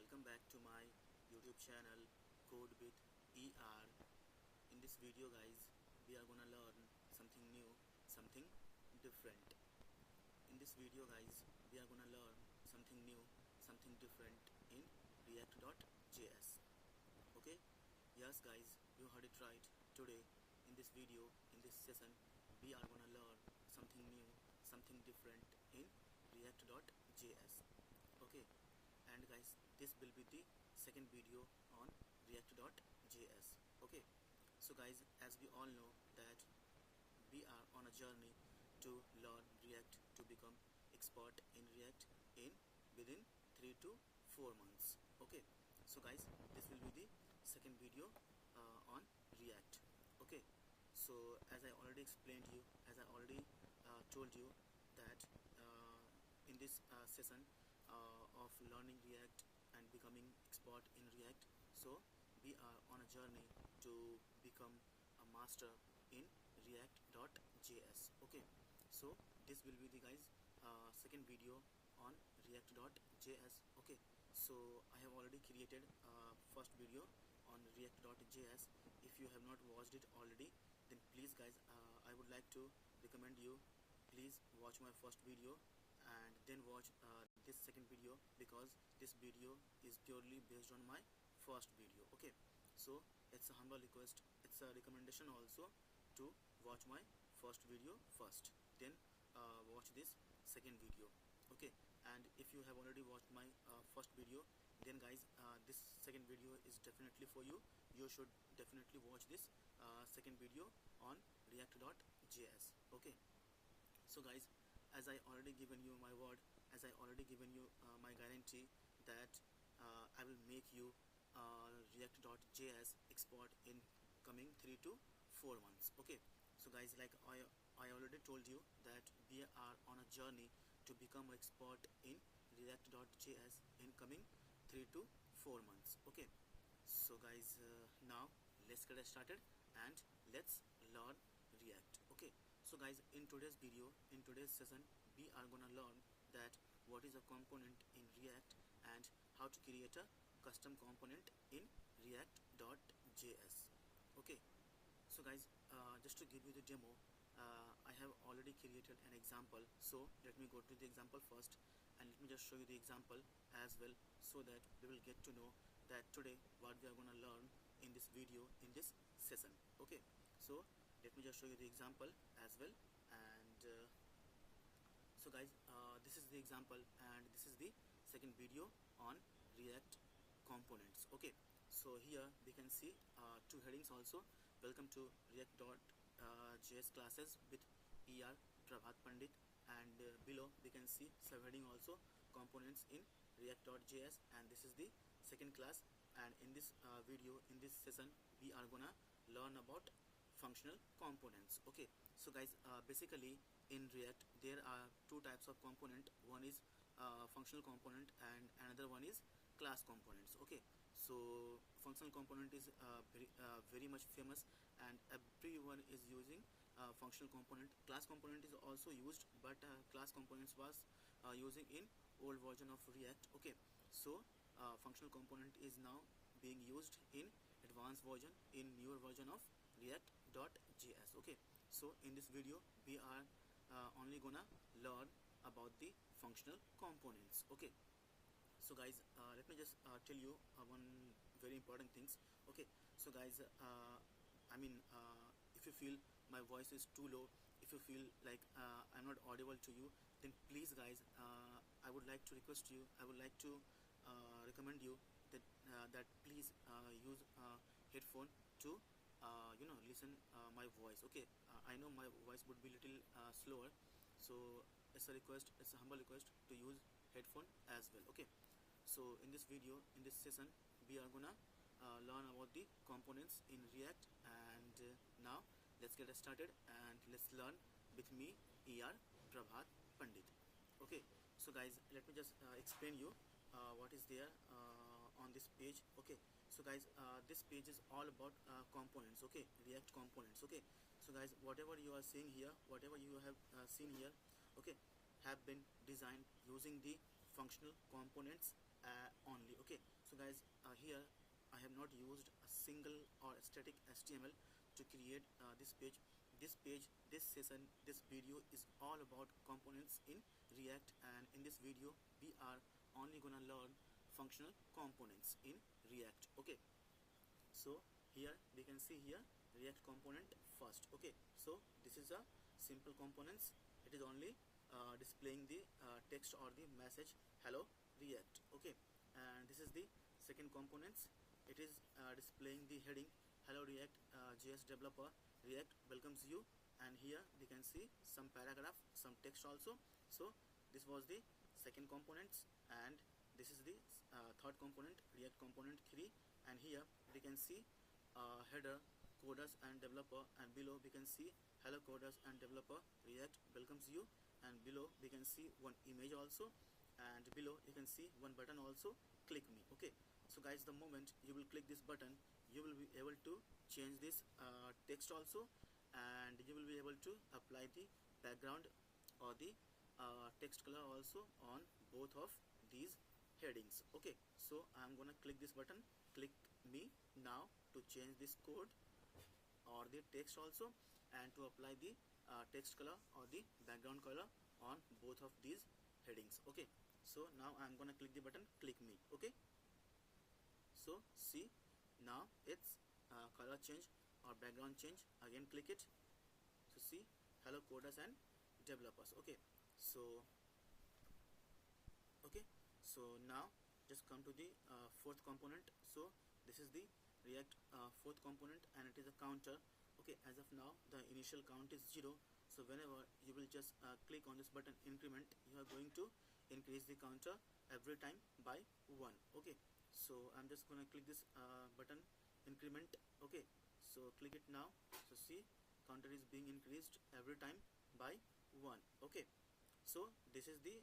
welcome back to my YouTube channel Code with ER. In this video guys, we are gonna learn something new, something different. In this video guys, we are gonna learn something new, something different in React.js. Okay, yes guys, you heard it right. Today in this video, in this session, we are gonna learn something new, something different in React.js. Okay, and guys, this will be the second video on React.js. Okay, so guys, as we all know that we are on a journey to learn React, to become expert in React in within 3 to 4 months. Okay, so guys, this will be the second video on React. Okay, so as I already explained you, as I already told you that in this session of learning React and becoming expert in React, so we are on a journey to become a master in React.js. Okay, so this will be the guys second video on React.js. Okay, so I have already created first video on React.js. If you have not watched it already, then please guys, I would like to recommend you, please watch my first video and then watch this second video, because this video is purely based on my first video. Okay, so it's a humble request, it's a recommendation also, to watch my first video first, then watch this second video. Okay, and if you have already watched my first video, then guys, this second video is definitely for you. You should definitely watch this second video on React.js. Okay, so guys, as I already given you my word, as I already given you my guarantee that I will make you React.js expert in coming 3 to 4 months. Okay, so guys, like I already told you that we are on a journey to become expert in React.js in coming 3 to 4 months. Okay, so guys, now let's get started and let's learn React. Okay, so guys, in today's video, in today's session, we are gonna learn that what is a component in React and how to create a custom component in React.js. Okay, so guys, just to give you the demo, I have already created an example. So let me go to the example first and let me just show you the example as well, so that we will get to know that today what we are gonna learn in this video, in this session. Okay, so let me just show you the example as well. And so guys, this is the example and this is the second video on React components. Okay, so here we can see two headings also. Welcome to React.js classes with ER Prabhat Pandit, and below we can see subheading also, components in React.js, and this is the second class. And in this video, in this session, we are gonna learn about functional components. Okay, so guys, basically in React there are two types of component. One is functional component and another one is class components. Okay, so functional component is very much famous and everyone is using functional component. Class component is also used, but class components was using in old version of React. Okay, so functional component is now being used in advanced version, in newer version of React.js. Okay, so in this video we are only gonna learn about the functional components. Okay, so guys, let me just tell you one very important things. Okay, so guys, if you feel my voice is too low, if you feel like I'm not audible to you, then please guys, I would like to request you, I would like to recommend you that please use headphone to listen my voice. Okay, I know my voice would be little slower, so it's a request, it's a humble request to use headphone as well. Okay, so in this video, in this session, we are gonna learn about the components in React, and now let's get started and let's learn with me, ER Prabhat Pandit. Okay, so guys, let me just explain you what is there on this page. Okay, so guys, this page is all about components. Okay, React components. Okay, so guys, whatever you are seeing here, whatever you have seen here, okay, have been designed using the functional components only. Okay, so guys, here I have not used a single or static HTML to create this page. This session, this video is all about components in React, and in this video we are only gonna learn functional components in React. Okay, so here we can see here React component first. Okay, so this is a simple components. It is only displaying the text or the message hello React. Okay, and this is the second components. It is displaying the heading hello React JS developer, React welcomes you, and here we can see some paragraph, some text also. So this was the second components, and this is the third component, React component 3, and here we can see header coders and developer, and below we can see hello coders and developer, React welcomes you, and below we can see one image also, and below you can see one button also, click me. Okay, so guys, the moment you will click this button, you will be able to change this text also, and you will be able to apply the background or the text color also on both of these headings. Okay, so I'm gonna click this button, click me now, to change this code or the text also, and to apply the text color or the background color on both of these headings. Okay, so now I'm gonna click the button, click me. Okay, so see, now it's color change or background change. Again click it, so see hello coders and developers. Okay, so now just come to the fourth component. So this is the React fourth component, and it is a counter. Okay, as of now the initial count is 0, so whenever you will just click on this button increment, you are going to increase the counter every time by 1. Okay, so I'm just gonna click this button increment. Okay, so click it now, so see counter is being increased every time by 1. Okay, so this is the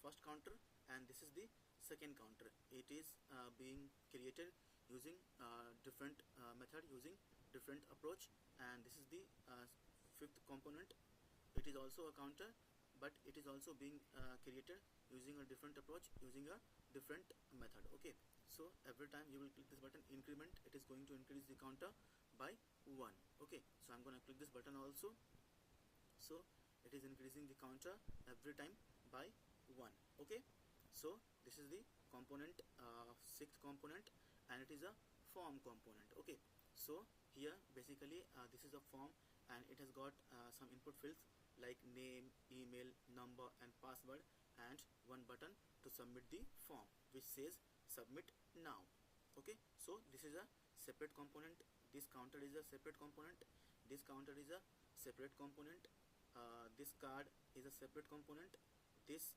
first counter, and this is the second counter. It is being created using different method, using different approach, and this is the fifth component. It is also a counter, but it is also being created using a different approach, using a different method. Okay, so every time you will click this button increment, it is going to increase the counter by 1. Okay, so I'm gonna click this button also, so it is increasing the counter every time by 1. Okay, so this is the component, sixth component, and it is a form component. Okay, so here basically this is a form, and it has got some input fields like name, email, number, and password, and one button to submit the form which says submit now. Okay, so this is a separate component. This counter is a separate component. This counter is a separate component. This card is a separate component. This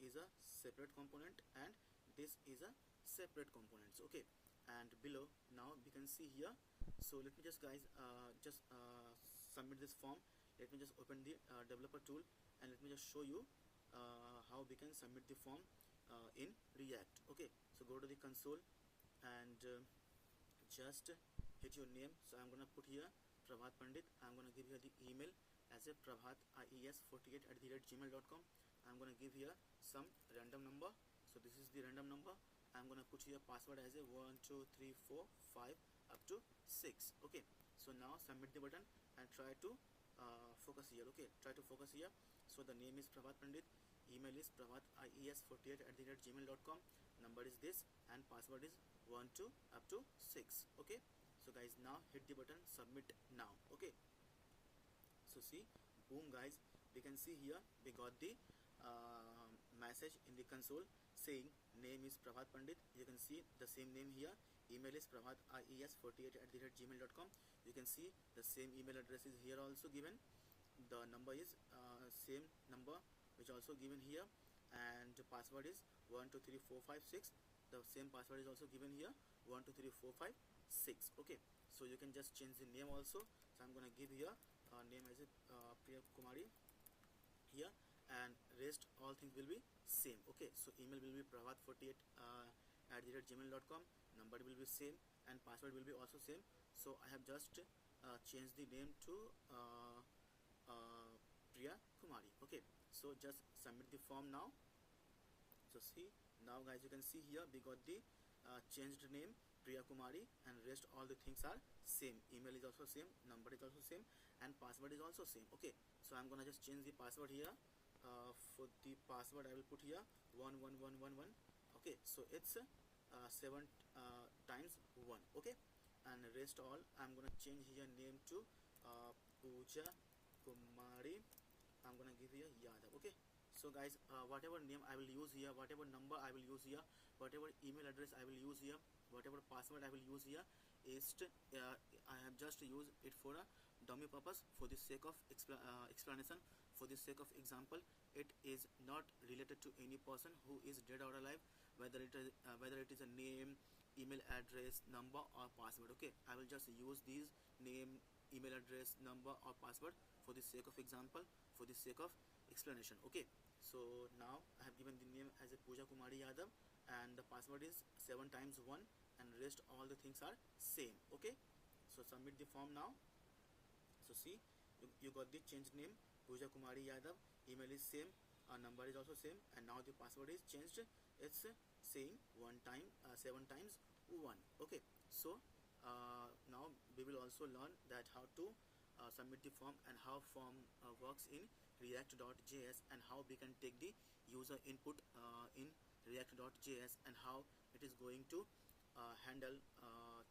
is a separate component, and this is a separate components. Okay, and below now we can see here. So let me just guys submit this form. Let me just open the developer tool, and let me just show you how we can submit the form in React. Okay, so go to the console and just hit your name. So I'm gonna put here Prabhat Pandit. I'm gonna give here the email as a prabhaties48@gmail.com. I'm gonna give here some random number. So this is the random number. I'm gonna put here password as a 1 2 3 4 5 up to 6. Okay, so now submit the button and try to focus here. Okay, try to focus here. So the name is Prabhat Pandit, email is prabhaties48@gmail.com, number is this, and password is 1 2 up to 6. Okay, so guys, now hit the button submit now. Okay, so see, boom guys, we can see here we got the message in the console saying name is Prabhat Pandit. You can see the same name here. Email is prabhaties48@gmail.com. You can see the same email address is here also given. The number is same number which also given here, and the password is 1 2 3 4 5 6. The same password is also given here, 1 2 3 4 5 6. Okay, so you can just change the name also. So I'm gonna give here name as a Priya Kumari here, and rest all things will be same. Okay, so email will be prabhat48 @gmail.com, number will be same, and password will be also same. So I have just changed the name to Priya Kumari. Okay, so just submit the form now. So see, now guys, you can see here we got the changed name Priya Kumari, and rest all the things are same. Email is also same, number is also same, and password is also same. Okay, so I'm gonna just change the password here. For the password I will put here 11111. Okay, so it's 7 times 1. Okay, and rest all I'm gonna change here name to Pooja Kumari. I'm gonna give here Yadav. Okay, so guys, whatever name I will use here, whatever number I will use here, whatever email address I will use here, whatever password I will use here is I have just used it for a dummy purpose, for the sake of explanation, for the sake of example. It is not related to any person who is dead or alive, whether it is a name, email address, number or password. Okay, I will just use these name, email address, number or password for the sake of example, for the sake of explanation. Okay, so now I have given the name as a Pooja Kumari Yadav, and the password is 7 times 1, and rest all the things are same. Okay, so submit the form now. So see, you got the changed name Pooja Kumari Yadav, email is same, number is also same, and now the password is changed. It's saying 7 times 1. Okay, so now we will also learn that how to submit the form, and how form works in React.js, and how we can take the user input in React.js, and how it is going to handle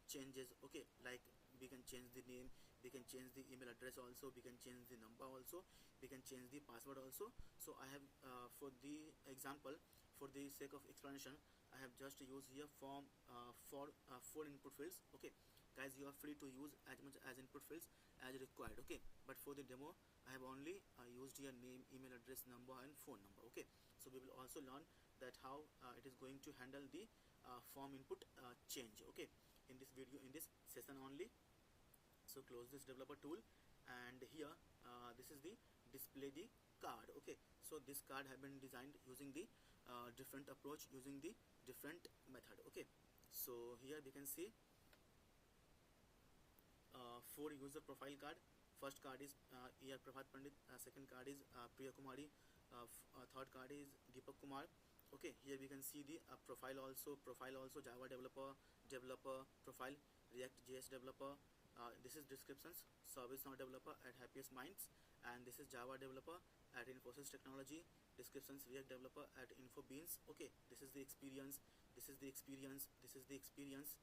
changes. Okay, like we can change the name, we can change the email address also, we can change the number also, we can change the password also. So I have for the example, for the sake of explanation, I have just used here form for 4 input fields. Okay guys, you are free to use as much as input fields as required. Okay, but for the demo I have only used here name, email address, number and phone number. Okay, so we will also learn that how it is going to handle the form input change. Okay, in this video, in this session only. So close this developer tool, and here this is the display the card. Okay, so this card have been designed using the different approach, using the different method. Okay, so here we can see 4 user profile card. First card is Prabhat Pandit, second card is Priya Kumari, third card is Deepak Kumar. Okay, here we can see the profile also Java developer profile, React.js developer. This is descriptions, service now developer at Happiest Minds, and this is Java developer at Infosys Technology. Descriptions, React developer at InfoBeans. Okay, this is the experience, this is the experience, this is the experience.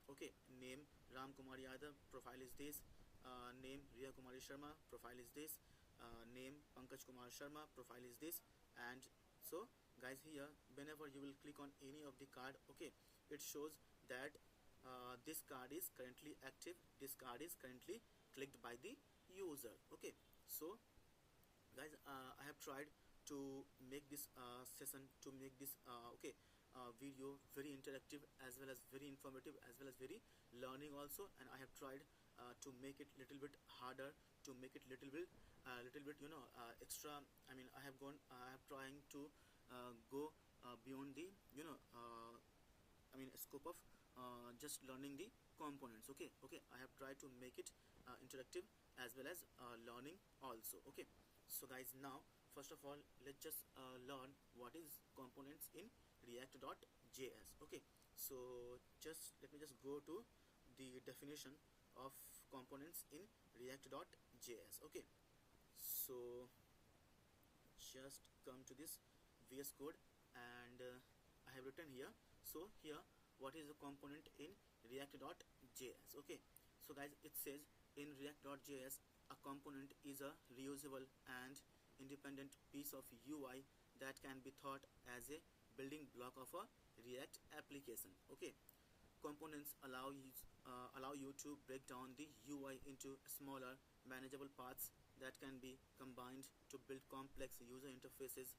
Okay, name Ram Kumar Yadav, profile is this. Name Riya Kumari Sharma, profile is this. Name Pankaj Kumar Sharma, profile is this. And so guys, here whenever you will click on any of the card, okay, it shows that this card is currently active, this card is currently clicked by the user. Okay, so guys, I have tried to make this session, to make this video very interactive, as well as very informative, as well as very learning also, and I have tried to make it little bit harder, to make it little bit extra. I mean, I have trying to go beyond the scope of just learning the components. Okay, I have tried to make it interactive as well as learning also. Okay, so guys, now first of all, let's just learn what is components in React.js. Okay, so let me just go to the definition of components in React.js. Okay, so just come to this VS Code, and I have written here. So here, what is a component in React.js? Okay, so guys, it says in React.js, a component is a reusable and independent piece of UI that can be thought as a building block of a React application. Okay, components allow you to break down the UI into smaller, manageable parts that can be combined to build complex user interfaces.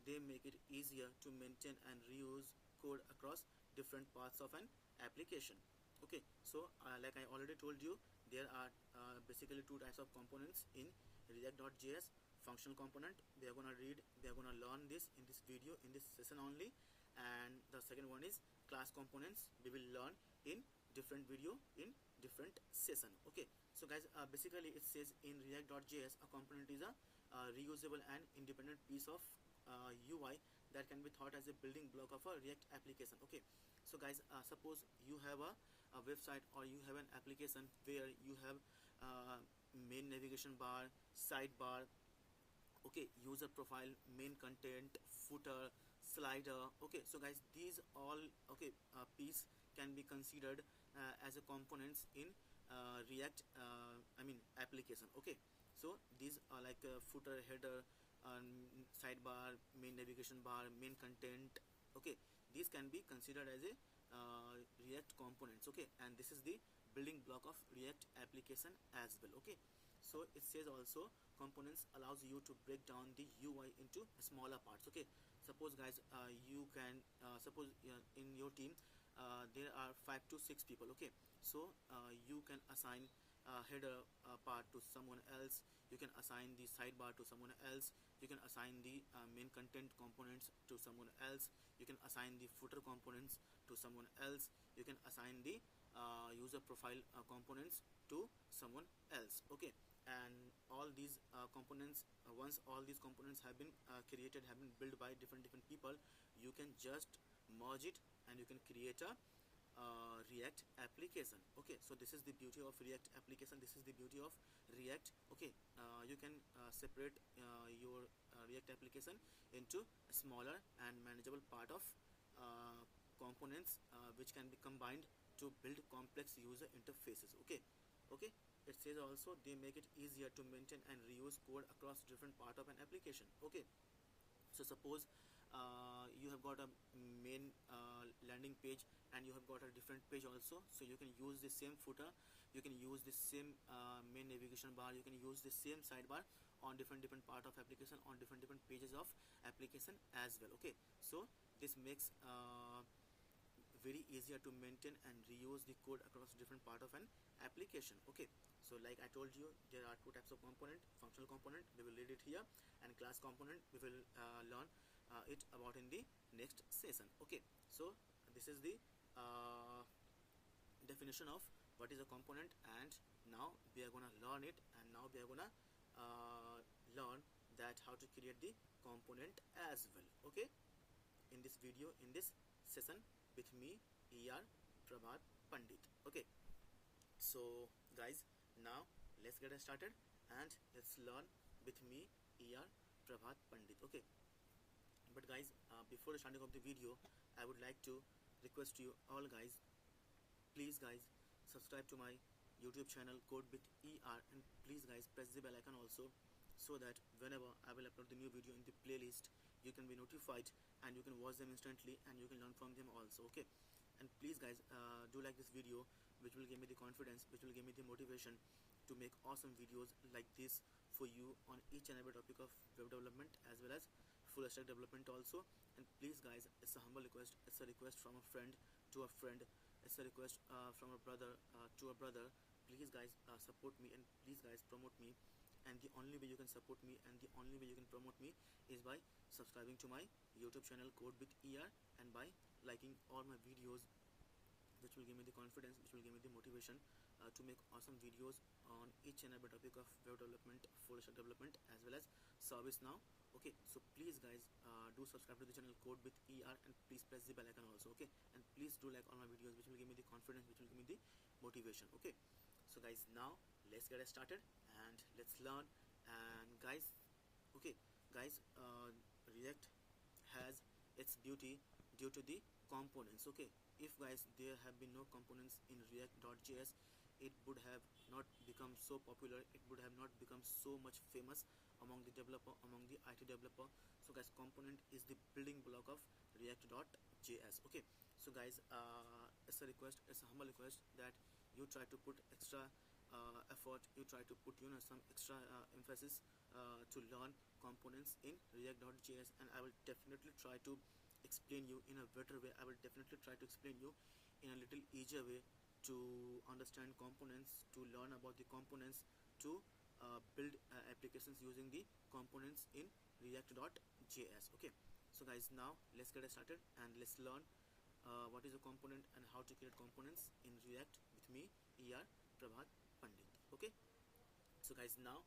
They make it easier to maintain and reuse code across different parts of an application. Okay, so like I already told you, there are basically 2 types of components in React.js. Functional component, we are gonna learn this in this video, in this session only, and the second one is class components. We will learn in different video, in different session. Okay, so guys, basically it says in React.js, a component is a reusable and independent piece of UI that can be thought as a building block of a React application. Okay, so guys, suppose you have a website, or you have an application where you have main navigation bar, sidebar, okay, user profile, main content, footer, slider. Okay, so guys, these all, okay, piece can be considered as a components in React, I mean application. Okay, so these are like footer, header, sidebar, main navigation bar, main content. Okay, these can be considered as a React components. Okay, and this is the building block of React application as well. Okay, so it says also components allows you to break down the UI into smaller parts. Okay, suppose guys, you can suppose in your team there are 5 to 6 people. Okay, so you can assign header part to someone else, you can assign the sidebar to someone else, you can assign the main content components to someone else, you can assign the footer components to someone else, you can assign the user profile components to someone else. Okay, and all these components, once all these components have been created, have been built by different people, you can just merge it and you can create a React application. Okay, so this is the beauty of React application, this is the beauty of React. Okay, you can separate your React application into a smaller and manageable part of components which can be combined to build complex user interfaces. Okay, okay, it says also they make it easier to maintain and reuse code across different part of an application. Okay, so suppose you have got a main landing page, and you have got a different page also, so you can use the same footer, you can use the same main navigation bar, you can use the same sidebar on different part of application, on different pages of application as well. Okay, so this makes very easier to maintain and reuse the code across different part of an application. Okay, so like I told you, there are two types of component: functional component, we will read it here, and class component, we will learn it about in the next session. Okay, so this is the definition of what is a component, and now we are gonna learn it, and now we are gonna learn that how to create the component as well. Okay, in this video, in this session with me, ER Prabhat Pandit. Okay, so guys, now let's get started and let's learn with me, ER Prabhat Pandit. Okay, but guys, before the starting of the video, I would like to request you all guys, please guys, subscribe to my YouTube channel Code with ER, and please guys press the bell icon also, so that whenever I will upload the new video in the playlist, you can be notified and you can watch them instantly and you can learn from them also. Okay, and please guys, do like this video, which will give me the confidence, which will give me the motivation to make awesome videos like this for you on each and every topic of web development as well as full stack development also. And please guys, it's a humble request, it's a request from a friend to a friend, it's a request from a brother to a brother. Please guys, support me, and please guys promote me, and the only way you can support me and the only way you can promote me is by subscribing to my YouTube channel Code with ER, and by liking all my videos, which will give me the confidence, which will give me the motivation to make awesome videos on each and every topic of web development, full stack development as well as service now. Okay, so please guys, do subscribe to the channel Code with ER, and please press the bell icon also. Okay, and please do like all my videos, which will give me the confidence, which will give me the motivation. Okay, so guys, now let's get started and let's learn. And guys, okay guys, React has its beauty due to the components. Okay, if guys there have been no components in React.js, it would have not become so popular, it would have not become so much famous among the developer, among the IT developer. So guys, component is the building block of React.js. Okay, so guys, it's a request, it's a humble request that you try to put extra effort, you try to put some extra emphasis to learn components in React.js, and I will definitely try to explain you in a better way, I will definitely try to explain you in a little easier way to understand components, to learn about the components, to build applications using the components in React.js. Okay, so guys, now let's get started and let's learn what is a component and how to create components in React with me, ER Prabhat Pandit. Okay, so guys, now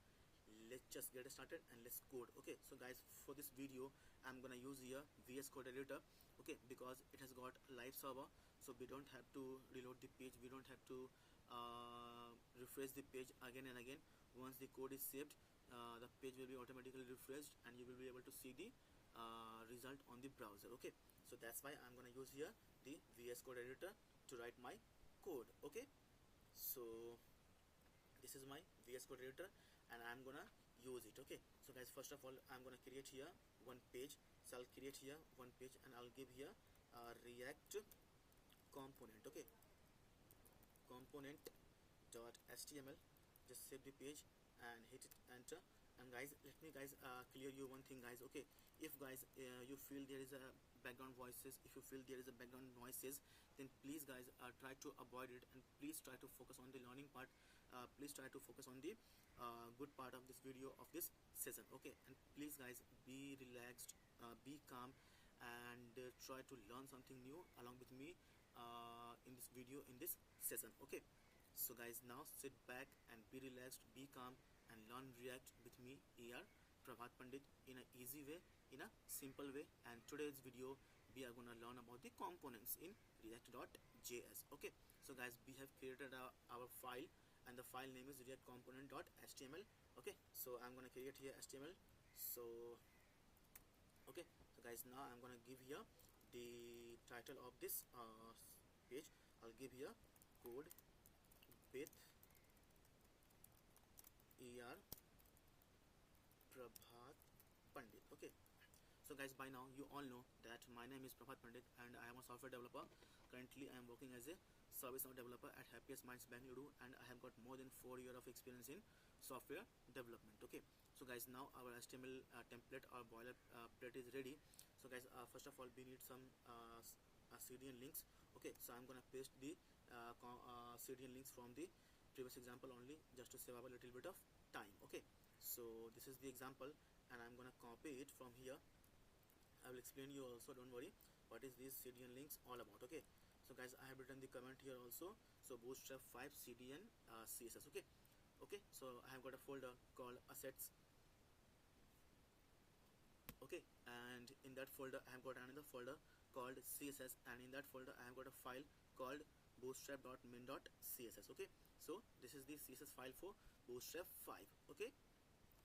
let's just get started and let's code. Okay, so guys, for this video I'm gonna use here VS Code editor, okay, because it has got live server, so we don't have to reload the page, we don't have to refresh the page again and again. Once the code is saved, the page will be automatically refreshed and you will be able to see the result on the browser. Okay, so that's why I'm gonna use here the VS Code editor to write my code. Okay, so this is my VS Code editor and I'm gonna use it. Okay, so guys, first of all I'm gonna create here one page. So I'll create here one page and I'll give here React component. Okay, component dot html. Just save the page and hit it enter. And guys, let me guys clear you one thing, guys. Okay, if guys you feel there is a background voices, if you feel there is a background noises, then please guys try to avoid it and please try to focus on the learning part. Please try to focus on the good part of this video, of this session. Okay, and please guys be relaxed, be calm, and try to learn something new along with me in this video, in this session. Okay, so guys, now sit back and be relaxed, be calm, and learn React with me here, Prabhat Pandit, in an easy way, in a simple way. And today's video we are gonna learn about the components in React.js. Okay, so guys, we have created our file and the file name is React component.html. Okay, so I'm gonna create here HTML. So okay, so guys, now I'm gonna give here the title of this page. I'll give here code with er Prabhat Pandit. Okay, so guys, by now you all know that my name is Prabhat Pandit and I am a software developer. Currently I am working as a service now developer at Happiest Minds Bangalore, and I have got more than 4 years of experience in software development. Okay, so guys, now our HTML template or boilerplate is ready. So guys, first of all we need some CDN links. Okay, so I'm gonna paste the CDN links from the previous example only, just to save up a little bit of time. Okay, so this is the example and I'm gonna copy it from here. I will explain you also, don't worry, what is these CDN links all about. Okay, so guys, I have written the comment here also. So bootstrap 5 CDN CSS. Okay, okay, so I have got a folder called assets. Okay, and in that folder I have got another folder called CSS, and in that folder I have got a file called bootstrap.min.css. okay, so this is the CSS file for bootstrap 5. Okay,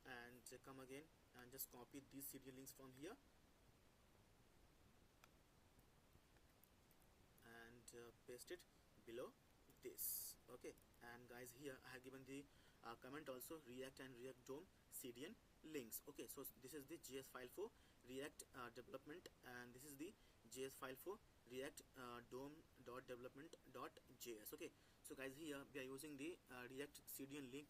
and come again and just copy these CDN links from here and paste it below this. Okay, and guys, here I have given the comment also React and React DOM CDN links. Okay, so this is the JS file for React development, and this is the JS file for React DOM.development.js. Okay, so guys, here we are using the React CDN link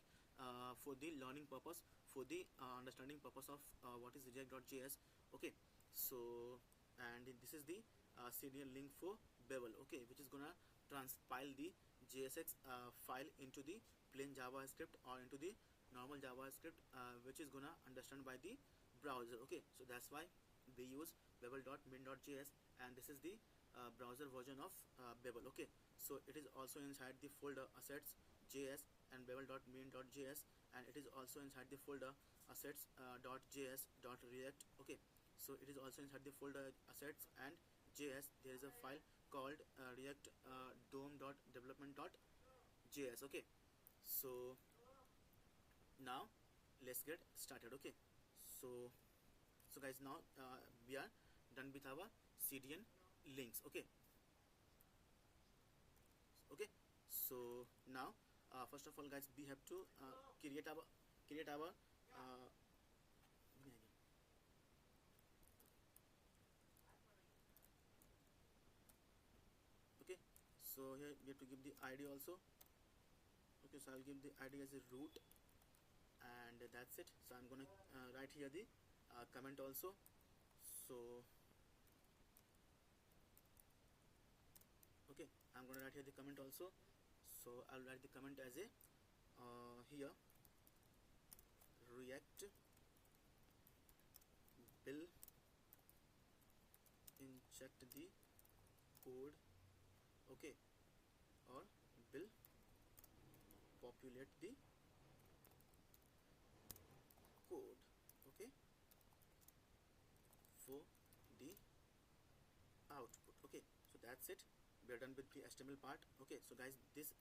for the learning purpose, for the understanding purpose of what is React.js. Okay, so and this is the CDN link for Bevel. Okay, which is gonna transpile the JSX file into the plain JavaScript or into the normal JavaScript, which is gonna understand by the browser. Okay, so that's why we use bevel.min.js, and this is the browser version of Bevel. Okay, so it is also inside the folder assets.js and bevel.min.js, and it is also inside the folder assets.js.react. Okay, so it is also inside the folder assets and JS. There is a file called react dom.development.js. Okay, so now let's get started. Okay, so guys, now we are done with our CDN links. Okay, okay, so now first of all, guys, we have to create our okay, so here we have to give the ID also. Okay, so I'll give the ID as a root, and that's it. So I'm gonna write here the comment also. So okay, I'm gonna write here the comment also. So I'll write the comment as a here React will inject the code, okay, or will populate the output. Okay, so that's it. We are done with the HTML part. Okay, so guys, this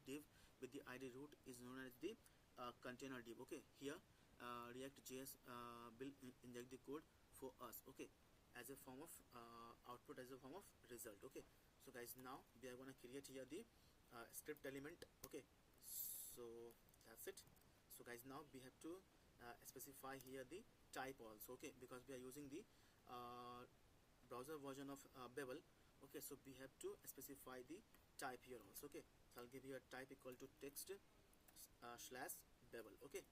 div with the id root is known as the container div. Okay, here React.js will inject the code for us. Okay, as a form of output, as a form of result. Okay, so guys, now we are gonna create here the script element. Okay, so that's it. So guys, now we have to specify here the type also. Okay, because we are using the browser version of Bevel. Okay, so we have to specify the type here also. Okay, so I'll give you a type equal to text slash Bevel. Okay,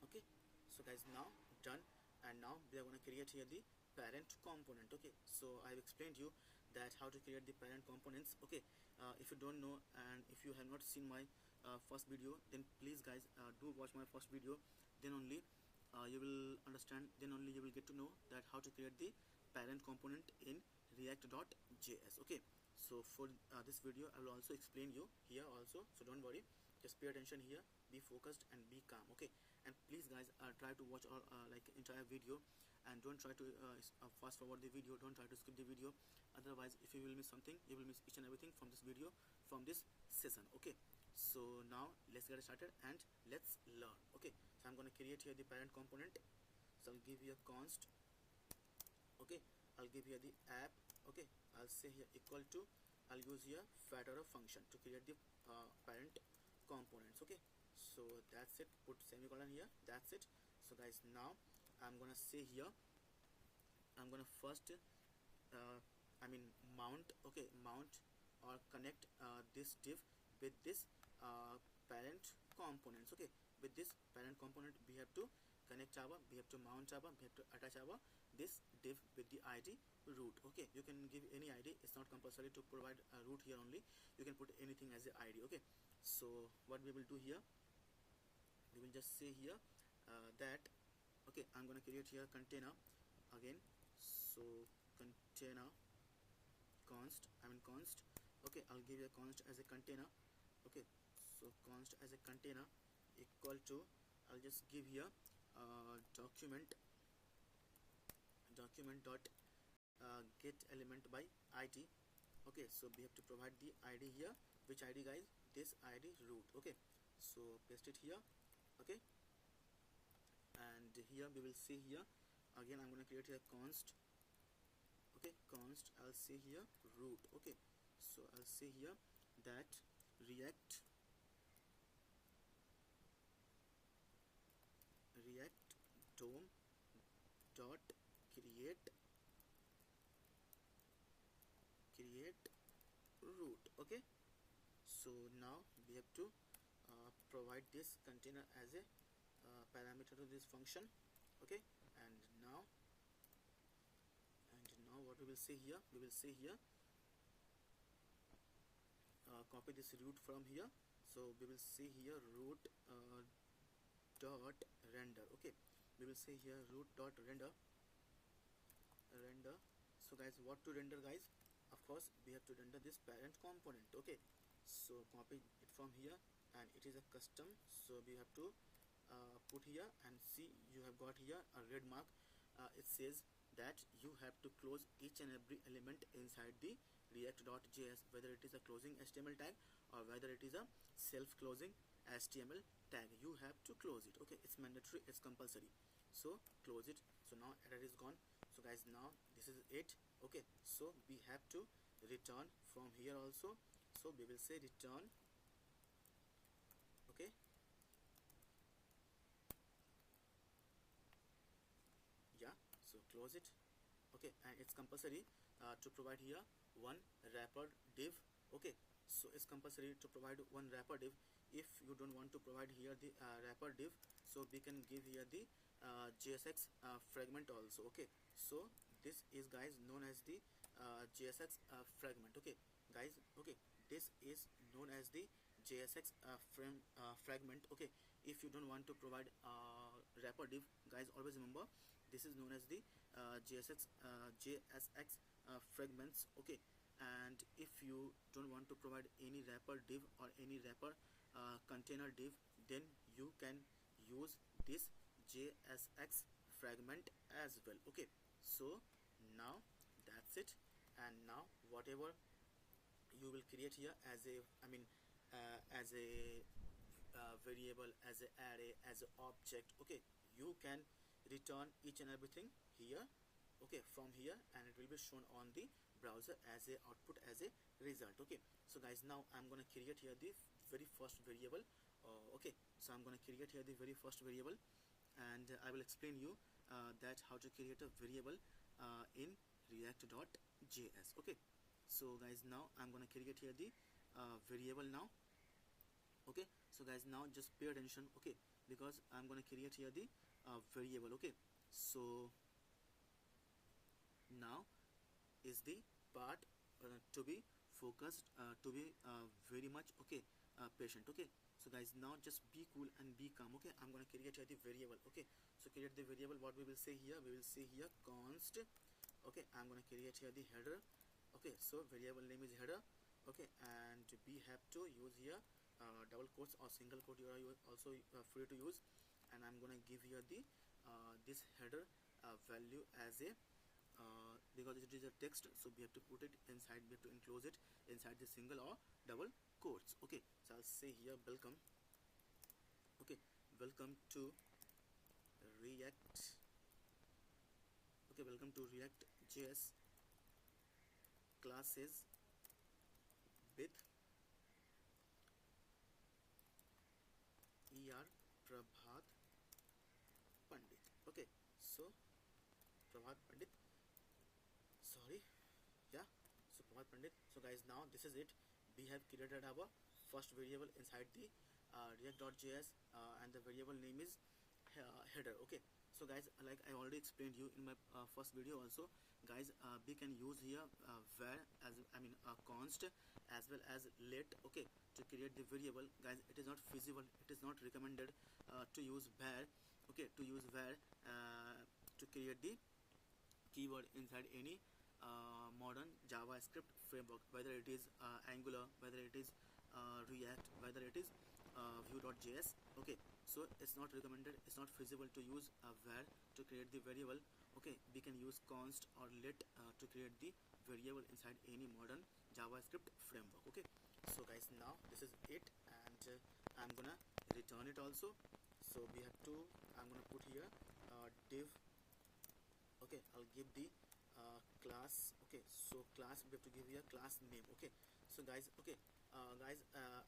okay, so guys, now done. And now we are going to create here the parent component. Okay, so I've explained you that how to create the parent components. Okay, if you don't know and if you have not seen my first video, then please guys do watch my first video. Then only you will understand, then only you will get to know that how to create the parent component in react.js. Okay, so for this video I will also explain you here also, so don't worry, just pay attention here, be focused and be calm. Okay, and please guys try to watch all like entire video, and don't try to fast forward the video, don't try to skip the video, otherwise if you will miss something, you will miss each and everything from this video, from this session. Okay, so now let's get started and let's learn. Okay, so I'm going to create here the parent component. So I'll give you a const. Okay, I'll give here the app. Okay, I'll say here equal to, I'll use here fedora function to create the parent components. Okay, so that's it, put semicolon here, that's it. So guys, now I'm gonna say here, I'm gonna first mount. Okay, mount or connect this div with this parent components. Okay, with this parent component we have to connect our, we have to mount our, we have to attach our this div with the id root. Okay, you can give any id, it's not compulsory to provide a root here only, you can put anything as a id. Okay, so what we will do here, we will just say here that okay, I'm gonna create here container again. So container const, const. Okay, I'll give you a const as a container. Okay, so const as a container equal to, I'll just give here document dot get element by id. Okay, so we have to provide the id here, which id guys, this id root. Okay, so paste it here. Okay, and here we will see here again, I'm going to create here const. Okay, const, I'll say here root. Okay, so I'll say here that react dom dot create root. Okay, so now we have to provide this container as a parameter to this function. Okay, and now what we will say here, we will say here copy this root from here. So we will say here root dot render. Okay, we will say here root dot render. So guys, what to render guys, of course we have to render this parent component. Okay, so copy it from here, and it is a custom, so we have to put here, and see you have got here a red mark. It says that you have to close each and every element inside the react.js, whether it is a closing HTML tag or whether it is a self-closing HTML tag, you have to close it. Okay, it's mandatory, it's compulsory, so close it. So now error is gone. So guys, now this is it. Okay, so we have to return from here also, so we will say return. Okay, yeah, so close it. Okay, and it's compulsory to provide here one wrapper div. Okay, so it's compulsory to provide one wrapper div. If you don't want to provide here the wrapper div, so we can give here the JSX fragment also. Okay, so this is guys known as the JSX fragment. Okay guys, okay, this is known as the JSX fragment. Okay, if you don't want to provide wrapper div guys, always remember this is known as the JSX fragments. Okay, and if you don't want to provide any wrapper div or any wrapper container div, then you can use this JSX fragment as well. Okay, so now that's it. And now whatever you will create here as a as a variable, as a array, as a object, okay, you can return each and everything here, okay, from here, and it will be shown on the browser as a output, as a result. Okay, so guys, now I'm gonna create here the very first variable. Okay, so I'm gonna create here the very first variable, and I will explain you that how to create a variable in React.js. Okay, so guys, now I'm gonna create here the variable now. Okay, so guys, now just pay attention, okay, because I'm gonna create here the variable. Okay, so now is the part to be focused, to be very much, okay, patient. Okay, so guys, now just be cool and be calm. Okay, I'm gonna create here the variable. Okay, so create the variable. What we will say here, we will say here const. Okay, I'm gonna create here the header. Okay, so variable name is header. Okay, and we have to use here double quotes or single quote. You are also free to use, and I'm gonna give here the this header value as a because it is a text, so we have to put it inside, we have to enclose it inside the single or double quotes. Okay, so I'll say here welcome. Okay, welcome to React. Okay, welcome to React.js classes with Prabhat Pandit. Okay, so Prabhat Pandit, sorry, yeah, so Prabhat Pandit. So guys, now this is it. We have created our first variable inside the React.js, and the variable name is header. Okay, so guys, like I already explained you in my first video also, guys, we can use here var as const as well as let, okay, to create the variable. Guys, it is not feasible, it is not recommended to use var, okay, to use var to create the keyword inside any modern JavaScript framework, whether it is Angular, whether it is React, whether it is Vue.js. Okay, so it's not recommended, it's not feasible to use var to create the variable. Okay, we can use const or let to create the variable inside any modern JavaScript framework. Okay, so guys, now this is it, and I'm gonna return it also. So we have to, I'm gonna put here div. Okay, I'll give the class. Okay, so class, we have to give here class name. Okay, so guys, okay, guys,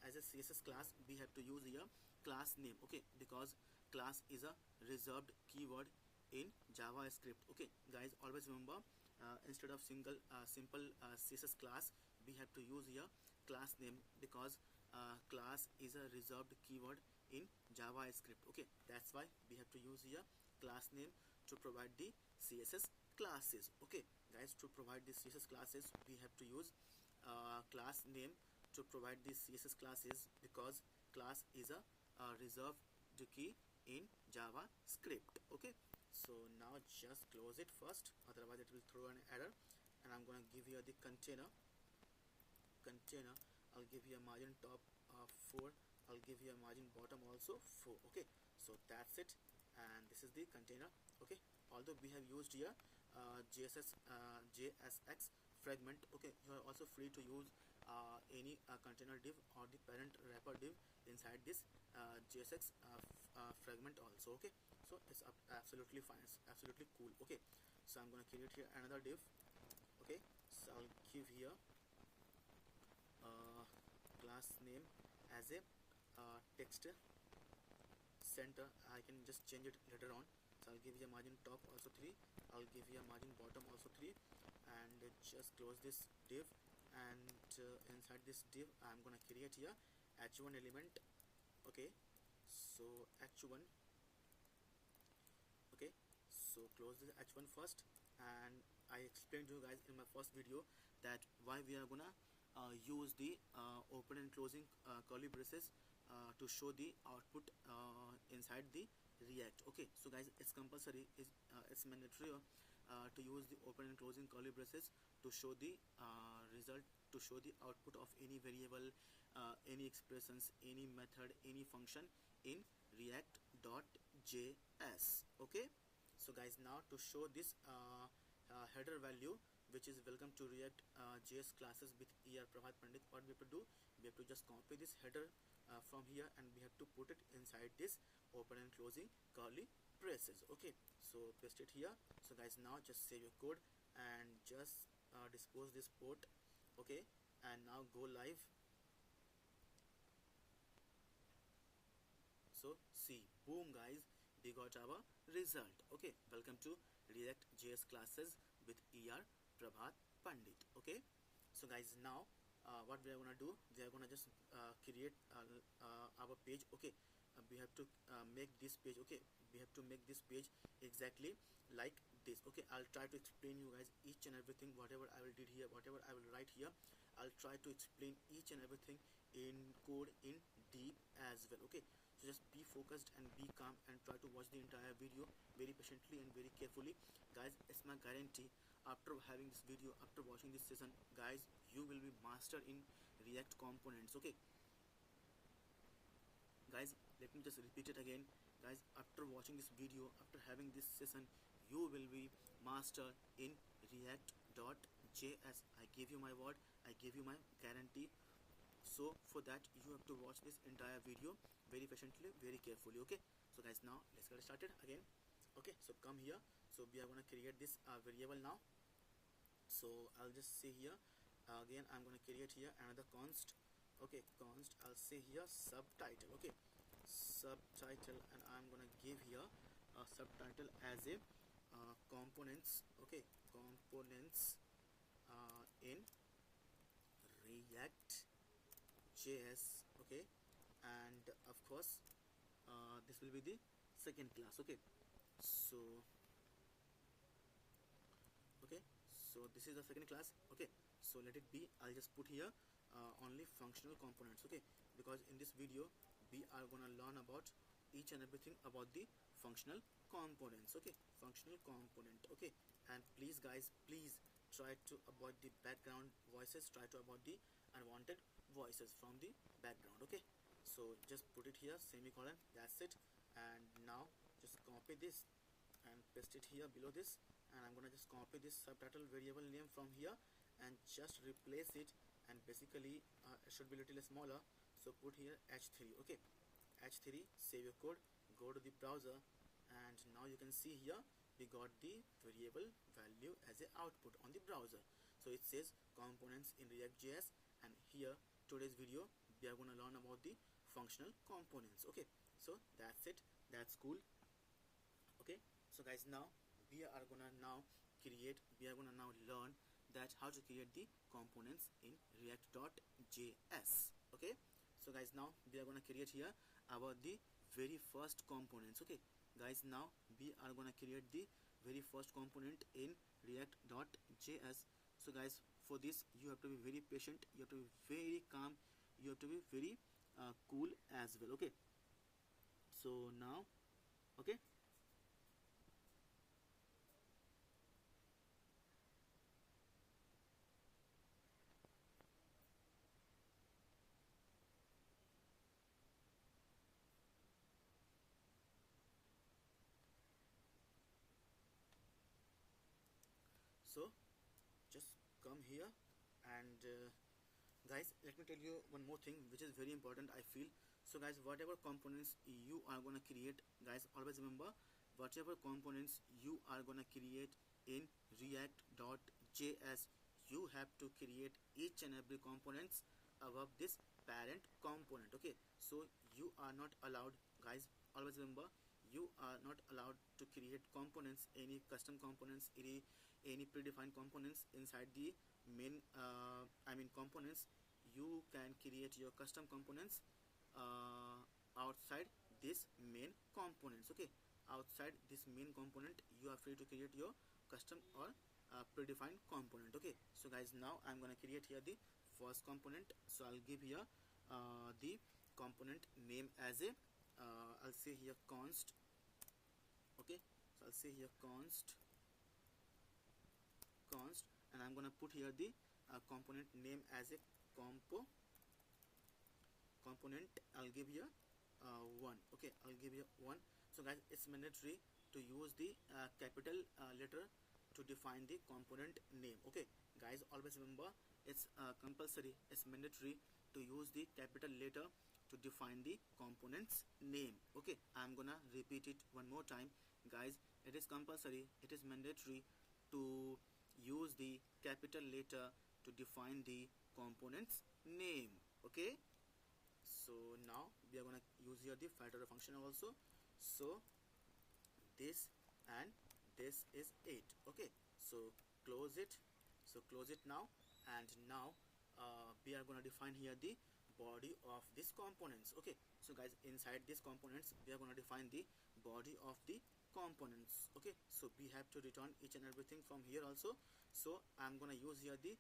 as a CSS class we have to use here class name. Okay, because class is a reserved keyword in JavaScript. Okay, guys, always remember, instead of simple CSS class, we have to use here class name, because class is a reserved keyword in JavaScript. Okay, that's why we have to use here class name to provide the CSS classes. Okay, guys, to provide the CSS classes we have to use class name to provide the CSS classes, because class is a reserved key in JavaScript. Okay, so now just close it first, otherwise it will throw an error. And I'm gonna give here the container. I'll give you a margin top 4, I'll give you a margin bottom also 4. Okay, so that's it, and this is the container. Okay, although we have used here JSX fragment. Okay, you are also free to use any container div or the parent wrapper div inside this JSX fragment also. Okay, so it's absolutely fine, it's absolutely cool. Okay, so I'm going to create here another div. Okay, so I'll give here class name as a text center. I can just change it later on. So I'll give you a margin top also 3, I'll give you a margin bottom also 3, and just close this div. And inside this div I'm gonna create here h1 element. Okay, so h1. Okay, so close this h1 first, and I explained to you guys in my first video that why we are gonna use the open and closing curly braces to show the output inside the React. Okay, so guys, it's compulsory, it's mandatory to use the open and closing curly braces to show the result, to show the output of any variable, any expressions, any method, any function in React.js. Okay, so guys, now to show this header value, which is welcome to React JS classes with ER Prabhat Pandit. What we have to do, we have to just copy this header from here, and we have to put it inside this open and closing curly braces. Okay, so paste it here. So guys, now just save your code and just dispose this port. Okay, and now go live. So see, boom guys, we got our result. Okay, welcome to React.js classes with ER Prabhat Pandit. Okay, so guys, now what we are gonna do, we are gonna just create our page. Okay, we have to make this page. Okay, we have to make this page exactly like this. Okay, I'll try to explain you guys each and everything, whatever I will did here, whatever I will write here, I'll try to explain each and everything in code in deep as well. Okay, so just be focused and be calm and try to watch the entire video very patiently and very carefully. Guys, it's my guarantee, after having this video, after watching this session, guys, you will be master in React components. Okay guys, let me just repeat it again. Guys, after watching this video, after having this session, you will be master in React.js. I give you my word, I give you my guarantee. So for that, you have to watch this entire video very patiently, very carefully. Okay, so guys, now let's get started again. Okay, so come here. So we are going to create this variable now. So I'll just say here again, I'm going to create here another const. Okay, const, I'll say here subtitle. Okay, subtitle, and I'm going to give here a subtitle as a components. Okay, components in React.js. Okay, and of course this will be the second class. Okay, so this is the second class. Okay, so let it be, I'll just put here only functional components. Okay, because in this video we are gonna learn about each and everything about the functional components. Okay, functional component. Okay, and please guys, please try to avoid the background voices, try to avoid the unwanted voices from the background. Okay, so just put it here, semicolon, that's it. And now just copy this and paste it here below this, and I'm gonna just copy this subtitle variable name from here and just replace it, and basically it should be a little smaller, so put here h3. Okay, h3, save your code, go to the browser, and now you can see here we got the variable value as a output on the browser. So it says components in React.js, and here today's video we are going to learn about the functional components. Okay, so that's it, that's cool. Okay, so guys, now we are gonna now learn that how to create the components in React.js. Okay, so guys, now we are gonna create here about the very first components. Okay guys, now we are gonna create the very first component in React.js. So guys, for this you have to be very patient, you have to be very calm, you have to be very cool as well. Okay, so now, okay, so just come here, and guys, let me tell you one more thing which is very important, I feel. So guys, whatever components you are gonna create, guys, always remember, whatever components you are gonna create in React.js, you have to create each and every components above this parent component. Okay, so you are not allowed, guys, always remember, you are not allowed to create components, any custom components, any predefined components inside the main components. You can create your custom components outside this main components. Okay, outside this main component you are free to create your custom or predefined component. Okay, so guys, now I'm gonna create here the first component. So I'll give here the component name as a I'll say here const. Okay, so I'll say here const, and I'm gonna put here the component name as a component. I'll give here 1. Okay, I'll give here 1. So guys, it's mandatory to use the capital letter to define the component name. Okay, guys, always remember, it's compulsory, it's mandatory to use the capital letter to define the component's name. Okay, I'm gonna repeat it one more time, guys. It is compulsory, it is mandatory to use the capital letter to define the component's name. Okay, so now we are gonna use here the filter function also. So this and this is it. Okay, so close it, so close it now. And now we are gonna define here the body of these components. Okay, so guys, inside these components we are gonna define the body of the components. Okay, so we have to return each and everything from here also. So I'm gonna use here the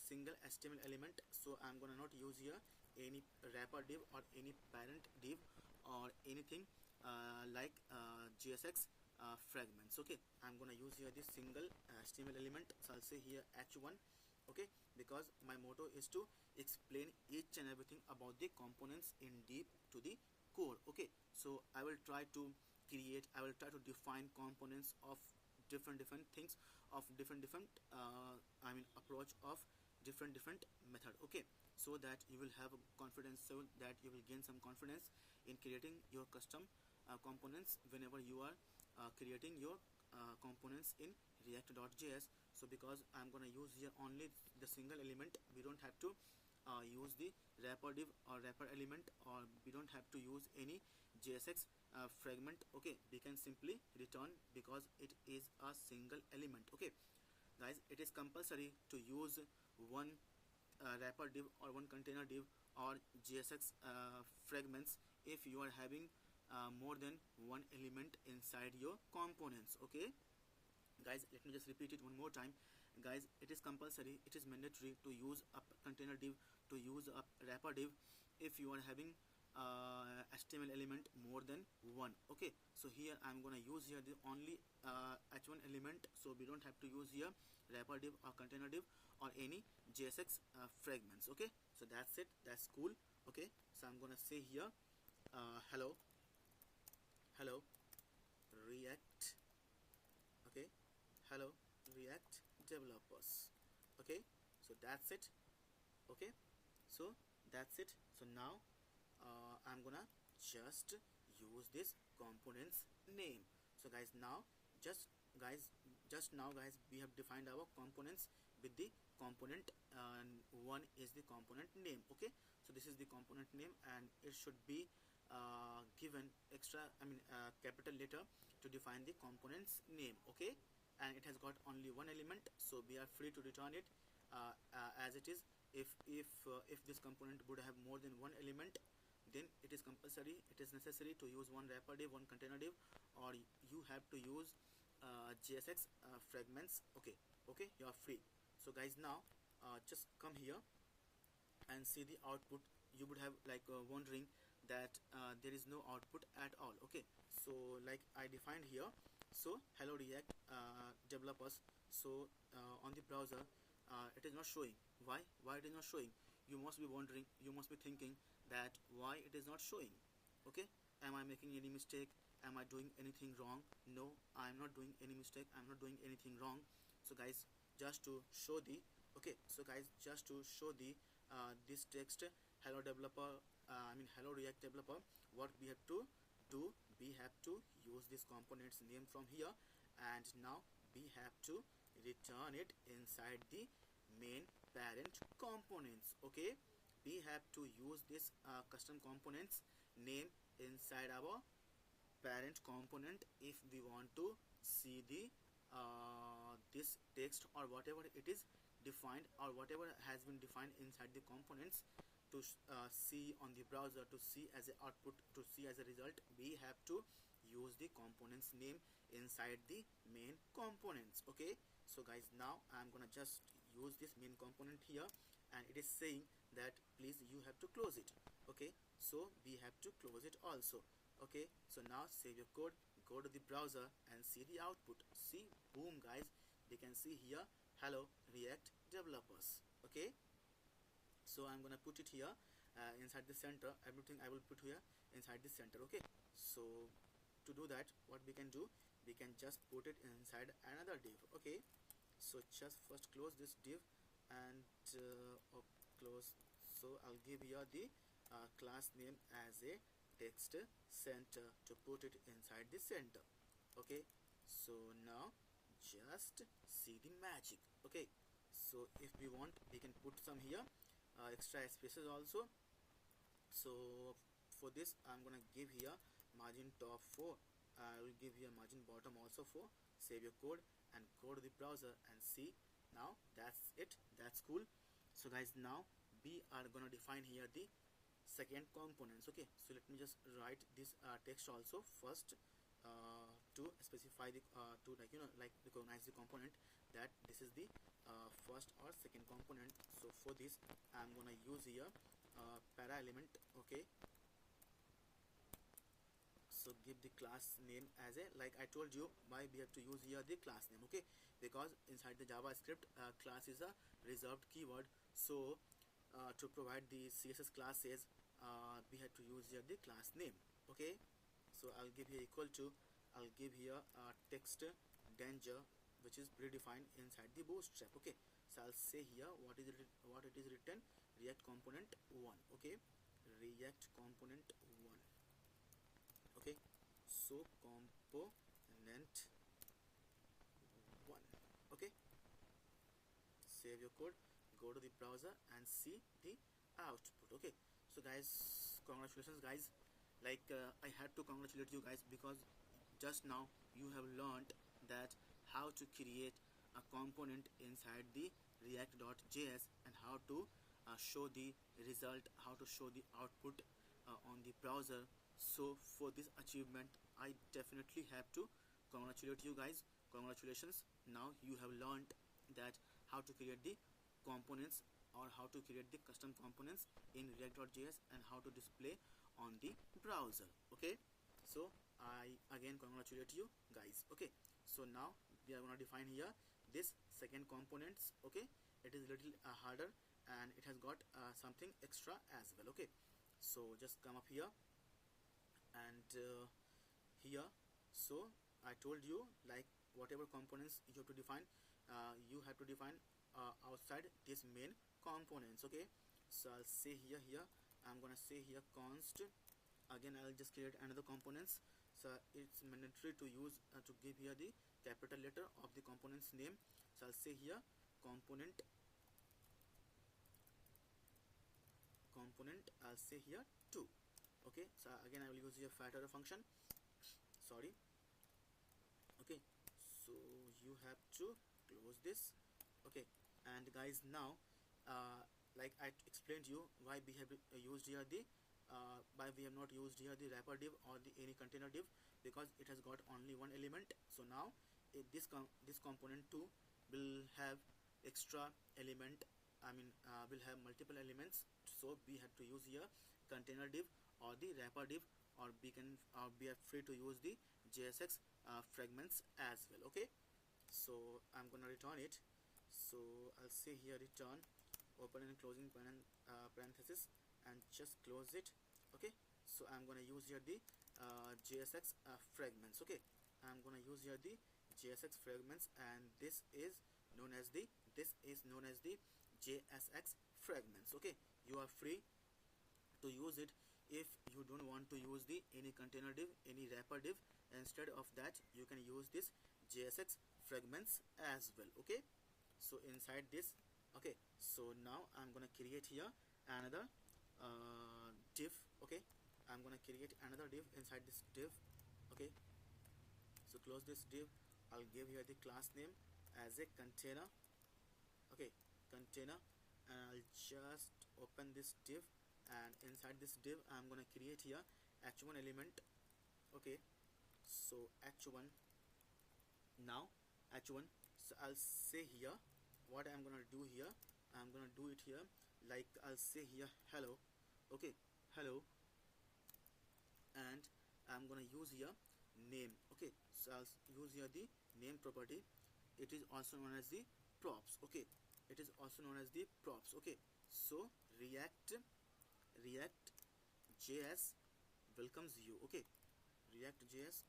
single HTML element. So I'm gonna not use here any wrapper div or any parent div or anything like JSX fragments. Okay, I'm gonna use here this single HTML element. So I'll say here h1. Okay, because my motto is to explain each and everything about the components in deep to the core. Okay, so I will try to define components of different things, of different approach of different method. Okay, so that you will have confidence, so that you will gain some confidence in creating your custom components whenever you are creating your components in React.js. So because I'm gonna use here only the single element, we don't have to use the wrapper div or wrapper element, or we don't have to use any JSX fragment. Okay, we can simply return because it is a single element. Okay, guys, it is compulsory to use one wrapper div or one container div or JSX fragments if you are having more than one element inside your components. Okay, guys, let me just repeat it one more time. Guys, it is compulsory, it is mandatory to use a container div, to use a wrapper div if you are having HTML element more than one. Okay, so here I'm gonna use here the only h1 element, so we don't have to use here wrapper div or container div or any JSX fragments. Okay, so that's it, that's cool. Okay, so I'm gonna say here hello React. Okay, hello React developers. Okay, so that's it. Okay, so that's it. So now I'm gonna just use this components name. So guys, now just now guys, we have defined our components with the component, and one is the component name. Okay, so this is the component name, and it should be given extra capital letter to define the components name. Okay, and it has got only one element, so we are free to return it as it is. If this component would have more than one element, then it is compulsory, it is necessary to use one wrapper div, one container div, or you have to use JSX fragments. Okay, you are free. So guys, now just come here and see the output. You would have wondering that there is no output at all. Okay, so like I defined here, so hello React developers. So on the browser it is not showing. Why it is not showing? You must be wondering, you must be thinking that why it is not showing. Okay, am I making any mistake? Am I doing anything wrong? No, I'm not doing any mistake, I'm not doing anything wrong. So guys, just to show the this text, hello developer, hello React developer, what we have to do, we have to use this components name from here, and now we have to return it inside the main parent components. Okay, we have to use this custom components name inside our parent component if we want to see the this text or whatever it is defined, or whatever has been defined inside the components to see on the browser, to see as a output, to see as a result. We have to use the components name inside the main components. Okay, so guys, now I'm gonna just use this main component here, and it is saying that please you have to close it. Okay, so we have to close it also. Okay, so now save your code, go to the browser and see the output. See, boom guys, we can see here hello React developers. Okay, so I'm gonna put it here inside the center. Everything I will put here inside the center. Okay, so to do that, what we can do, we can just put it inside another div. Okay, So just first close this div and close. So I'll give here the class name as a text center to put it inside the center. Okay, so now just see the magic. Okay, so if we want, we can put some here extra spaces also. So for this I'm gonna give here margin top 4. I will give here margin bottom also 4. Save your code and go to the browser and see. Now that's it, that's cool. So guys, now we are gonna define here the second components. Okay, so let me just write this text also first to specify the to like recognize the component that this is the first or second component. So for this I'm gonna use here para element. Okay, so give the class name as a, like I told you why we have to use here the class name. Okay, because inside the javascript class is a reserved keyword. So to provide the css classes we had to use here the class name. Okay, so I'll give here equal to, I'll give here text danger, which is predefined inside the bootstrap. Okay, so I'll say here what is it, what it is written, react component 1. Okay, react component 1. Okay, so component 1. Okay, save your code, go to the browser and see the output. Okay, so guys, congratulations guys. Like I had to congratulate you guys because just now you have learned that how to create a component inside the react.js and how to show the result, how to show the output on the browser. So for this achievement I definitely have to congratulate you guys. Congratulations, now you have learned that how to create the components or how to create the custom components in react.js and how to display on the browser. Okay, so I again congratulate you guys. Okay, so now we are going to define here this second components. Okay, it is little harder and it has got something extra as well. Okay, so just come up here and here. So I told you like whatever components you have to define, you have to define outside this main components. Okay, so I'll say here I'm gonna say here const. Again I'll just create another components. So it's mandatory to use to give here the capital letter of the components name. So I'll say here component. I'll say here 2. Okay, so again I will use here fat array function. Sorry. Okay, so you have to close this. Okay, and guys, now like I explained you why we have used here the why we have not used here the wrapper div or the any container div, because it has got only one element. So now this component 2 will have extra element, I mean will have multiple elements. So we have to use here container div or the wrapper div, or we can we are free to use the JSX fragments as well. Okay, so I'm gonna return it. So I'll say here return open and closing parenthesis and just close it. Okay, so I'm gonna use here the JSX fragments. Okay, I'm gonna use here the JSX fragments, and this is known as the JSX fragments. Okay, you are free to use it. If you don't want to use the any container div, any wrapper div, instead of that you can use this JSX fragments as well. Okay, so inside this, okay, so now I'm gonna create here another div. Okay, I'm gonna create another div inside this div. Okay, so close this div. I'll give here the class name as a container. Okay, container, and I'll just open this div, and inside this div I'm gonna create here h1 element. Okay, so h1, now h1, so I'll say here what I'm gonna do here. I'm gonna do it here like I'll say here hello. Okay, hello, and I'm gonna use here name. Okay, so I'll use here the name property. It is also known as the props. Okay, it is also known as the props. Okay, so react.js welcomes you. Okay, react.js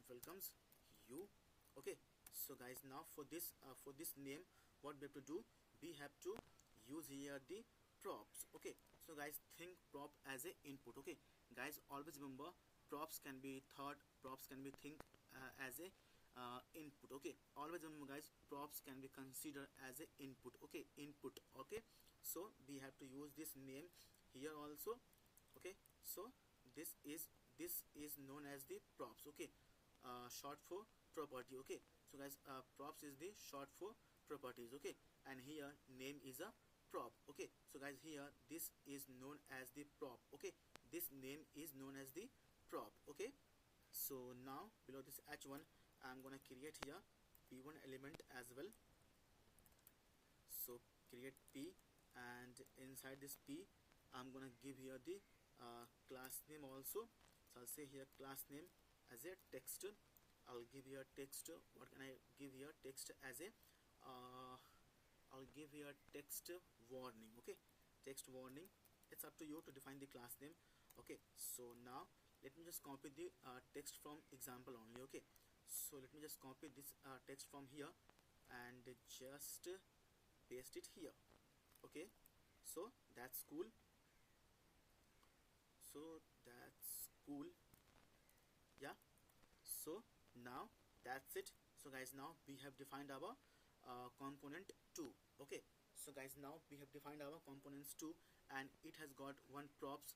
welcomes you. Okay, So guys, now for this name, what we have to do, we have to use here the props. Okay, so guys, think prop as a input. Okay guys, always remember, props can be thought, props can be think as a input. Okay, always remember guys, props can be considered as a input. Okay, input. Okay, so we have to use this name here also. Okay, so this is known as the props. Okay, short for property. Okay, so guys, props is the short for properties. Okay, and here name is a prop. Okay, so guys, here this is known as the prop. Okay, this name is known as the prop. Okay, so now below this h1, I'm gonna create here p1 element as well. So create p, and inside this p, I'm gonna give here the class name also. So I'll say here class name as a text. I'll give here text. What can I give here? Text as a I'll give here text warning. Okay, text warning. It's up to you to define the class name. Okay, so now let me just copy the text from example only. Okay, so let me just copy this text from here and just paste it here. Okay, so that's cool. So that's cool. Yeah, so now that's it. So guys, now we have defined our component 2. Okay, so guys, now we have defined our components 2, and it has got one props,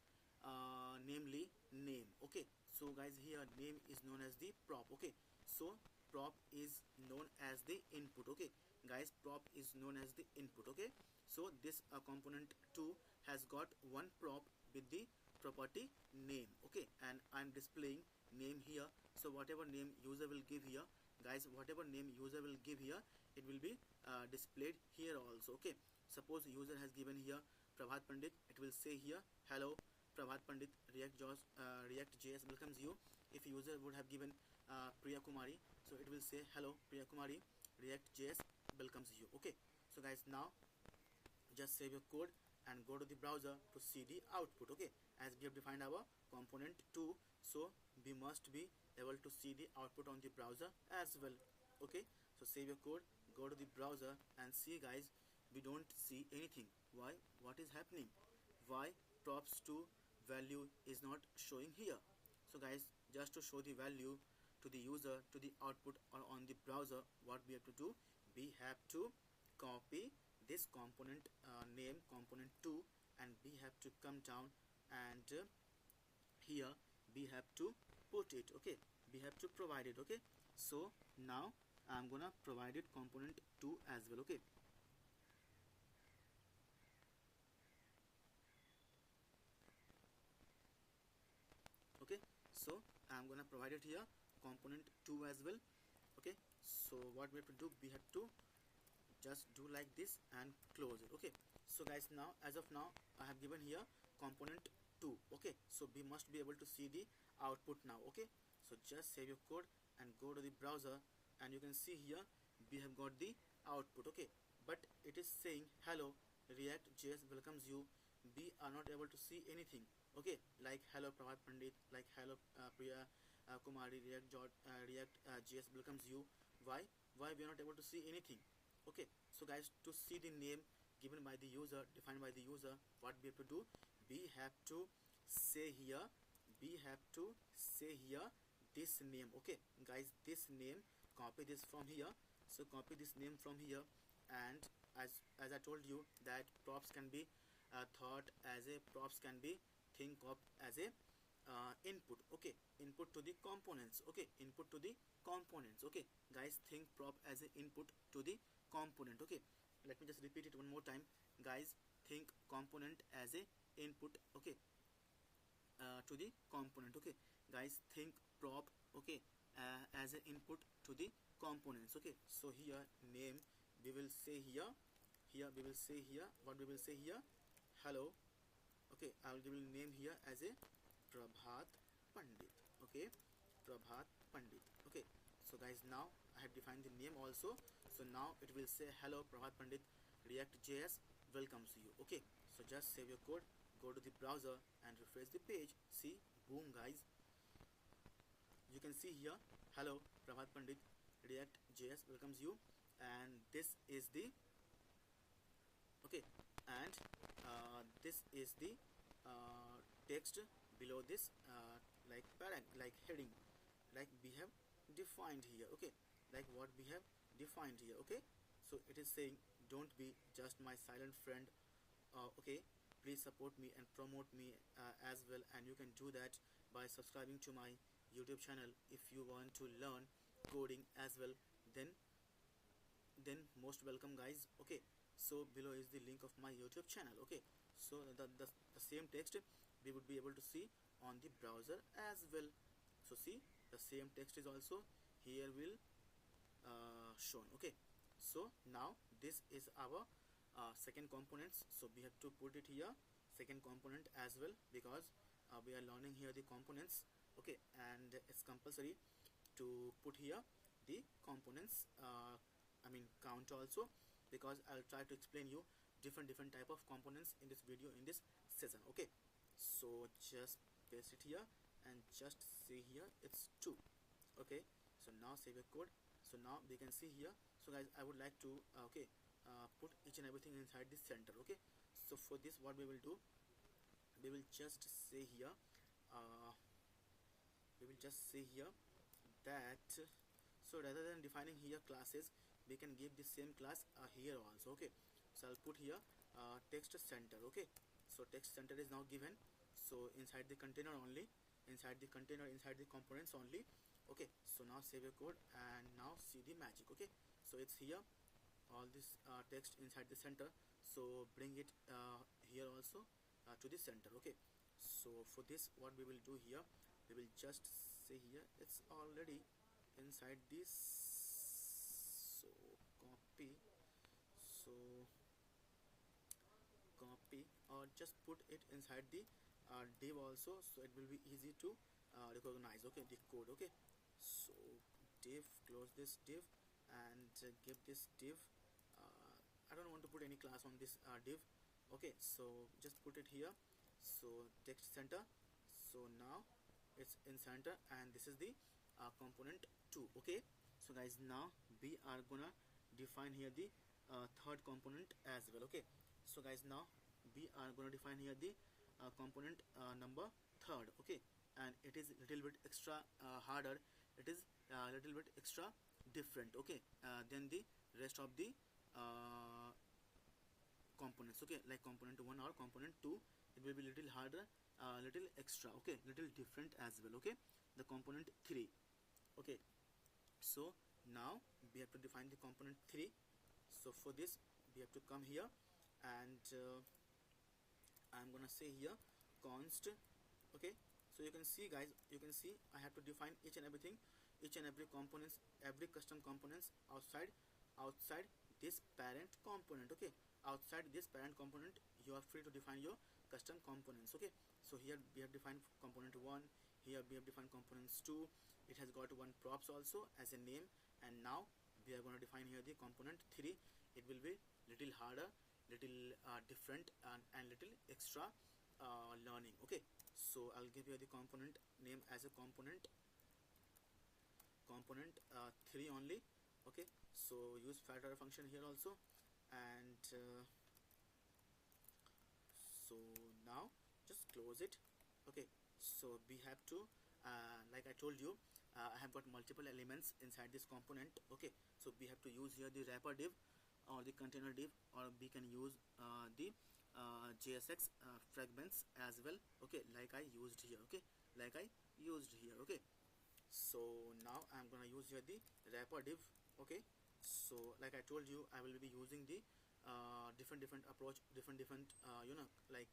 namely name. Okay, so guys, here name is known as the prop. Okay, so prop is known as the input. Okay guys, prop is known as the input. Okay, so this component 2 has got one prop with the property name. Okay, and I'm displaying name here. So whatever name user will give here, guys, whatever name user will give here, it will be displayed here also. Okay, suppose user has given here Prabhat Pandit, it will say here hello Prabhat Pandit, React.js welcomes you. If user would have given Priya Kumari, so it will say hello Priya Kumari, React.js welcomes you. Okay, so guys, now just save your code and go to the browser to see the output. Okay, as we have defined our component 2, so we must be able to see the output on the browser as well. Okay, so save your code, go to the browser and see guys, we don't see anything. Why? What is happening? Why props to value is not showing here? So guys, just to show the value to the user, to the output or on the browser, what we have to do, we have to copy this component name component 2, and we have to come down and here we have to put it. Okay, we have to provide it. Okay, so now I'm gonna provide it component 2 as well. Okay, okay, so I'm gonna provide it here component 2 as well. Okay, so what we have to do, we have to just do like this and close it. Okay, so guys, now as of now I have given here component 2. Okay, so we must be able to see the output now. Okay, so just save your code and go to the browser, and you can see here we have got the output. Okay, but it is saying hello React.js welcomes you. We are not able to see anything. Okay, like hello Prabhat Pandit, like hello Priya Kumari, React.js welcomes you. Why we are not able to see anything? Okay, so guys, to see the name given by the user, defined by the user, what we have to do, we have to say here, we have to say here this name. Okay guys, this name, copy this from here. So copy this name from here, and as I told you that props can be thought as a, props can be think of as a input. Okay, input to the components. Okay, input to the components. Okay guys, think prop as a input to the component. Okay, let me just repeat it one more time. Guys, think component as a input. Okay, to the component. Okay guys, think prop, okay, as an input to the components. Okay, so here name we will say here, here we will say here, what we will say here, hello. Okay, I will give a name here as a Prabhat Pandit. Okay, Prabhat Pandit. Okay, so guys, now I have defined the name also. So now it will say hello Prabhat Pandit, React.js welcomes you. Okay, so just save your code, go to the browser and refresh the page. See, boom guys, you can see here hello Prabhat Pandit, React.js welcomes you, and this is the okay, and this is the text below this like parent, like heading, like we have defined here. Okay, like what we have defined here. Okay, so it is saying, don't be just my silent friend. Okay, please support me and promote me as well, and you can do that by subscribing to my YouTube channel. If you want to learn coding as well, then most welcome, guys. Okay, so below is the link of my YouTube channel. Okay, so the same text we would be able to see on the browser as well. So see, the same text is also here will shown. Okay, so now this is our second components, so we have to put it here, second component as well, because we are learning here the components. Okay, and it's compulsory to put here the components, I mean count also, because I'll try to explain you different type of components in this video, in this session. Okay, so just paste it here and just see here it's 2. Okay, so now save your code. So now we can see here. So guys, I would like to put each and everything inside this center. Okay, so for this what we will do, we will just say here uh, that, so rather than defining here classes, we can give the same class here also. Okay, so I'll put here text center. Okay, so text center is now given, so inside the container only, inside the components only. Okay, so now save your code and now see the magic. Okay, so it's here, all this text inside the center, so bring it here also to the center. Okay, so for this what we will do here, we will just say here it's already inside this, so copy, so copy or just put it inside the div also, so it will be easy to recognize. Okay, the code. Okay, so div, close this div and give this div, I don't want to put any class on this div. Okay, so just put it here, so text center, so now it's in center, and this is the component 2. Okay, so guys, now we are gonna define here the third component as well. Okay, so guys, now we are gonna define here the component number third. Okay, and it is little bit extra harder, it is little bit extra different. Okay, than the rest of the components. Okay, like component 1 or component 2, it will be little harder, little extra. Okay, little different as well. Okay, the component 3. Okay, so now we have to define the component 3. So for this we have to come here, and I'm gonna say here const. Okay, so you can see, guys, you can see I have to define each and everything, each and every components, every custom components outside this parent component. Okay, outside this parent component you are free to define your custom components. Okay, so here we have defined component 1, here we have defined components 2, it has got one props also as a name, and now we are going to define here the component 3. It will be little harder, little different, and little extra learning. Okay, so I'll give you the component name as a component 3 only. Okay, so use filter function here also, and so now just close it. Okay, so we have to like I told you, I have got multiple elements inside this component. Okay, so we have to use here the wrapper div or the container div, or we can use the JSX fragments as well. Okay, like I used here. Okay, like I used here. Okay, so now I'm gonna use here the wrapper div. Okay, so like I told you, I will be using the different approach, different like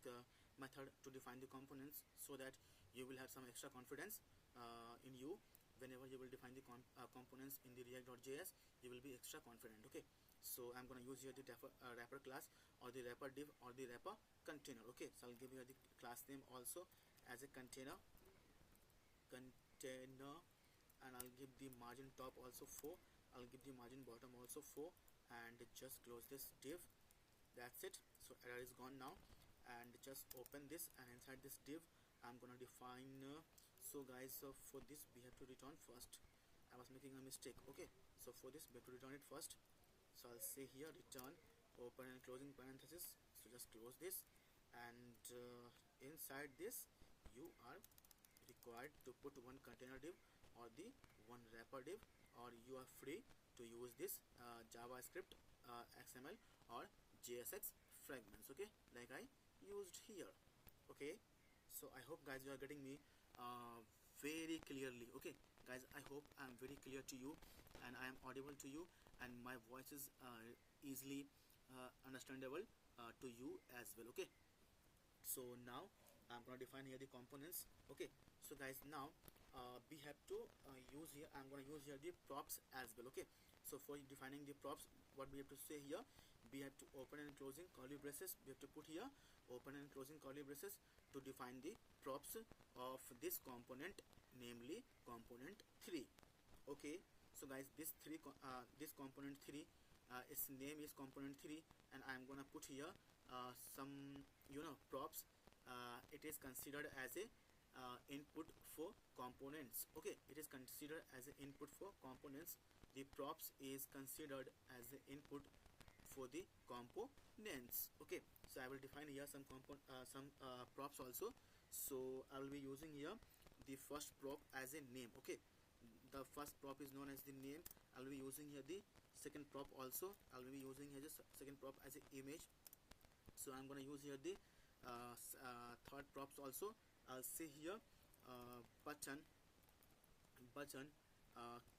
method to define the components, so that you will have some extra confidence in you. Whenever you will define the components in the React.js, you will be extra confident. Okay, so I'm going to use here the wrapper class, or the wrapper div, or the wrapper container. Okay, so I'll give you the class name also as a container, and I'll give the margin top also 4, I'll give the margin bottom also 4, and just close this div. That's it. So error is gone now, and just open this, and inside this div I'm gonna define so guys, for this we have to return first. I was making a mistake. Okay, So for this we have to return it first. So I'll say here return open and closing parenthesis. So just close this, and inside this you are required to put one container div or the one wrapper div, or you are free to use this javascript, xml or jsx fragments, okay, like I used here. Okay, so I hope guys you are getting me very clearly. Okay guys, I hope I am very clear to you and I am audible to you, and my voice is easily understandable to you as well. Okay, so now I'm gonna define here the components. Okay, so guys, now we have to use here, I'm gonna use here the props as well. Okay, so for defining the props, what we have to say here, we have to open and closing curly braces, we have to put here open and closing curly braces to define the props of this component, namely component 3. Okay, so guys, this component 3, its name is component 3, and I'm gonna put here some props. It is considered as a input for components. Okay, it is considered as an input for components. The props is considered as the input for the components. Okay, so I will define here some props also. So I will be using here the first prop as a name. Okay, the first prop is known as the name. I'll be using here the second prop also. I'll be using here the second prop as an image. So I'm going to use here the third props also. I'll say here button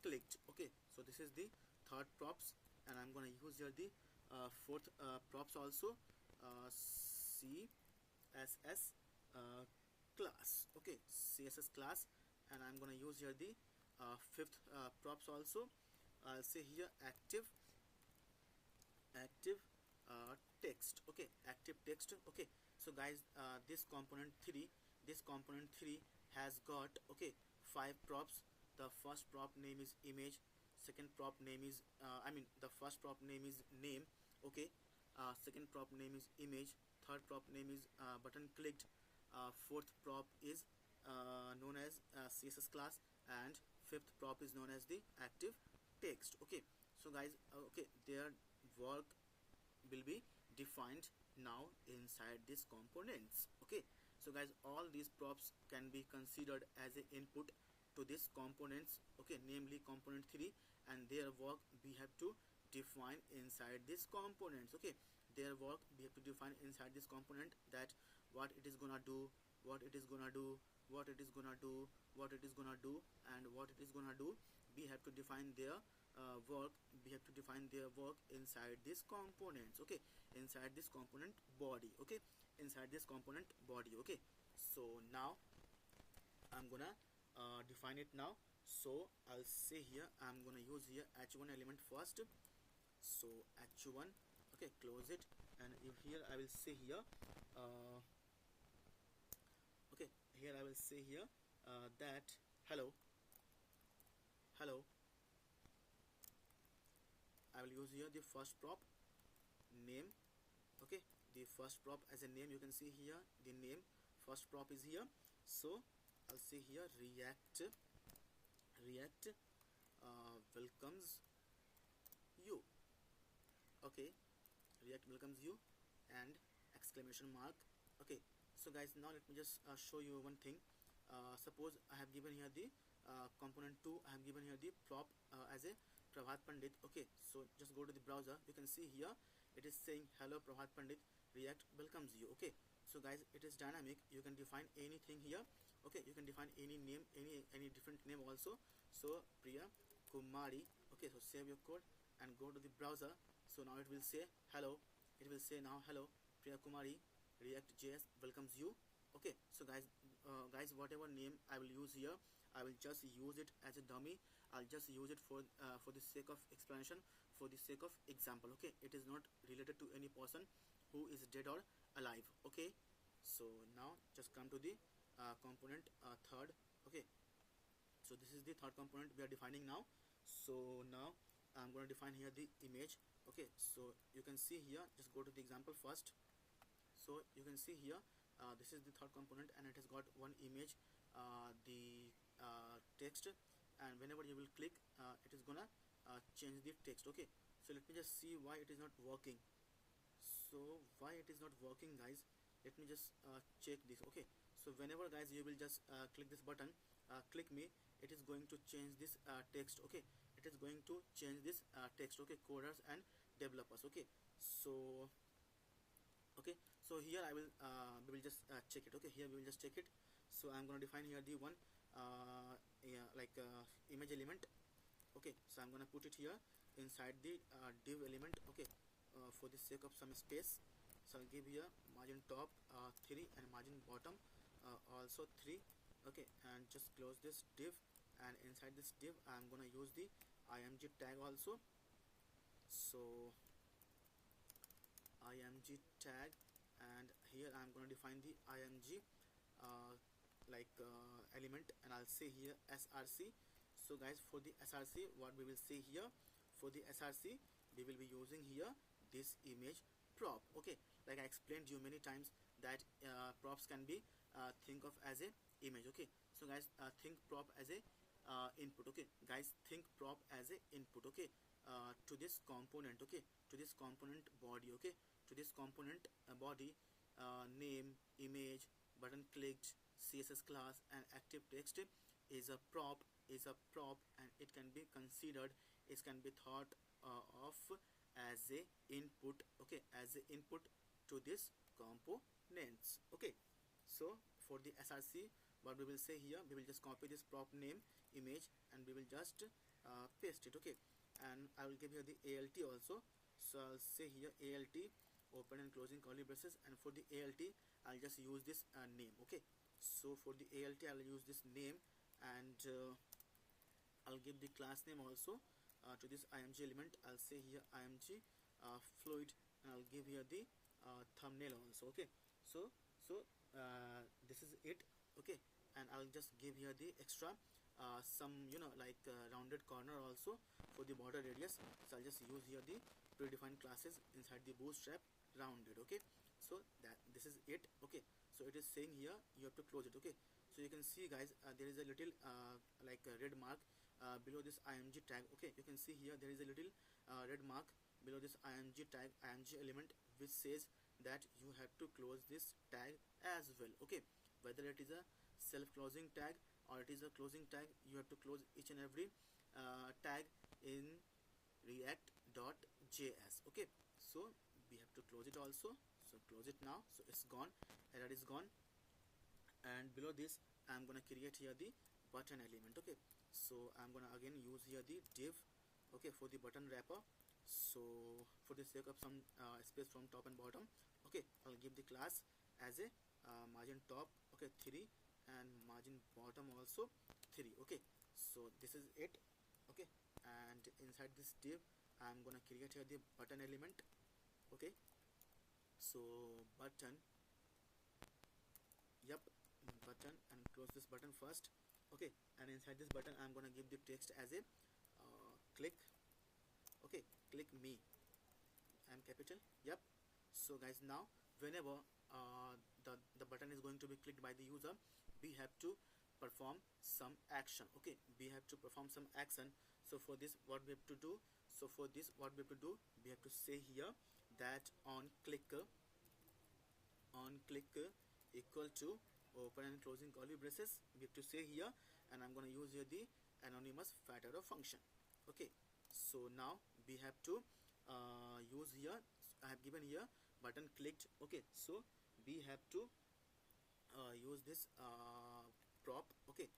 clicked. Okay, so this is the third props, and I'm going to use here the fourth props also, css class. Okay, css class, and I'm going to use here the fifth props also. I'll say here active text. Okay, active text. Okay, so guys, this component 3 has got, okay, 5 props. The first prop name is image, second prop name is the first prop name is name. Okay, second prop name is image, third prop name is button clicked, fourth prop is known as css class, and fifth prop is known as the active text. Okay, so guys, okay, their work will be defined now inside these components. Okay, so guys, all these props can be considered as an input to these components. Okay, namely component 3, and their work we have to define inside these components. Okay, their work we have to define inside this component, that what it is gonna do, what it is gonna do, what it is gonna do, what it is gonna do, and what it is gonna do. We have to define their work, we have to define their work inside these components. Okay, inside this component body. Okay, inside this component body. Okay, so now I'm gonna define it now. So I'll say here I'm gonna use here h1 element first. So h1, okay, close it, and if here I will say here okay, here I will say here that hello. I will use here the first prop name. Okay, the first prop as a name, you can see here the name, first prop is here. So I'll say here react welcomes you. Okay, react welcomes you, and exclamation mark. Okay, so guys, now let me just show you one thing. Suppose I have given here the component 2, I have given here the prop as a Prabhat Pandit. Okay, so just go to the browser, you can see here it is saying hello Prabhat Pandit, React welcomes you. Okay, so guys, it is dynamic, you can define anything here. Okay, you can define any name, any different name also. So Priya Kumari. Okay, so save your code and go to the browser. So now it will say hello, it will say now hello Priya Kumari, React.js welcomes you. Okay, so guys, whatever name I will use here, I will just use it as a dummy. I'll just use it for the sake of explanation, for the sake of example. Okay, it is not related to any person who is dead or alive. Okay, so now just come to the component third. Okay, so this is the third component we are defining now. So now I'm going to define here the image. Okay, so you can see here, just go to the example first. So you can see here this is the third component, and it has got one image, the text, and whenever you will click it is gonna change the text. Okay, so let me just see why it is not working. So why it is not working, guys? Let me just check this. Okay, so whenever guys you will just click this button, click me, it is going to change this text. Okay, it is going to change this text. Okay, coders and developers. Okay, so okay, so here I will we will just check it. Okay, here we will just check it. So I'm going to define here the one yeah, like image element. Okay, so I'm going to put it here inside the div element. Okay, for the sake of some space, so I'll give here margin top 3 and margin bottom also 3. Okay, and just close this div, and inside this div I'm gonna use the img tag also. So img tag, and here I'm going to define the img uh, element, and I'll say here src. So guys, for the src, what we will say here, for the src we will be using here this image prop. Okay, like I explained you many times that props can be think of as a image. Okay, so guys, think prop as a input. Okay guys, think prop as a input. Okay, to this component. Okay, to this component body. Okay, to this component body, name, image, button clicked, css class, and active text is a prop, and it can be considered, it can be thought of as a input. Okay, as a input to this components. Okay, so for the src, what we will say here, we will just copy this prop name, image, and we will just paste it. Okay, and I will give here the alt also. So I'll say here alt open and closing curly braces, and for the alt I'll just use this name. Okay, so for the alt I'll use this name, and I'll give the class name also to this img element. I'll say here img fluid, and I'll give here the thumbnail also. Okay, so this is it. Okay, and I'll just give here the extra some rounded corner also for the border radius. So I'll just use here the predefined classes inside the bootstrap rounded. Okay, so that this is it. Okay, so it is saying here you have to close it. Okay, so you can see guys, there is a little red mark below this img tag. Okay, you can see here there is a little red mark below this img tag, img element, which says that you have to close this tag as well. Okay, whether it is a self closing tag or it is a closing tag, you have to close each and every tag in react.js. Okay, so we have to close it also. So close it now. So it's gone, error is gone, and below this I'm gonna create here the button element. Okay, so I'm gonna again use here the div. Okay, for the button wrapper. So for the sake of some space from top and bottom, okay, I'll give the class as a margin top, okay, 3, and margin bottom also 3. Okay, so this is it. Okay, and inside this div I'm gonna create here the button element. Okay, so button, yep, button, and close this button first. Okay, and inside this button I'm gonna give the text as a click. Okay, click me, and capital, yep. So guys, now whenever the button is going to be clicked by the user, we have to perform some action. Okay, we have to perform some action. So for this, what we have to do, we have to say here that on click equal to open and closing curly braces, we have to say here, and I'm going to use here the anonymous fat arrow function. Okay, so now we have to use here, I have given here button clicked. Okay, so we have to use this prop. Okay,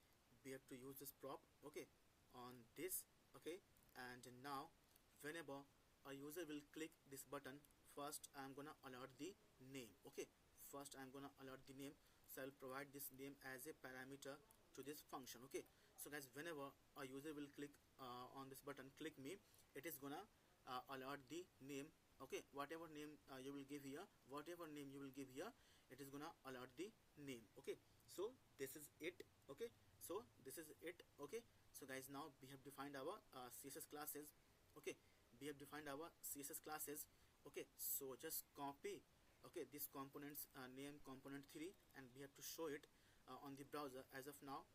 we have to use this prop, okay, on this. Okay, and now whenever a user will click this button, first I'm gonna alert the name. Okay, first I'm gonna alert the name, so I'll provide this name as a parameter to this function. Okay, so guys, whenever a user will click on this button, click me, it is gonna alert the name. Okay, whatever name you will give here, it is gonna alert the name. Okay, so this is it. Okay, so this is it. Okay, so guys, now we have defined our css classes. Okay, we have defined our css classes. Okay, so just copy, okay, this components name component 3, and we have to show it on the browser. As of now,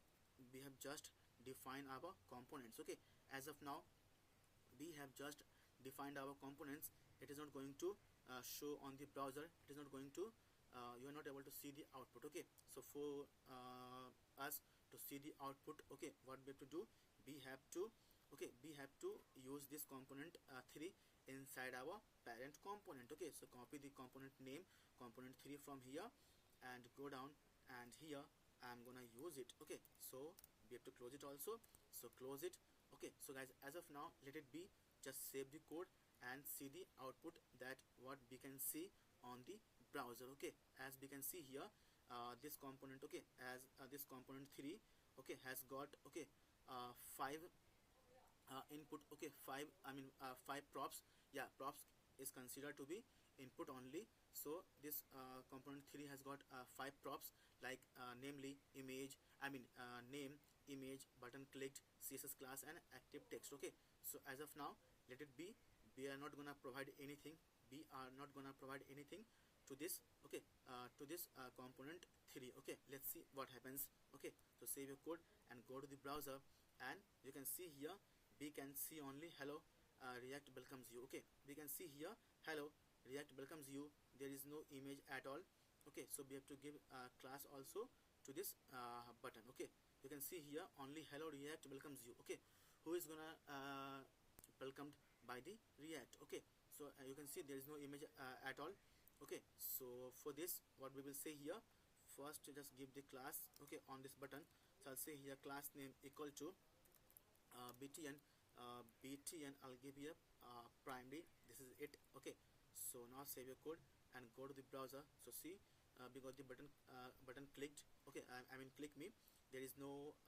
we have just defined our components. Okay, as of now we have just defined our components. It is not going to show on the browser. It is not going to you are not able to see the output. Okay, so for us to see the output, okay, what we have to do, we have to, okay, we have to use this component 3 inside our parent component. Okay, so copy the component name component 3 from here and go down, and here I'm gonna use it. Okay, so we have to close it also, so close it. Okay, so guys, as of now, let it be. Just save the code and see the output that what we can see on the browser. Okay, as we can see here, this component, okay, as this component 3, okay, has got, okay, 5 input. Okay, 5, I mean 5 props. Yeah, props is considered to be input only. So this component 3 has got 5 props, like namely image, I mean name, image, button clicked, css class, and active text. Okay, so as of now, let it be. We are not gonna provide anything. We are not gonna provide anything to this. Okay, to this component 3. Okay, let's see what happens. Okay, so save your code and go to the browser, and you can see here, we can see only hello React welcomes you. Okay, we can see here hello React welcomes you. There is no image at all. Okay, so we have to give a class also to this button. Okay, you can see here only hello React welcomes you. Okay, who is gonna welcomed by the React. Okay, so you can see there is no image at all. Okay, so for this, what we will say here, first just give the class, okay, on this button. So I'll say here class name equal to btn, btn, I'll give you primary. This is it. Okay, so now save your code and go to the browser. So see, we got the button clicked. Okay, I mean click me. There is no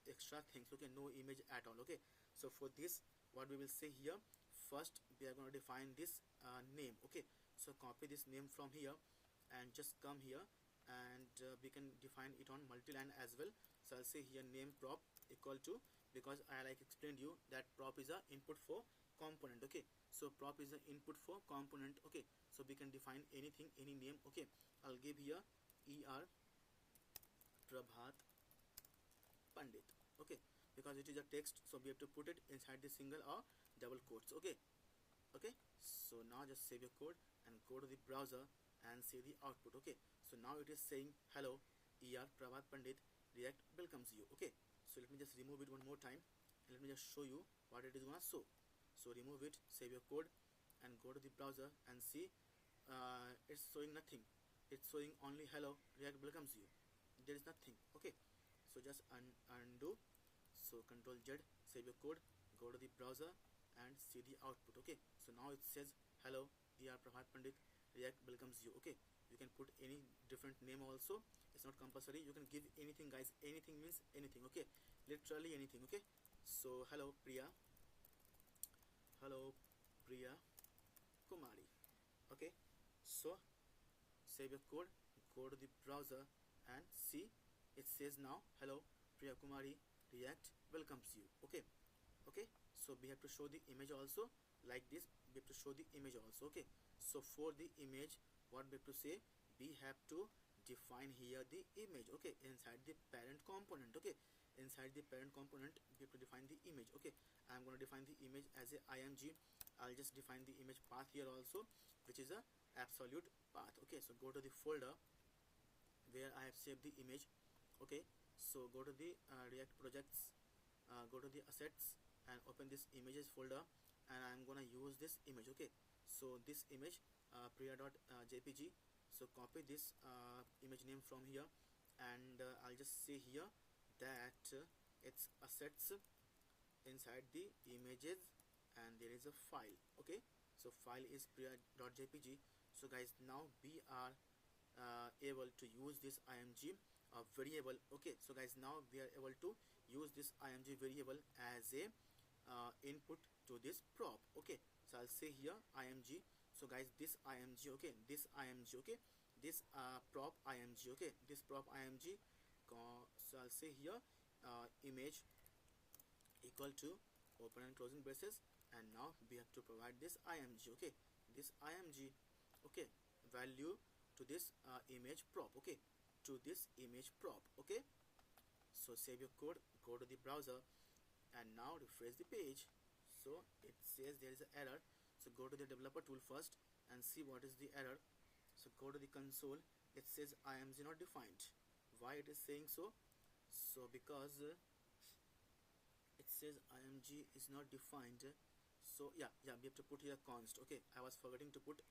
extra things. Okay, no image at all. Okay, so for this, what we will say here, first we are going to define this name. Okay, so copy this name from here and just come here, and we can define it on multi-line as well. So I'll say here name prop equal to, because I like explained you that prop is a input for component. Okay, so prop is an input for component. Okay, so we can define anything, any name. Okay, I'll give here er Prabhat Pandit. Okay, because it is a text, so we have to put it inside the single or double quotes. Okay, okay, so now just save your code and go to the browser and see the output. Okay, so now it is saying hello er Prabhat Pandit, React welcomes you. Okay, so let me just remove it one more time, and let me just show you what it is gonna show. So remove it, save your code, and go to the browser and see, it's showing nothing. It's showing only hello React welcomes you. There is nothing. Okay, so just undo. So control Z, save your code, go to the browser and see the output. Okay, so now it says hello er Prabhat Pandit, React welcomes you. Okay, you can put any different name also. It's not compulsory. You can give anything, guys. Anything means anything. Okay, literally anything. Okay, so hello Priya, hello Priya Kumari. Okay, so save your code, go to the browser and see, it says now hello Priya Kumari, React welcomes you. Okay, okay, so we have to show the image also, like this. We have to show the image also. Okay, so for the image, what we have to say, we have to define here the image. Okay, inside the parent component. Okay, inside the parent component, we have to define the image. Okay, I'm going to define the image as a img. I'll just define the image path here also, which is a absolute path. Okay, so go to the folder where I have saved the image. Okay, so go to the React projects, go to the assets and open this images folder, and I'm gonna use this image. Okay, so this image priya.jpg. So copy this image name from here, and I'll just say here that it's assets inside the images, and there is a file. Okay, so file is priya.jpg. So guys, now we are able to use this img variable. Okay, so guys, now we are able to use this img variable as a input to this prop. Okay, so I'll say here img. So guys, this img, okay, this img, okay, this prop img, okay, this prop img. So I'll say here image equal to open and closing braces, and now we have to provide this img. Okay, this img, okay, value to this image prop. Okay, to this image prop. Okay, so save your code, go to the browser, and now refresh the page. So it says there is an error. So go to the developer tool first and see what is the error. So go to the console. It says img not defined. Why it is saying so? So because it says img is not defined. So yeah, we have to put here const. Okay, I was forgetting to put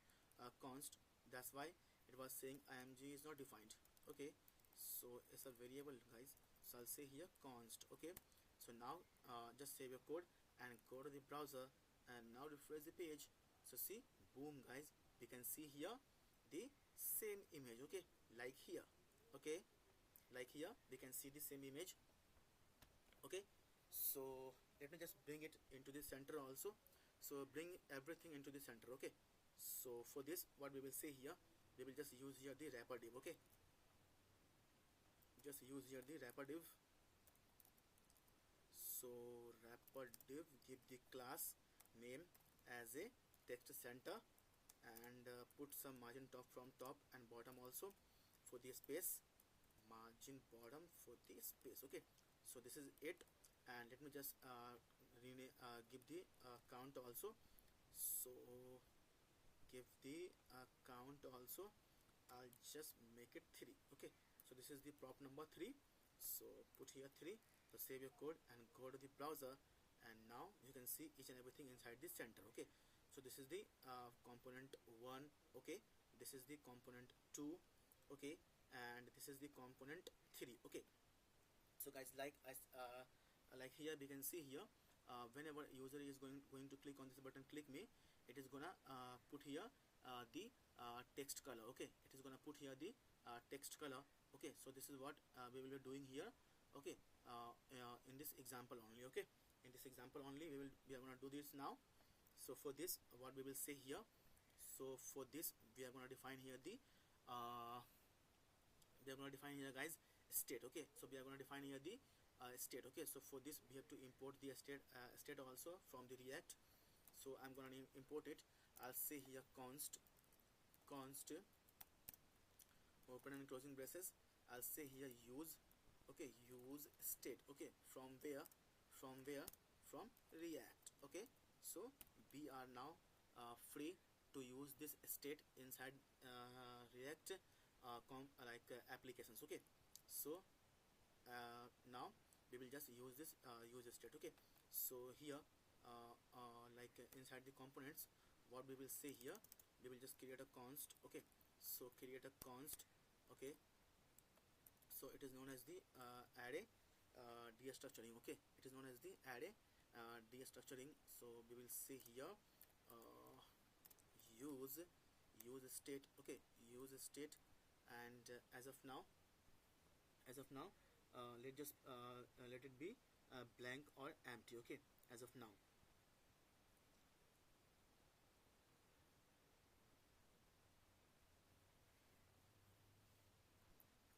const. That's why it was saying img is not defined. Okay, so it's a variable, guys. So I'll say here const. Okay, so now just save your code and go to the browser and now refresh the page. So see, boom, guys, we can see here the same image. Okay, like here. Okay, like here we can see the same image. Okay, so let me just bring it into the center also. So bring everything into the center. Okay, so for this, what we will say here, we will just use here the wrapper div. Okay, just use here the wrapper div. So wrapper div, give the class name as a text center and put some margin top from top and bottom also for the space, margin bottom for the space. Okay, so this is it, and let me just give the count also. So give the count also. I'll just make it 3. Okay, so this is the prop number 3. So put here 3. So save your code and go to the browser, and now you can see each and everything inside the center. Okay, so this is the component 1. Okay, this is the component 2. Okay, and this is the component 3. Okay, so guys, like here we can see here, whenever user is going to click on this button, click me, it is gonna put here the text color. Okay, it is gonna put here the text color. Okay, so this is what we will be doing here. Okay, in this example only. Okay, in this example only we are gonna do this now. So for this, what we will say here, so for this we are gonna define here the we are going to define here, guys, state. Okay, so we are going to define here the state. Okay, so for this we have to import the state also from the React. So I'm going to import it. I'll say here const open and closing braces. I'll say here use. Okay, use state. Okay, from where? From React. Okay, so we are now free to use this state inside React applications. Okay, so now we will just use this use state. Okay, so here inside the components, what we will say here, we will just create a const. Okay, so create a const. Okay, so it is known as the array destructuring. Okay, it is known as the array destructuring. So we will say here use state. Okay, use state, and as of now let it be blank or empty. Okay, as of now.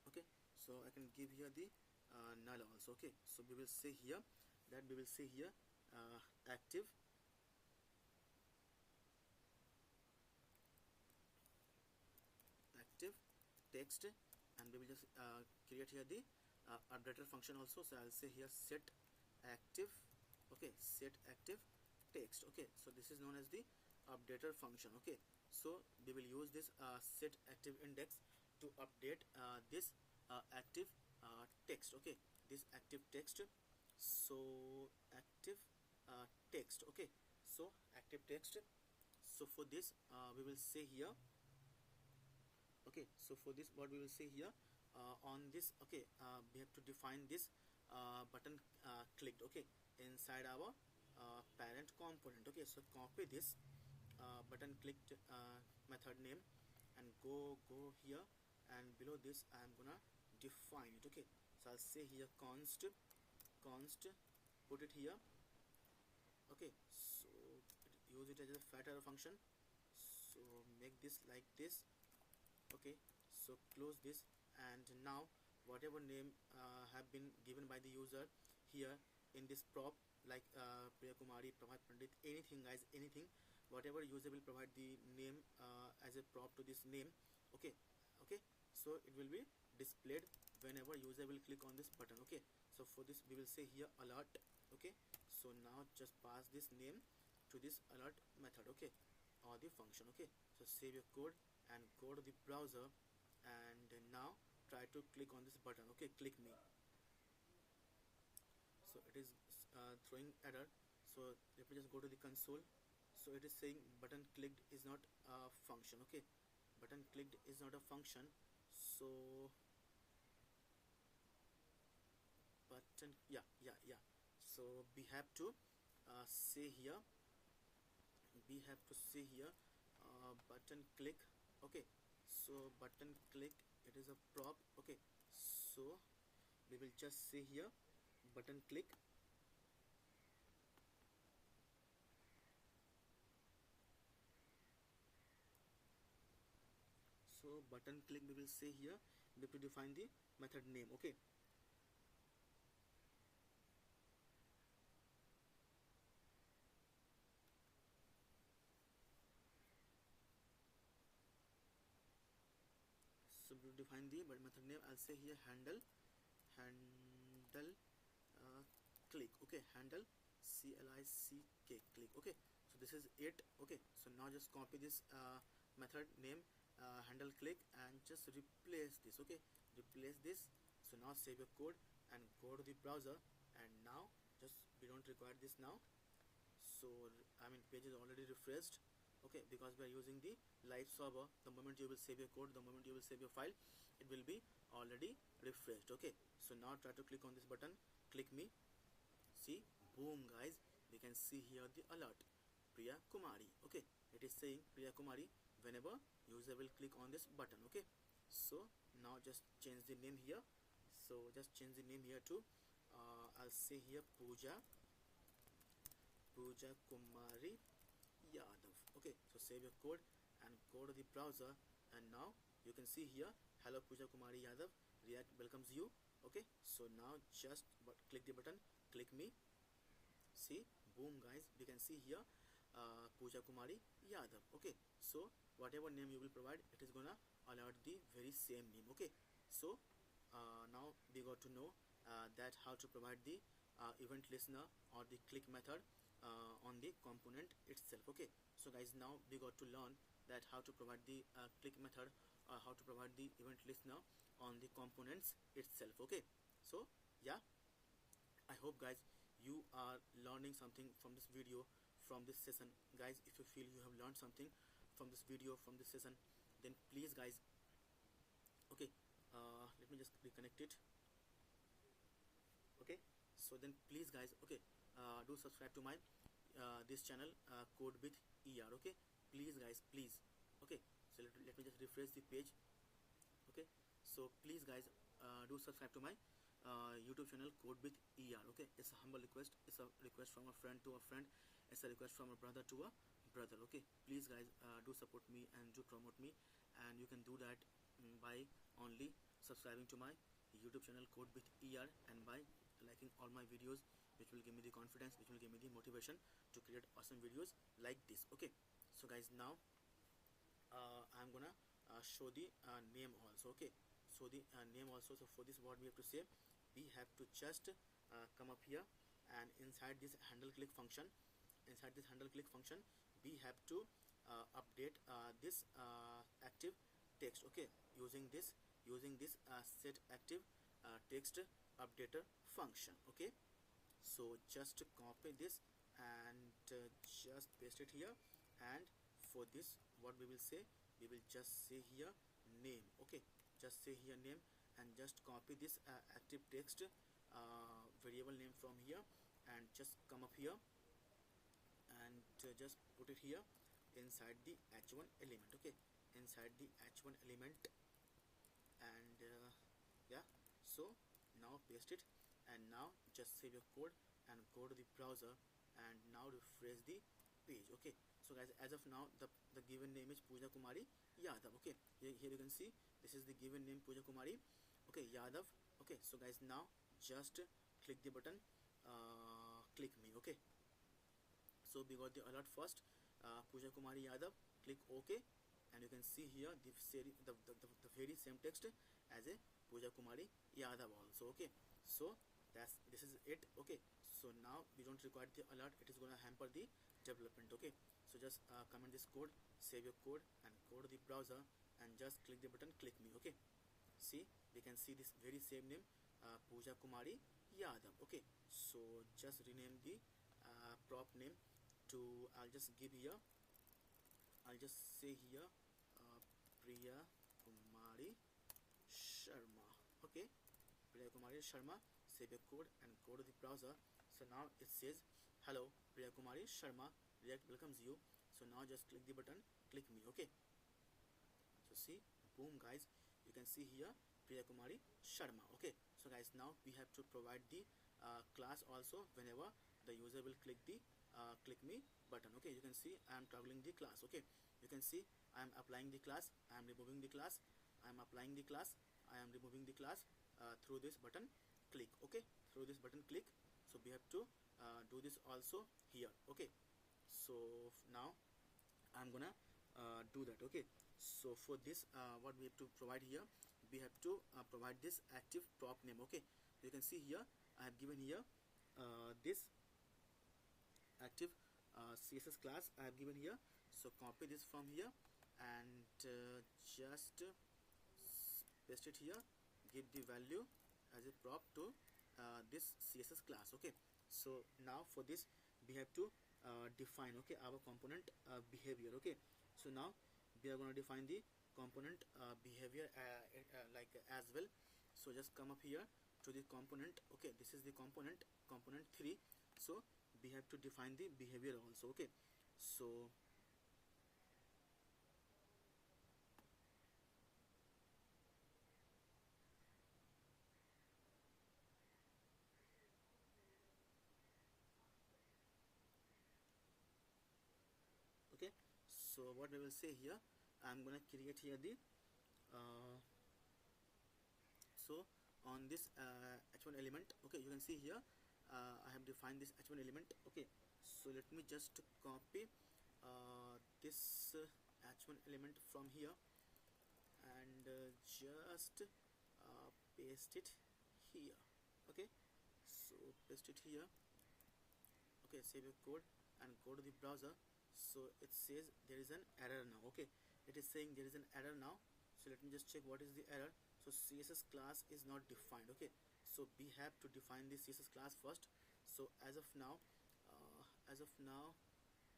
Okay, so I can give here the null also. Okay, so we will say here that we will say here active text, and we will just create here the updater function also. So I'll say here set active. Okay, set active text. Okay, so this is known as the updater function. Okay, so we will use this set active index to update this active text. Okay, this active text. So active text. Okay, so active text. So for this we will say here. Okay, so for this, what we will say here on this. Okay, we have to define this button clicked. Okay, inside our parent component. Okay, so copy this button clicked method name and go here, and below this I am gonna define it. Okay, so I'll say here const, put it here. Okay, so use it as a fat arrow function. So make this like this. Okay, so close this, and now whatever name have been given by the user here in this prop, like Priya Kumari, Prabhat Pandit, anything, guys, anything, whatever user will provide the name as a prop to this name. Okay, so it will be displayed whenever user will click on this button. Okay, so for this we will say here alert. Okay, So now just pass this name to this alert method, okay, or the function, okay. So save your code and go to the browser, and now try to click on this button, okay, click me. So it is throwing error, so let me just go to the console. So it is saying button clicked is not a function, okay, button clicked is not a function. So button, yeah, so we have to say here, button click, okay. So button click, it is a prop, okay. So we will just say here button click. So button click, we will say here, we have to define the method name, okay. So we will define the method name. I'll say here handle uh, click, okay, handle click, okay. So this is it, okay. So now just copy this method name, handle click, and just replace this, okay, replace this. So now save your code and go to the browser, and now just we don't require this now. So I mean page is already refreshed, okay, because we are using the live server. The moment you will save your code, the moment you will save your file, it will be already refreshed, okay. So now try to click on this button, click me. See, boom guys, we can see here the alert, Priya Kumari, okay. It is saying Priya Kumari whenever user will click on this button, okay. So now just change the name here. So just change the name here to I'll say here Puja Kumari Yadav, okay. So save your code and go to the browser, and now you can see here, hello Puja Kumari Yadav, React welcomes you, okay. So now just click the button, click me. See, boom guys, we can see here Puja Kumari Yadav, okay. So whatever name you will provide, it is gonna alert the very same name, okay. So now we got to know that how to provide the event listener or the click method on the component itself, okay. So guys, now we got to learn that how to provide the click method, how to provide the event listener on the components itself, okay. So yeah, I hope guys you are learning something from this video, from this session. Guys, if you feel you have learned something from this video, from this session, then please guys, okay, let me just reconnect it, okay. So then please guys, okay, do subscribe to my this channel, code with ER, okay. Please guys, please, okay. So let me just refresh the page, okay. So please guys, do subscribe to my YouTube channel, code with ER, okay. It's a humble request, it's a request from a friend to a friend, it's a request from a brother to a brother, okay. Please guys, do support me and do promote me, and you can do that by only subscribing to my YouTube channel, code with ER, and by liking all my videos, which will give me the confidence, which will give me the motivation to create awesome videos like this, okay. So guys, now I'm gonna show the name also, okay. So the name also. So for this, what we have to say, we have to just come up here, and inside this handle click function, we have to update this active text, okay, using this set active text updater function, okay. So just copy this and just paste it here, and for this, what we will say, we will just say here name, okay. Just say here name, and just copy this active text variable name from here, and just come up here, and just put it here inside the h1 element, okay, inside the h1 element, and yeah. So now paste it, and now just save your code and go to the browser, and now refresh the page, okay. So guys, as of now, the given name is Puja Kumari Yadav, okay. Here you can see this is the given name, Puja Kumari, okay, Yadav, okay. So guys, now just click the button, click me, okay. So we got the alert first, Puja Kumari Yadav, click OK, and you can see here the very same text as a Puja Kumari Yadav also, okay. So this is it, okay. So now we don't require the alert, it is gonna hamper the development. Okay, so just comment this code, save your code, and go to the browser and just click the button click me. Okay, see, we can see this very same name, Pooja Kumari Yadav. Okay, so just rename the prop name to, I'll just give here, I'll just say here Priya Kumari Sharma. Okay, Priya Kumari Sharma. Save your code and go to the browser. So now it says, hello Priya Kumari Sharma, React welcomes you. So now just click the button click me. Okay, so see, boom guys, you can see here Priya Kumari Sharma. Okay, so guys, now we have to provide the class also whenever the user will click the click me button. Okay, you can see I am toggling the class. Okay, you can see I am applying the class, I am removing the class, I am applying the class, I am removing the class through this button click. Okay, through this button click. So we have to do this also here. Okay, so now I'm gonna do that. Okay, so for this what we have to provide here, we have to provide this active prop name. Okay, you can see here I have given here this active CSS class I have given here. So copy this from here and just paste it here, give the value as a prop to this CSS class. Okay, so now for this we have to define, okay, our component behavior. Okay, so now we are going to define the component behavior like as well. So just come up here to the component. Okay, this is the component 3. So we have to define the behavior also. Okay, so okay, so what we will say here, I'm gonna create here the so on this h1 element. Okay, you can see here I have defined this h1 element. Okay, so let me just copy this h1 element from here and just paste it here. Okay, so paste it here. Okay, save your code and go to the browser. So it says there is an error now. Okay, it is saying there is an error now. So let me just check what is the error. So CSS class is not defined. Okay, so we have to define the CSS class first. So as of now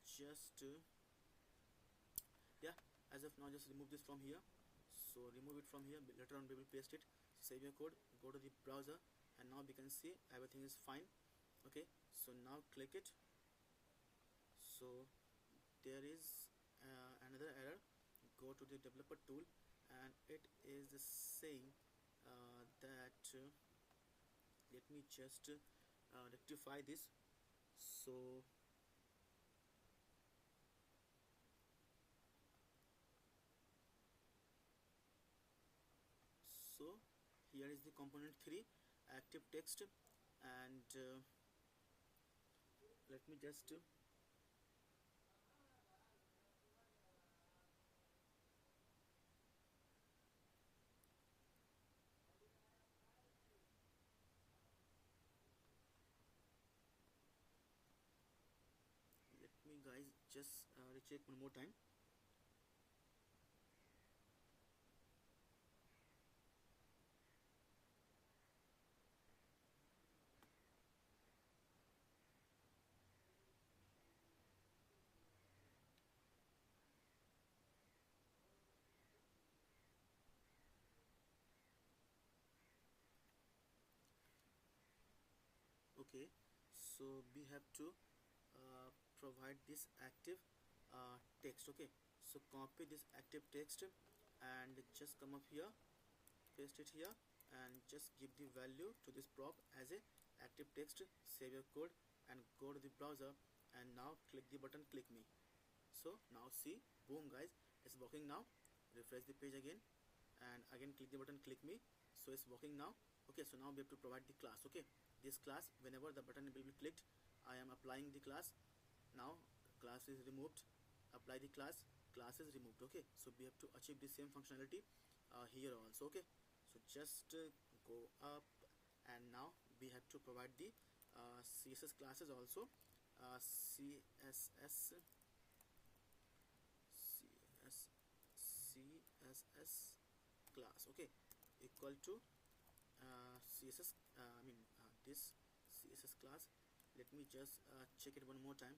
just yeah, as of now just remove this from here. So remove it from here, later on we will paste it. Save your code, go to the browser, and now we can see everything is fine. Okay, so now click it. So there is another error. Go to the developer tool and it is saying that let me just rectify this. So here is the component 3 active text, and let me just let me guys just recheck one more time. Okay, so we have to provide this active text. Okay, so copy this active text and just come up here, paste it here, and just give the value to this prop as a active text. Save your code and go to the browser, and now click the button click me. So now see, boom guys, it's working now. Refresh the page again and again click the button click me. So it's working now. Okay, so now we have to provide the class. Okay, this class, whenever the button will be clicked, I am applying the class. Now class is removed, apply the class, class is removed. Okay, so we have to achieve the same functionality here also. Okay, so just go up, and now we have to provide the CSS classes also, CSS class, okay, equal to CSS, this CSS class. Let me just check it one more time.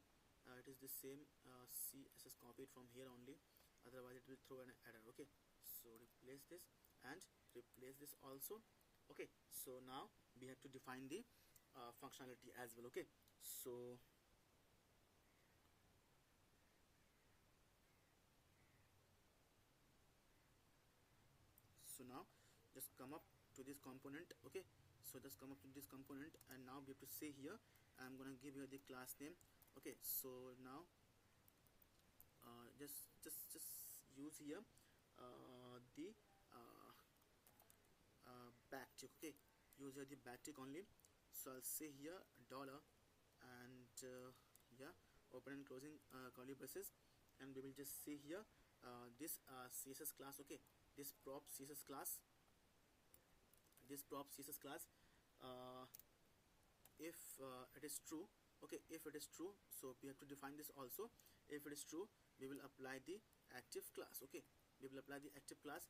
It is the same CSS copied from here only, otherwise it will throw an error. Okay, so replace this and replace this also. Okay, so now we have to define the functionality as well. Okay, so now just come up to this component. Okay, so just come up to this component, and now we have to say here I'm gonna give you the class name. Okay, so now just use here the uh, backtick. Okay, use here the backtick only. So I'll say here dollar, and yeah, open and closing curly braces, and we will just say here this CSS class. Okay, this prop CSS class, uh, if it is true. Okay, if it is true, so we have to define this also. If it is true, we will apply the active class. Okay, we will apply the active class.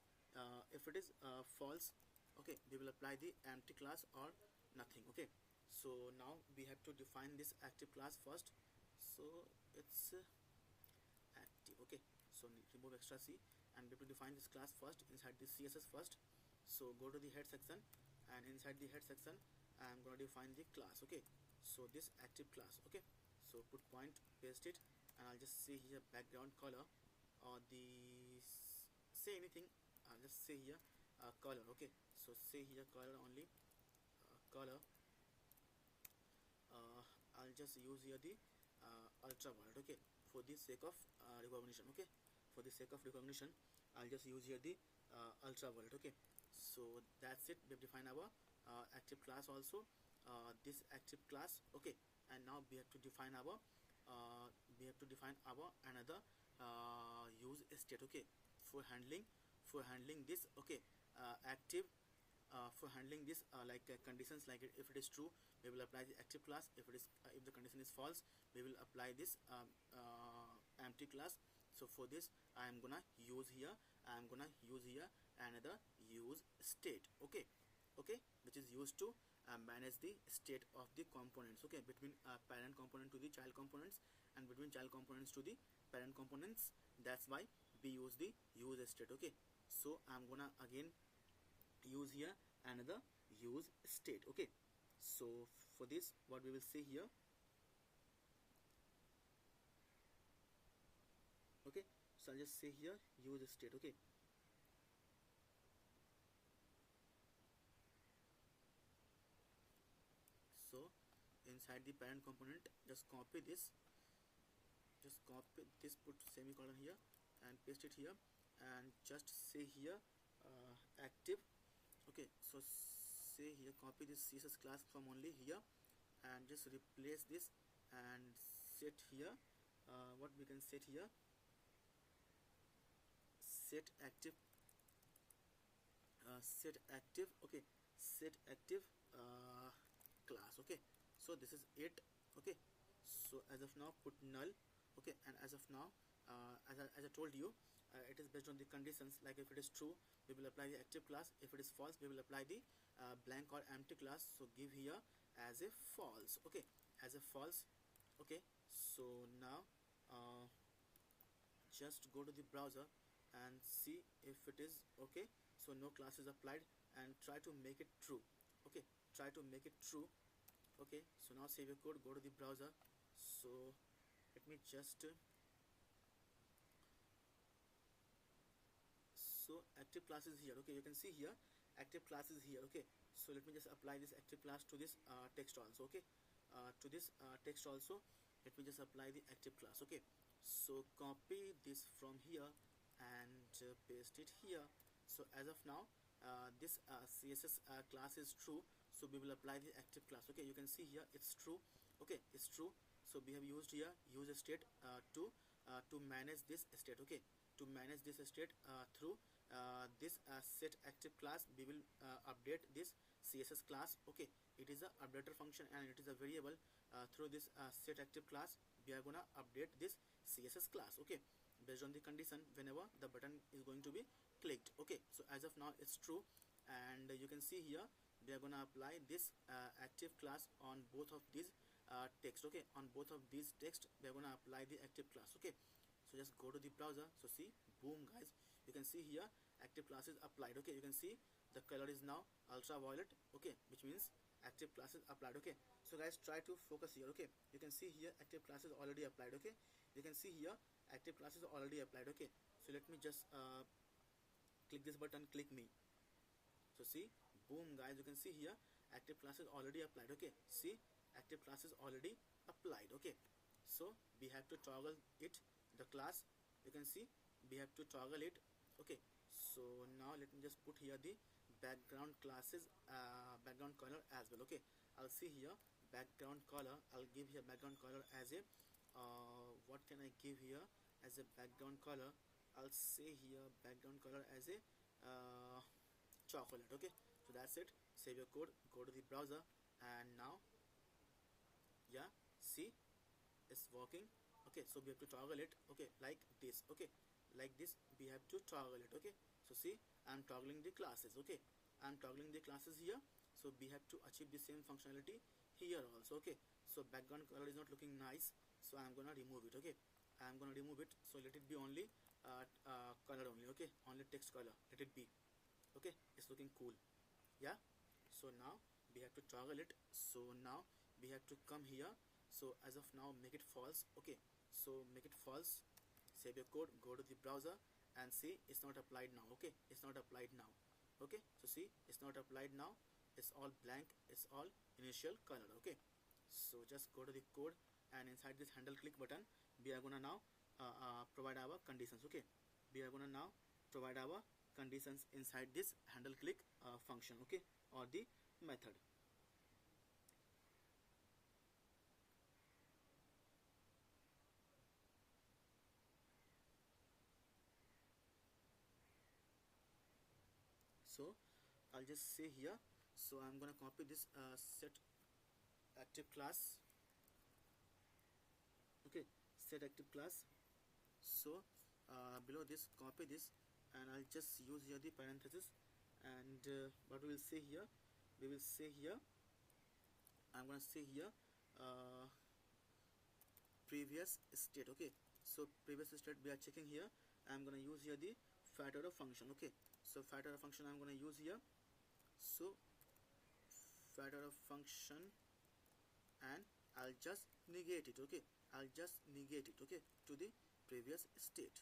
If it is false, okay, we will apply the empty class or nothing. Okay, so now we have to define this active class first. So it's active. Okay, so remove extra C, and we have to define this class first inside the CSS first. So go to the head section, and inside the head section I'm going to define the class. Okay, so this active class. Okay, so put point, paste it, and I'll just say here background color, or the say anything. I'll just say here color. Okay, so say here color only, color. I'll just use here the ultraviolet. Okay, for the sake of recognition. Okay, for the sake of recognition, I'll just use here the ultraviolet. Okay, so that's it. We've defined our active class also, this active class. Okay, and now we have to define our another use state. Okay, for handling this. Okay, active, for handling this conditions, like if it is true, we will apply the active class. If it is if the condition is false, we will apply this empty class. So for this I am gonna use here another use state. Okay, which is used to manage the state of the components. Okay, between parent component to the child components, and between child components to the parent components. That's why we use the use state. Okay, so I'm gonna again use here another use state. Okay, so for this what we will say here. Okay, so I'll just say here use state. Okay, so inside the parent component, just copy this, put semicolon here and paste it here, and just say here active. Okay, so say here copy this CSS class from only here, and just replace this and set here what we can set here, set active, okay, set active class. Okay, so this is it. Okay, so as of now put null. Okay, and as of now as I told you, it is based on the conditions. Like if it is true, we will apply the active class. If it is false, we will apply the blank or empty class. So give here as a false. Okay, as a false. Okay, so now just go to the browser and see if it is okay. So no class is applied, and try to make it true. Okay, try to make it true. Okay, so now save your code, go to the browser. So let me just so active class is here. Okay, you can see here active class is here. Okay, so let me just apply this active class to this text also. Okay, to this text also, let me just apply the active class. Okay, so copy this from here and paste it here. So as of now this CSS class is true, so we will apply the active class. Okay, you can see here it's true. Okay, it's true. So we have used here use state to manage this state. Okay, to manage this state through this set active class, we will update this css class. Okay, it is a updater function and it is a variable. Through this set active class, we are gonna update this css class, okay, based on the condition whenever the button is going to be clicked. Okay, so as of now it's true, and you can see here we are gonna apply this active class on both of these text. Okay, on both of these text we are gonna apply the active class. Okay, so just go to the browser. So see, boom guys, you can see here active class is applied. Okay, you can see the color is now ultraviolet. Okay, which means active class is applied. Okay, so guys, try to focus here. Okay, you can see here active class is already applied. Okay, you can see here active class is already applied. Okay, so let me just click this button, click me. So see, boom guys, you can see here active class is already applied. Okay, see, active class is already applied. Okay, so we have to toggle it, the class, you can see we have to toggle it. Okay, so now let me just put here the background classes, background color as well. Okay, I'll see here background color, I'll give here background color as a what can I give here as a background color? I'll say here background color as a chocolate. Okay, so that's it. Save your code, go to the browser, and now yeah, see, it's working. Okay, so we have to toggle it. Okay, like this. Okay, like this we have to toggle it. Okay, so see, I'm toggling the classes. Okay, I'm toggling the classes here, so we have to achieve the same functionality here also. Okay, so background color is not looking nice, so I'm gonna remove it. Okay, I'm gonna remove it, so let it be only color only. Okay, only text color, let it be. Okay, it's looking cool. Yeah, so now we have to toggle it. So now we have to come here. So as of now make it false. Okay, so make it false, save your code, go to the browser, and see it's not applied now. Okay, it's not applied now. Okay, so see, it's not applied now, it's all blank, it's all initial color. Okay, so just go to the code, and inside this handle click button we are gonna now provide our conditions. Okay, we are gonna now provide our conditions inside this handle click function. Okay, or the method. So I'll just say here, so I'm gonna copy this set active class. Okay, set active class. So below this, copy this, and I'll just use here the parenthesis, and what we will say here, we will say here, I'm gonna say here previous state. Okay, so previous state we are checking here. I'm gonna use here the fat arrow function. Okay, so fat arrow function I'm gonna use here. So fat arrow function, and I'll just negate it. Okay, I'll just negate it. Okay, to the previous state.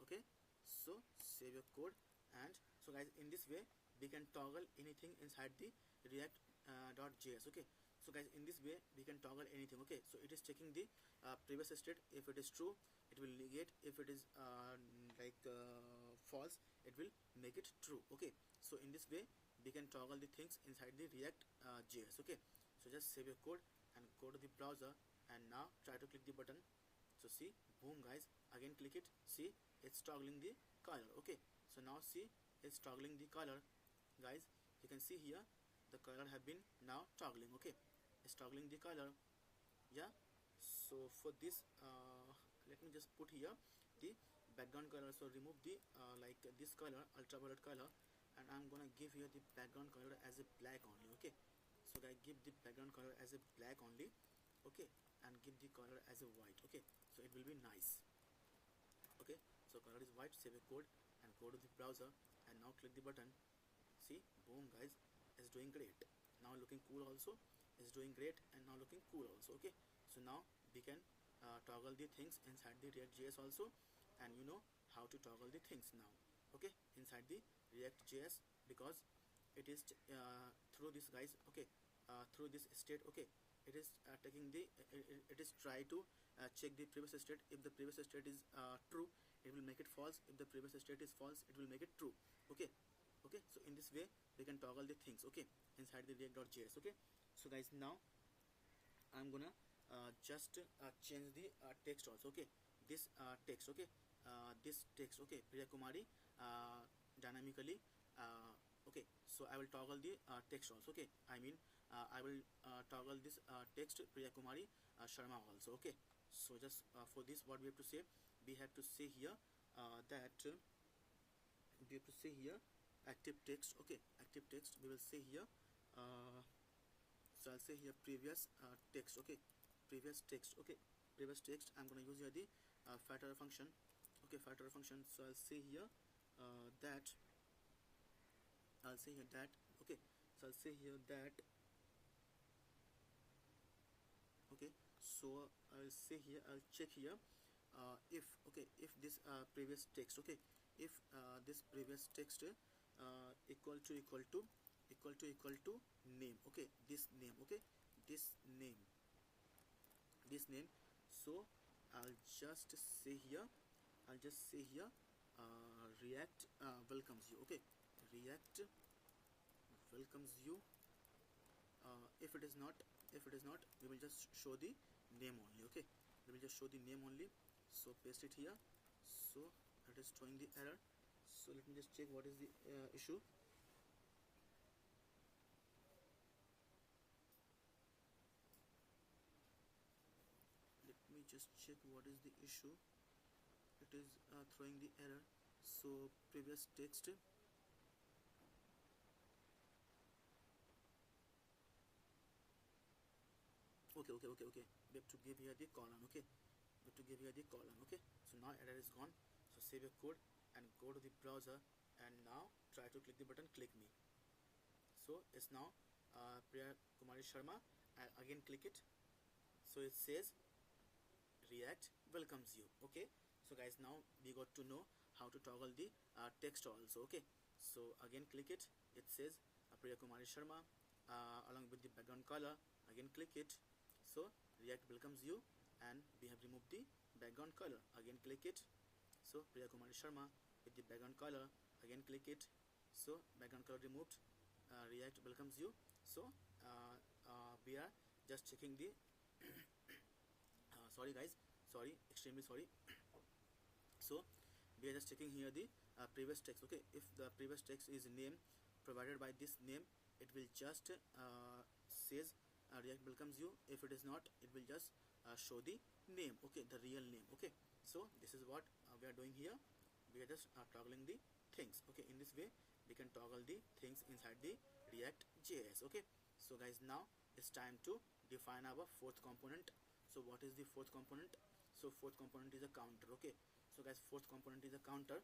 Okay, so save your code, and so guys, in this way we can toggle anything inside the react.js. Okay, so guys, in this way we can toggle anything. Okay, so it is checking the previous state. If it is true, it will negate. If it is false, it will make it true. Okay, so in this way we can toggle the things inside the react.js. Okay, so just save your code and go to the browser, and now try to click the button. So see, boom guys, again click it. See, it's toggling the color. Okay, so now see, it's toggling the color. Guys, you can see here the color have been now toggling. Okay, it's toggling the color. Yeah, so for this let me just put here the background color. So remove the like this color, ultraviolet color, and I'm gonna give here the background color as a black only. Okay, so I give the background color as a black only. Okay, and give the color as a white. Okay, so it will be nice. Okay, so color is white. Save a code and go to the browser, and now click the button. See, boom guys, it's doing great. Now looking cool also, it's doing great, and now looking cool also. Okay, so now we can toggle the things inside the react.js also, and you know how to toggle the things now. Okay, inside the react.js, because it is through this guys. Okay, through this state. Okay, it is taking the it is try to check the previous state. If the previous state is true, it will make it false. If the previous state is false, it will make it true. Okay, okay, so in this way we can toggle the things. Okay, inside the react.js. Okay, so guys, now I'm gonna just change the text also. Okay, this text. Okay, this text, okay, Priya Kumari dynamically. Okay, so I will toggle the text also. Okay, I mean I will toggle this text Priya Kumari Sharma also. Okay, so just for this, what we have to say, we have to say here that we have to say here active text. Okay, active text we will say here. So I'll say here previous text. Okay, previous text. Okay, previous text. I'm gonna use here the factor function. Okay, factor function. So I'll say here that I'll say here that. Okay, so I'll say here that. Okay, so I'll say here, I'll check here if, okay, if this previous text, okay, if this previous text equal to name. Okay, this name. Okay, this name, this name. So I'll just say here, I'll just say here React welcomes you. Okay, React welcomes you. If it is not, we will just show the name only. Okay, we will just show the name only. So paste it here. So it is showing the error. So let me just check what is the issue. Let me just check what is the issue. It is throwing the error. So previous text. Okay. We have to give here the colon. Okay, we have to give here the colon. Okay, so now error is gone. So save your code and go to the browser, and now try to click the button click me. So it's now Priya Kumari Sharma. I again click it. So it says React welcomes you. Okay, so guys, now we got to know how to toggle the text also. Okay, so again click it. It says Priya Kumari Sharma along with the background color. Again click it. So React welcomes you, and we have removed the background color. Again click it. So Priya Kumari Sharma with the background color. Again click it. So background color removed. React welcomes you. So we are just checking the sorry guys, sorry, extremely sorry. So we are just checking here the previous text. Okay, if the previous text is name provided by this name, it will just says React welcomes you. If it is not, it will just show the name. Okay, the real name. Okay, so this is what we are doing here. We are just toggling the things. Okay, in this way we can toggle the things inside the React.js. Okay, so guys, now it's time to define our fourth component. So what is the fourth component? So fourth component is a counter. Okay, so guys, fourth component is a counter.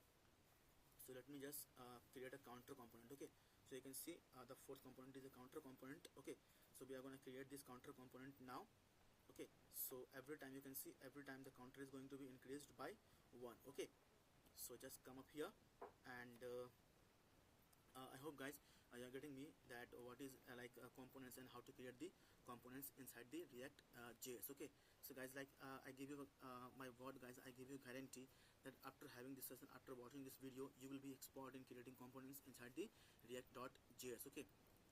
So let me just create a counter component. Okay, so you can see the fourth component is a counter component. Okay, so we are going to create this counter component now. Okay, so every time you can see, every time the counter is going to be increased by 1. Okay, so just come up here, and I hope guys you are getting me that what is components and how to create the components inside the React.js. Okay, so guys, like I give you my word guys, I give you guarantee that after having this session, after watching this video, you will be expert in creating components inside the React.js.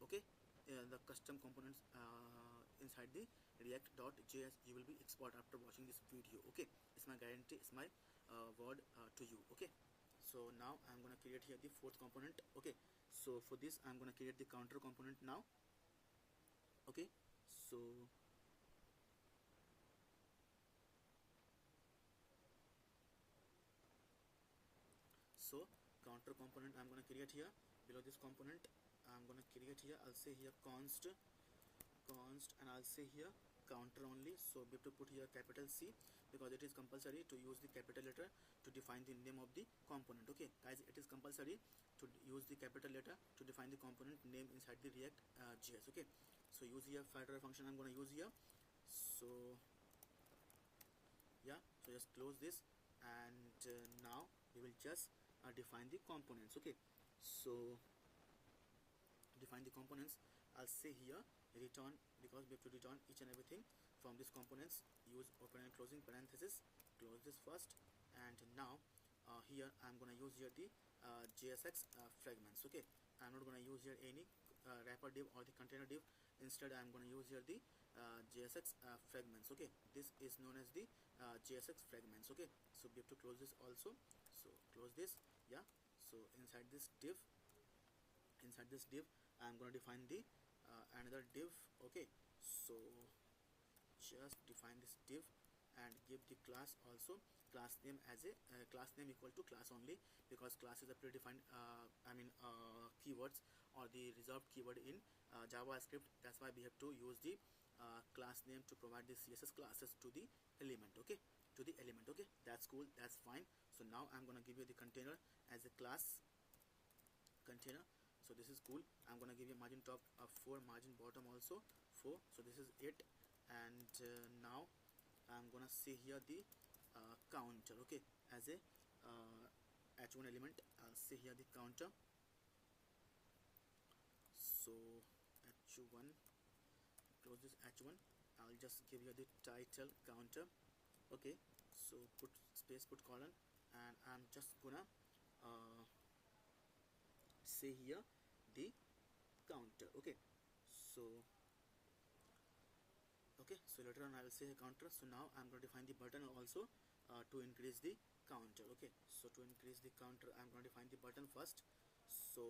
Okay, the custom components inside the React.js, you will be expert after watching this video. Okay, it's my guarantee, it's my word to you. Okay, so now I'm gonna create here the fourth component. Okay, so for this I'm gonna create the counter component now. Okay, so counter component I'm gonna create here. Below this component I'm gonna create here, I'll say here const, and I'll say here counter only. So we have to put here capital C, because it is compulsory to use the capital letter to define the name of the component. Okay guys, it is compulsory to use the capital letter to define the component name inside the React.js. Okay, so use here filter function I'm gonna use here. So yeah, so just close this, and now we will just define the components. Okay, so define the components. I'll say here return, because we have to return each and everything from these components. Use open and closing parenthesis. Close this first, and now here I'm gonna use here the JSX fragments. Okay, I'm not gonna use here any wrapper div or the container div. Instead I'm gonna use here the JSX fragments. Okay, this is known as the JSX fragments. Okay, so we have to close this also. So close this. Yeah, so inside this div I'm going to define the another div. Okay, so just define this div and give the class also class name as a class name equal to class only, because class is a predefined keywords or the reserved keyword in JavaScript. That's why we have to use the class name to provide the CSS classes to the element. Okay, to the element. Okay, that's cool, that's fine. So now I'm gonna give you the container as a class container. So this is cool. I'm gonna give you margin top 4, margin bottom also 4. So this is it. And now I'm gonna say here the counter. Okay, as a h1 element I'll say here the counter. So h1, close this h1. I'll just give you the title counter. Okay, so put space, put colon, and I'm just gonna say here the counter. Okay, so later on I will say a counter. So now I'm going to define the button also to increase the counter. Okay, so to increase the counter I'm going to define the button first. So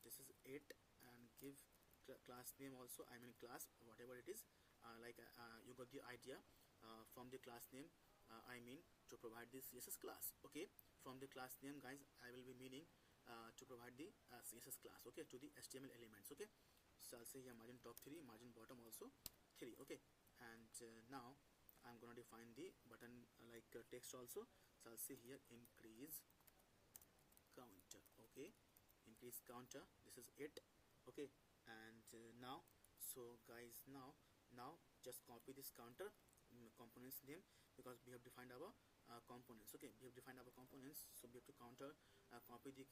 this is it, and give class name also, I mean class whatever it is, you got the idea. From the class name I mean to provide this CSS class. Okay, from the class name guys I will be meaning to provide the CSS class. Okay, to the HTML elements. Okay, so I'll say here margin top 3, margin bottom also 3. Okay, and now I'm gonna define the button text also. So I'll say here increase counter. Okay, increase counter, this is it. Okay, and now so guys now just copy this counter components name, because we have defined our components. Okay, we have defined our components, so we have to copy the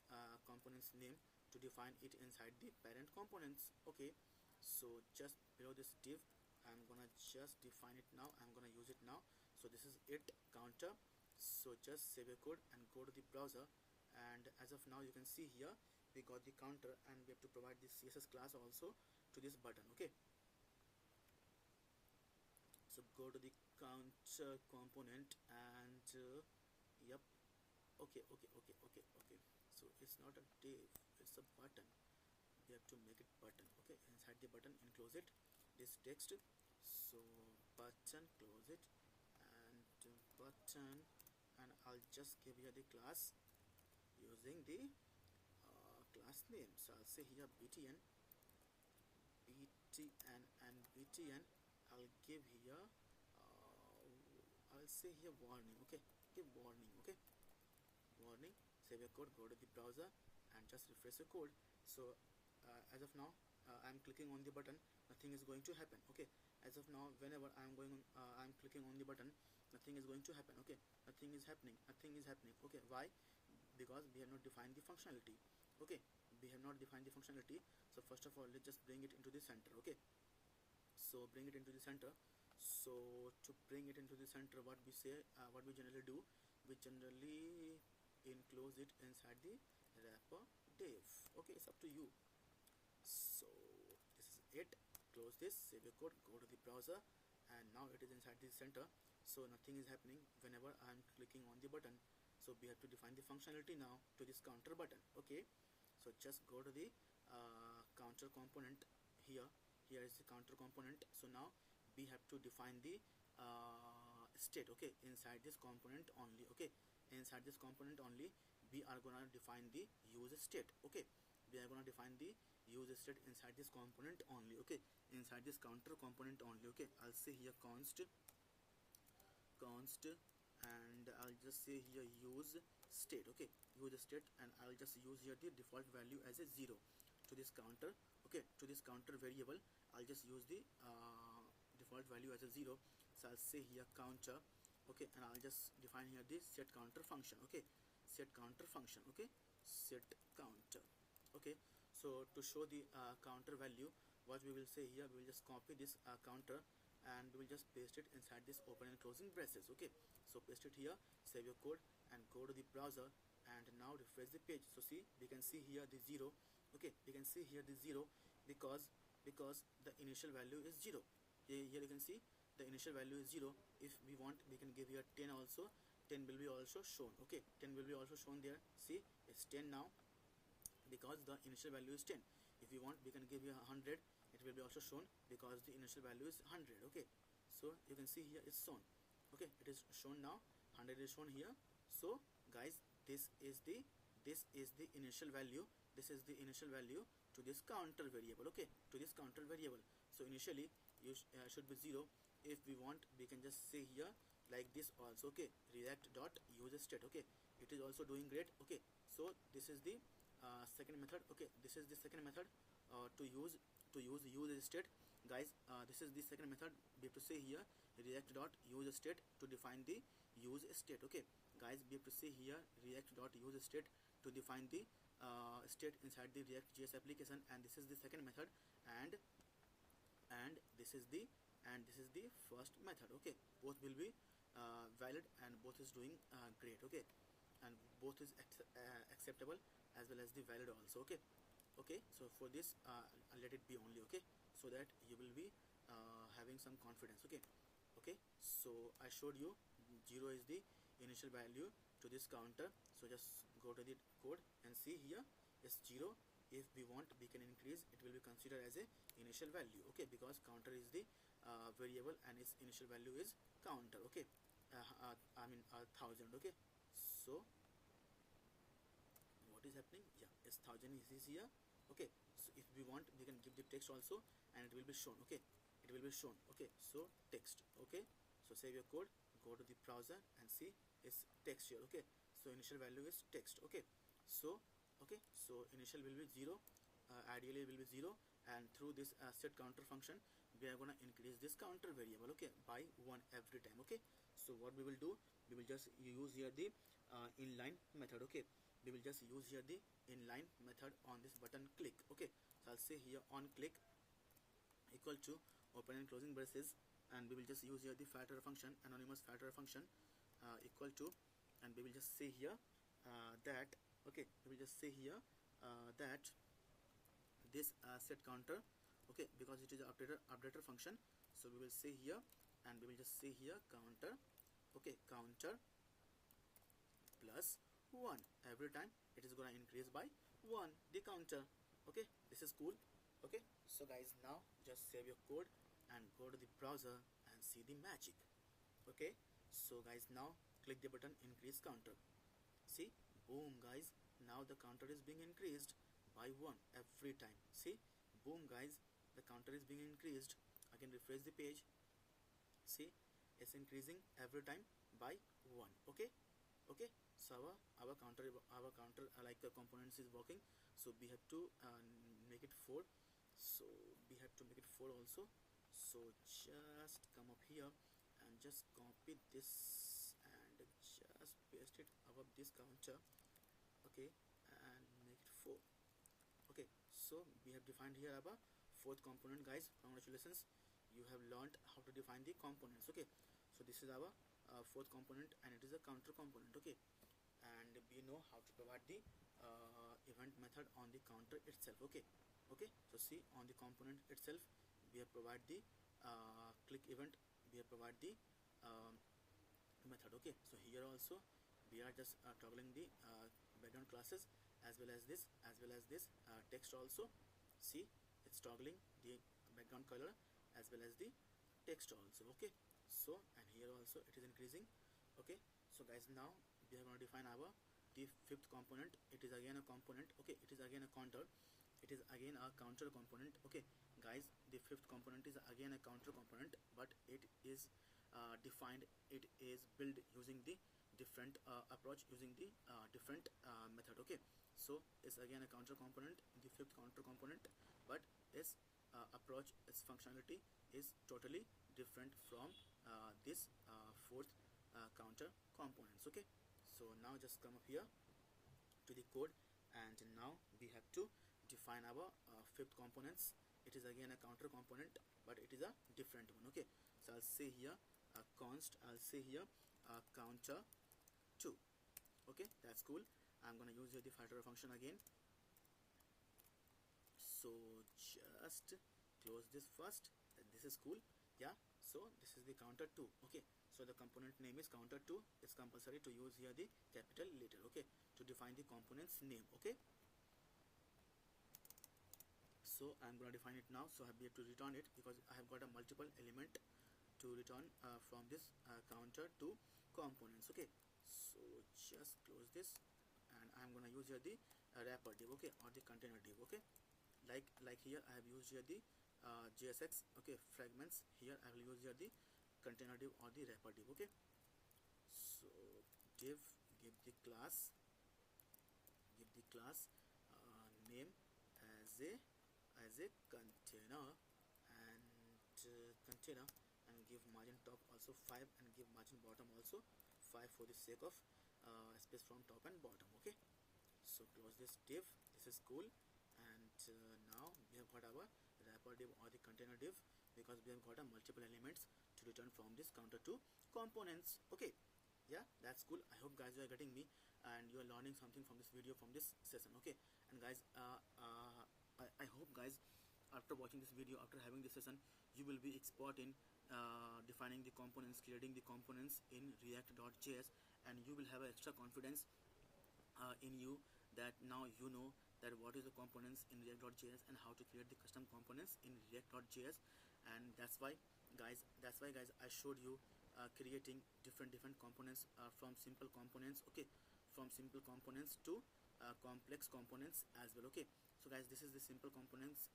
components name to define it inside the parent components. Okay, so just below this div I'm gonna just define it now, I'm gonna use it now. So this is it, counter. So just save a code and go to the browser, and as of now you can see here we got the counter, and we have to provide this CSS class also to this button. Okay, so go to the counter component and yep. Okay, so it's not a div, it's a button. We have to make it button. Okay, inside the button enclose it this text. So button, close it, and button, and I'll just give here the class using the class name. So I'll say here btn and btn. I'll give here I'll say here warning. Okay, give warning. Okay, warning. Save your code, go to the browser and just refresh the code. So as of now I'm clicking on the button, nothing is going to happen. Okay, as of now whenever I'm clicking on the button, nothing is going to happen. Okay, nothing is happening. Okay, why? Because we have not defined the functionality. Okay, we have not defined the functionality. So first of all let's just bring it into the center. Okay, so bring it into the center. So to bring it into the center, what we say, what we generally do, we generally enclose it inside the wrapper div. Okay, it's up to you. So this is it, close this, save your code, go to the browser, and now it is inside the center. So nothing is happening whenever I'm clicking on the button. So we have to define the functionality now to this counter button. Okay, so just go to the counter component. Here is the counter component. So now we have to define the state. Okay, inside this component only. Okay, inside this component only we are gonna define the use state. Okay, we are gonna define the use state inside this component only. Okay, inside this counter component only. Okay, I'll say here const, and I'll just say here use state. Okay, use state, and I'll just use here the default value as a 0 to this counter. Okay, to this counter variable I'll just use the default value as a 0. So I'll say here counter. Okay, and I'll just define here the set counter function. Okay, set counter function. Okay, set counter. Okay, so to show the counter value, what we will say here, we will just copy this counter and we will just paste it inside this open and closing braces. Okay, so paste it here, save your code and go to the browser, and now refresh the page. So see, we can see here the 0. Okay, we can see here the 0 because the initial value is 0. here you can see the initial value is 0. If we want, we can give here 10 also. 10 will be also shown. Okay, 10 will be also shown there. See, it's 10 now because the initial value is 10. If we want, we can give here 100. It will be also shown because the initial value is 100. Okay, so you can see here it's shown. Okay, it is shown now. 100 is shown here. So guys, this is the initial value. This is the initial value to this counter variable. Okay, to this counter variable. So initially you should be 0. If we want, we can just say here like this also. Okay, react.useState. Okay, it is also doing great. Okay, so this is the second method. Okay, this is the second method to use useState. Guys, this is the second method. We have to say here react.useState to define the use state. Okay guys, we have to say here react.useState to define the state inside the React.js application, and this is the second method, and this is the first method. Okay, both will be valid and both is doing great. Okay, and both is acceptable as well as the valid also. Okay, so for this let it be only. Okay, so that you will be having some confidence. Okay, so I showed you 0 is the initial value to this counter. So just go to the code and see here is 0. If we want, we can increase. It will be considered as a initial value. Okay, because counter is the variable and its initial value is counter. Okay, I mean 1000. Okay, so what is happening? Yeah, it's 1000 is here. Okay, so if we want, we can give the text also and it will be shown. Okay, it will be shown. Okay, so text. Okay, so save your code, go to the browser and see it's text here. Okay, so initial value is text. Okay, so initial will be 0, ideally it will be 0, and through this set counter function we are gonna increase this counter variable, okay, by 1 every time. Okay, so what we will do, we will just use here the inline method. Okay, we will just use here the inline method on this button click. Okay, so I'll say here on click equal to open and closing braces, and we will just use here the filter function, anonymous filter function, equal to, and we will just say here that, okay, we will just say here that this set counter, okay, because it is an updater function, so we will say here, and we will just say here counter, okay, counter plus 1 every time. It is gonna increase by 1 the counter. Okay, this is cool. Okay, so guys, now just save your code and go to the browser and see the magic. Okay, so guys, now click the button increase counter. See, boom guys, now the counter is being increased by 1 every time. See, boom guys, the counter is being increased. Again refresh the page. See, it's increasing every time by 1. Okay, so our counter like the components is working, so we have to make it 4. So we have to make it 4 also. So just come up here and just copy this and just paste it above this counter. Okay, and make it 4. Okay, so we have defined here our fourth component. Guys, congratulations, you have learned how to define the components. Okay, so this is our fourth component, and it is a counter component. Okay, and we know how to provide the event method on the counter itself. Okay, so see, on the component itself we have provide the click event, we have provide the method. Okay, so here also we are just toggling the background classes as well as this text also. See, it's toggling the background color as well as the text also. Okay, so and here also it is increasing. Okay, so guys, now we are going to define our the fifth component. It is again a component. Okay, it is again a counter, it is again a counter component. Okay guys, the fifth component is again a counter component, but it is defined, it is built using the different approach, using the different method. Okay, so it's again a counter component, the fifth counter component, but its approach, its functionality is totally different from this fourth counter components. Okay, so now just come up here to the code, and now we have to define our fifth components. It is again a counter component, but it is a different one. Okay, so I'll say here const, I'll say here counter 2. Okay, that's cool. I'm gonna use here the filter function again. So just close this first. This is cool. Yeah, so this is the counter2. Okay, so the component name is counter2. It's compulsory to use here the capital letter, okay, to define the component's name. Okay, so I'm going to define it now. So I have to return it because I have got a multiple element to return from this counter2 components. Okay, so just close this, and I'm going to use here the wrapper div, okay, or the container div. Okay, like here I have used here the JSX, okay, fragments. Here I will use here the container div or the wrapper div. Okay, so div, give the class name as a container, and container, and give margin top also 5 and give margin bottom also 5 for the sake of space from top and bottom. Okay, so close this div. This is cool. And now we have got our wrapper div or the container div because we have got a multiple elements to return from this counter2 components. Okay, yeah, that's cool. I hope guys you are getting me and you are learning something from this video, from this session. Okay, and guys I hope guys after watching this video, after having this session, you will be expert in defining the components, creating the components in React.js, and you will have an extra confidence in you that now you know that what is the components in React.js and how to create the custom components in React.js. And that's why guys I showed you creating different components from simple components, okay, from simple components to complex components as well. Okay, so guys, this is the simple components,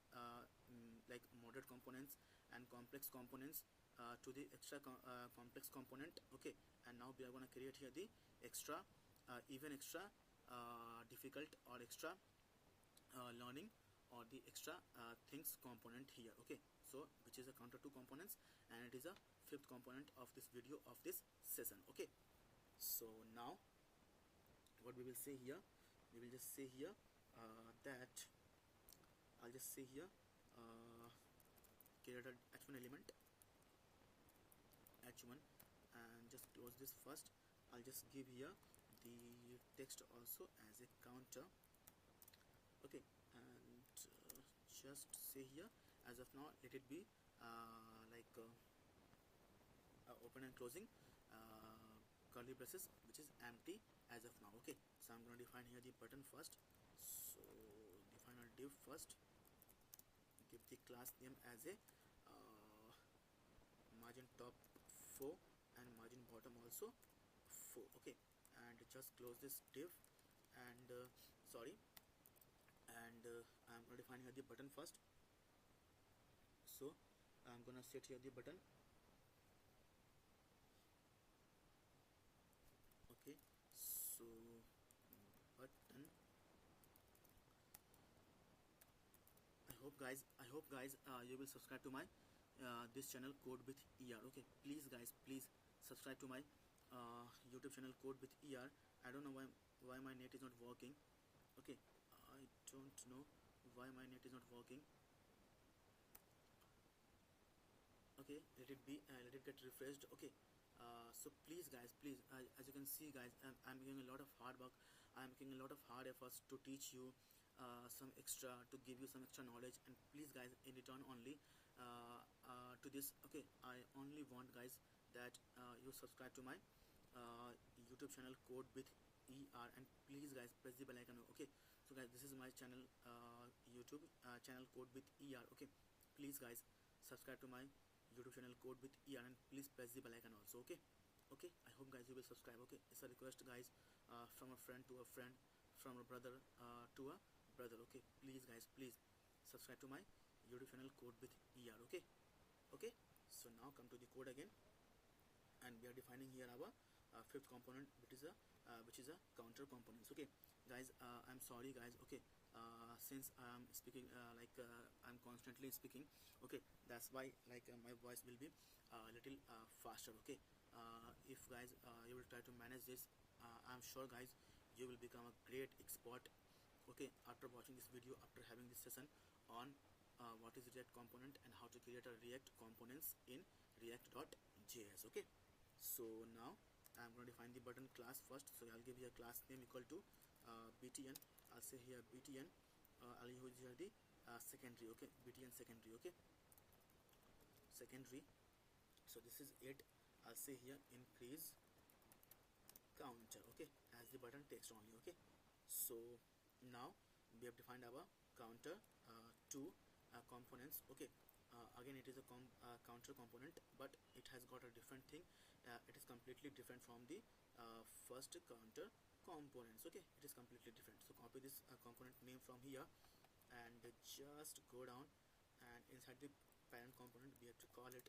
like moderate components and complex components to the extra complex component. Okay, and now we are going to create here the extra even extra difficult or extra learning or the extra things component here. Okay, so which is a counter2 components, and it is a fifth component of this video, of this session. Okay, so now what we will say here, we will just say here that I'll just say here create a h1 element, h1, and just close this first. I'll just give here the text also as a counter. Okay, and just say here as of now let it be open and closing curly braces, which is empty as of now. Okay, so I'm going to define here the button first. So define a div first, give the class name as a margin top 4 and margin bottom also 4. Okay, and just close this div, and sorry, and I'm going to define here the button first. So I'm gonna set here the button. Okay, so button. I hope guys you will subscribe to my this channel Code with ER. Okay, please guys, please subscribe to my YouTube channel Code with ER. I don't know why my net is not working. Okay, I don't know why my net is not working. Okay, let it be, let it get refreshed. Okay, so please guys, please, as you can see guys, I'm giving a lot of hard work, I'm making a lot of hard efforts to teach you some extra, to give you some extra knowledge, and please guys, in return only to this, okay, I only want guys that you subscribe to my YouTube channel Code with ER, and please guys press the bell icon. Okay, so guys, this is my channel, YouTube channel Code with ER. Okay, please guys subscribe to my YouTube channel Code with ER, and please press the bell icon also. Okay, okay, I hope guys you will subscribe. Okay, it's a request guys, from a friend to a friend, from a brother to a brother. Okay, please guys, please subscribe to my YouTube channel Code with ER. Okay, okay, so now come to the code again, and we are defining here our fifth component, which is a counter components. Okay guys, I'm sorry guys. Okay, since I'm speaking I'm constantly speaking, okay, that's why my voice will be a little faster. Okay, if guys you will try to manage this, I'm sure guys you will become a great expert, okay, after watching this video, after having this session on what is React component and how to create a React components in React.js. Okay, so now I'm going to define the button class first. So I'll give here class name equal to btn. I'll say here btn. I'll use here the secondary. Okay, btn secondary. Okay, secondary, So this is it. I'll say here increase counter, okay, as the button text only. Okay, so now we have defined our counter two components. Okay, again it is a counter component, but it has got a different thing. It is completely different from the first counter components. Okay, it is completely different. So copy this component name from here and just go down, and inside the parent component we have to call it,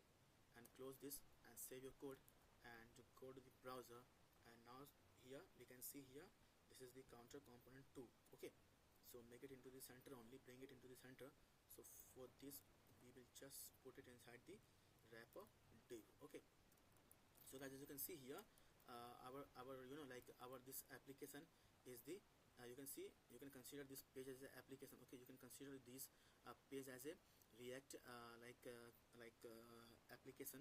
and close this and save your code, and go to the browser. And now here we can see here, this is the counter component 2. Okay, so make it into the center only, bring it into the center. So for this we will just put it inside the wrapper div. Okay, so guys, as you can see here, our like our this application is the you can see, you can consider this page as an application. Okay, you can consider this page as a react application,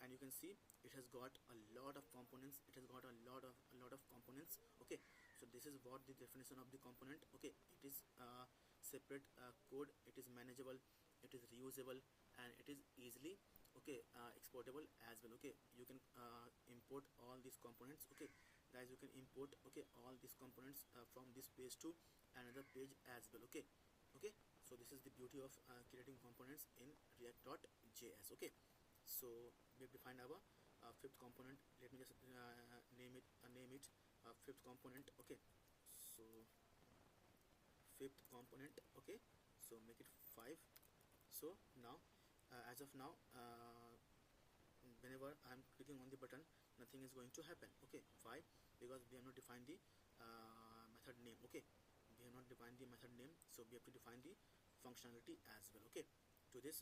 and you can see it has got a lot of components. It has got a lot of components. Okay, so this is what the definition of the component. Okay, it is separate code, it is manageable, it is reusable, and it is easily, okay, exportable as well. Okay, you can import all these components. Okay guys, you can import, okay, all these components from this page to another page as well. Okay, okay, so this is the beauty of creating components in react.js. Okay, so we have defined our fifth component. Let me just name it fifth component. Okay, so fifth component. Okay, so make it 5. So now as of now, whenever I'm clicking on the button, nothing is going to happen. Okay, why? Because we have not defined the method name. Okay, we have not defined the method name, so we have to define the functionality as well. Okay, to this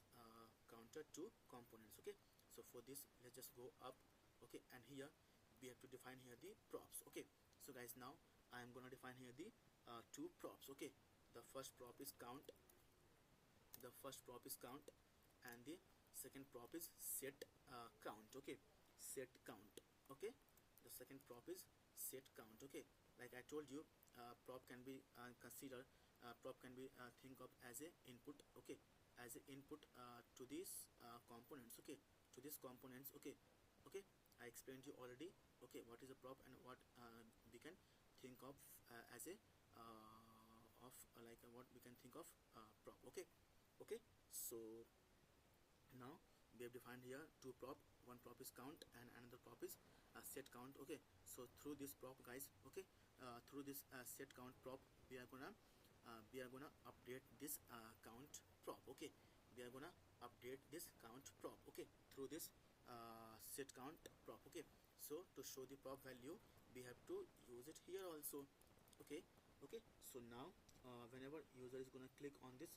counter to components. Okay, so for this let's just go up. Okay, and here we have to define here the props. Okay, so guys, now I am gonna define here the two props. Okay, the first prop is count, and the second prop is set count. Okay, set count. Okay, the second prop is set count. Okay, like I told you, prop can be think of as a input. Okay, as a input to these components. Okay, to these components. Okay, okay, I explained you already. Okay, what is a prop and what we can think of as a what we can think of prop. Okay, okay, so now we have defined here two prop. One prop is count and another prop is set count. Okay, so through this prop, guys, okay, through this set count prop, we are gonna update this count prop. Okay, we are gonna update this count prop. Okay, through this set count prop. Okay, so to show the prop value, we have to use it here also. Okay, okay, so now whenever user is gonna click on this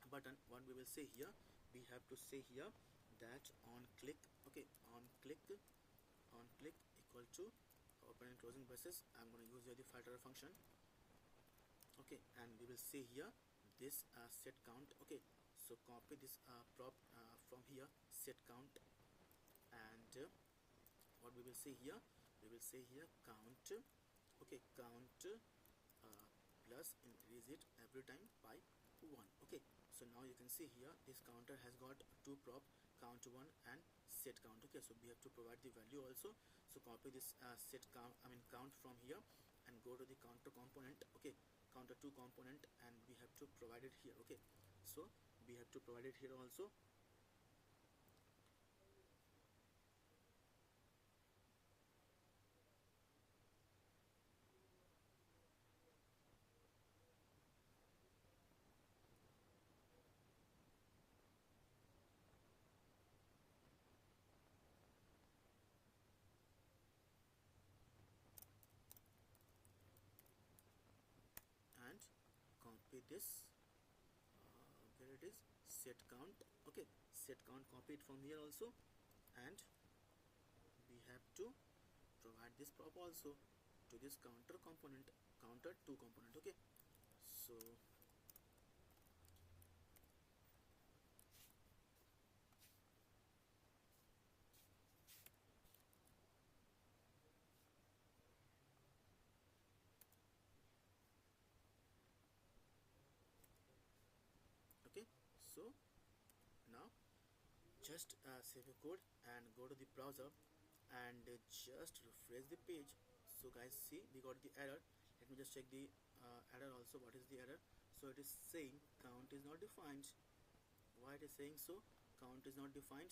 button, what we will say here, we have to say here that on click. Okay, on click equal to open and closing braces. I'm going to use here the filter function. Okay, and we will say here this set count. Okay, so copy this prop from here, set count, and what we will say here, we will say here count. Okay, count plus increase it every time by 1. Okay, so now you can see here this counter has got two prop, count 1 and set count. Okay, so we have to provide the value also. So copy this set count, count from here, and go to the counter component. Okay, counter 2 component, and we have to provide it here. Okay, so we have to provide it here also. And copy this where it is, set count. Okay, set count, copy it from here also, and we have to provide this prop also to this counter component, counter 2 component. Okay, so okay, so now just save your code and go to the browser and just refresh the page. So guys, see, we got the error. Let me just check the error also. What is the error? So it is saying count is not defined. Why it is saying so? Count is not defined.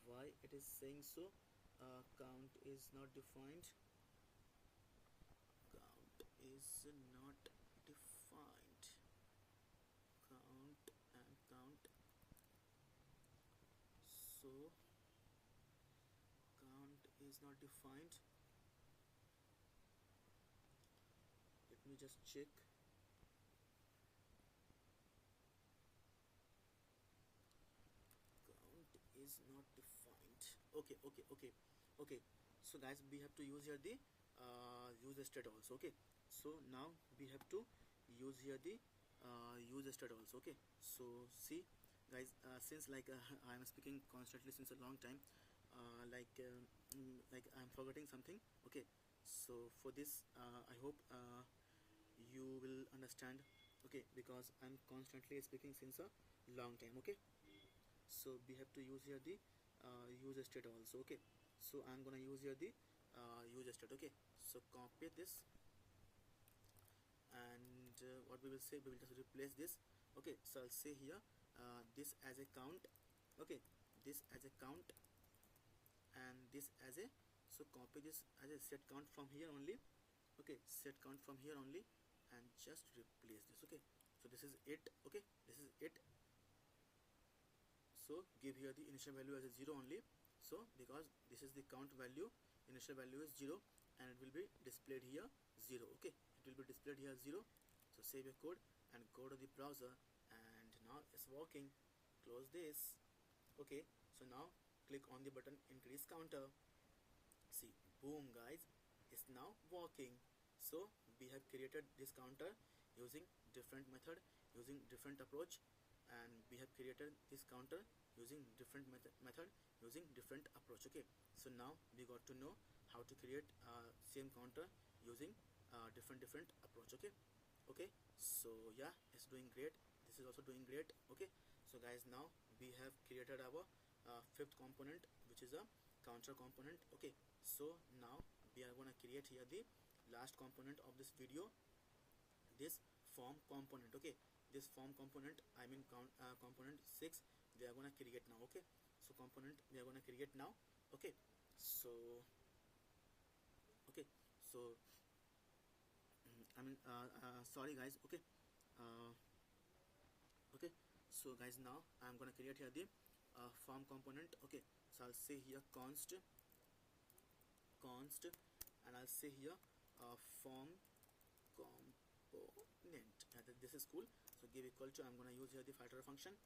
Why it is saying so? Count is not defined. Count is not defined. Count and count. So count is not defined. Let me just check. Count is not defined. Okay. So guys, we have to use here the use state also. Okay, so now we have to use here the use state also. Okay, so see guys, since like I am speaking constantly since a long time, like I'm forgetting something. Okay, so for this I hope you will understand. Okay, because I'm constantly speaking since a long time. Okay, so we have to use here the use state also. Okay, so I'm gonna use here the use state. Okay, so copy this, and what we will say, we will just replace this. Okay, so I'll say here this as a count. Okay, this as a count, and this as a, so copy this as a set count from here only. Okay, set count from here only, and just replace this. Okay, so this is it. Okay, this is it. So give here the initial value as a 0 only. So because this is the count value, initial value is 0, and it will be displayed here 0. Okay, it will be displayed here 0. So save your code and go to the browser, and now it's working. Close this. Okay, so now click on the button increase counter. See, boom guys, it's now working. So we have created this counter using different method, using different approach, and we have created this counter using different method, using different approach. Okay, so now we got to know how to create same counter using different approach. Okay, so yeah, it's doing great. This is also doing great. Okay, so guys, now we have created our fifth component, which is a counter component. Okay, so now we are going to create here the last component of this video, this form component. Okay, this form component, I mean component 6, we are going to create now. Okay, so component we are going to create now. Okay, so okay, so I mean sorry guys. Okay, uh, okay, so guys, now I'm going to create here the form component. Okay, so I'll say here const, and I'll say here form component. This is cool. So give equal to, I'm going to use here the filter function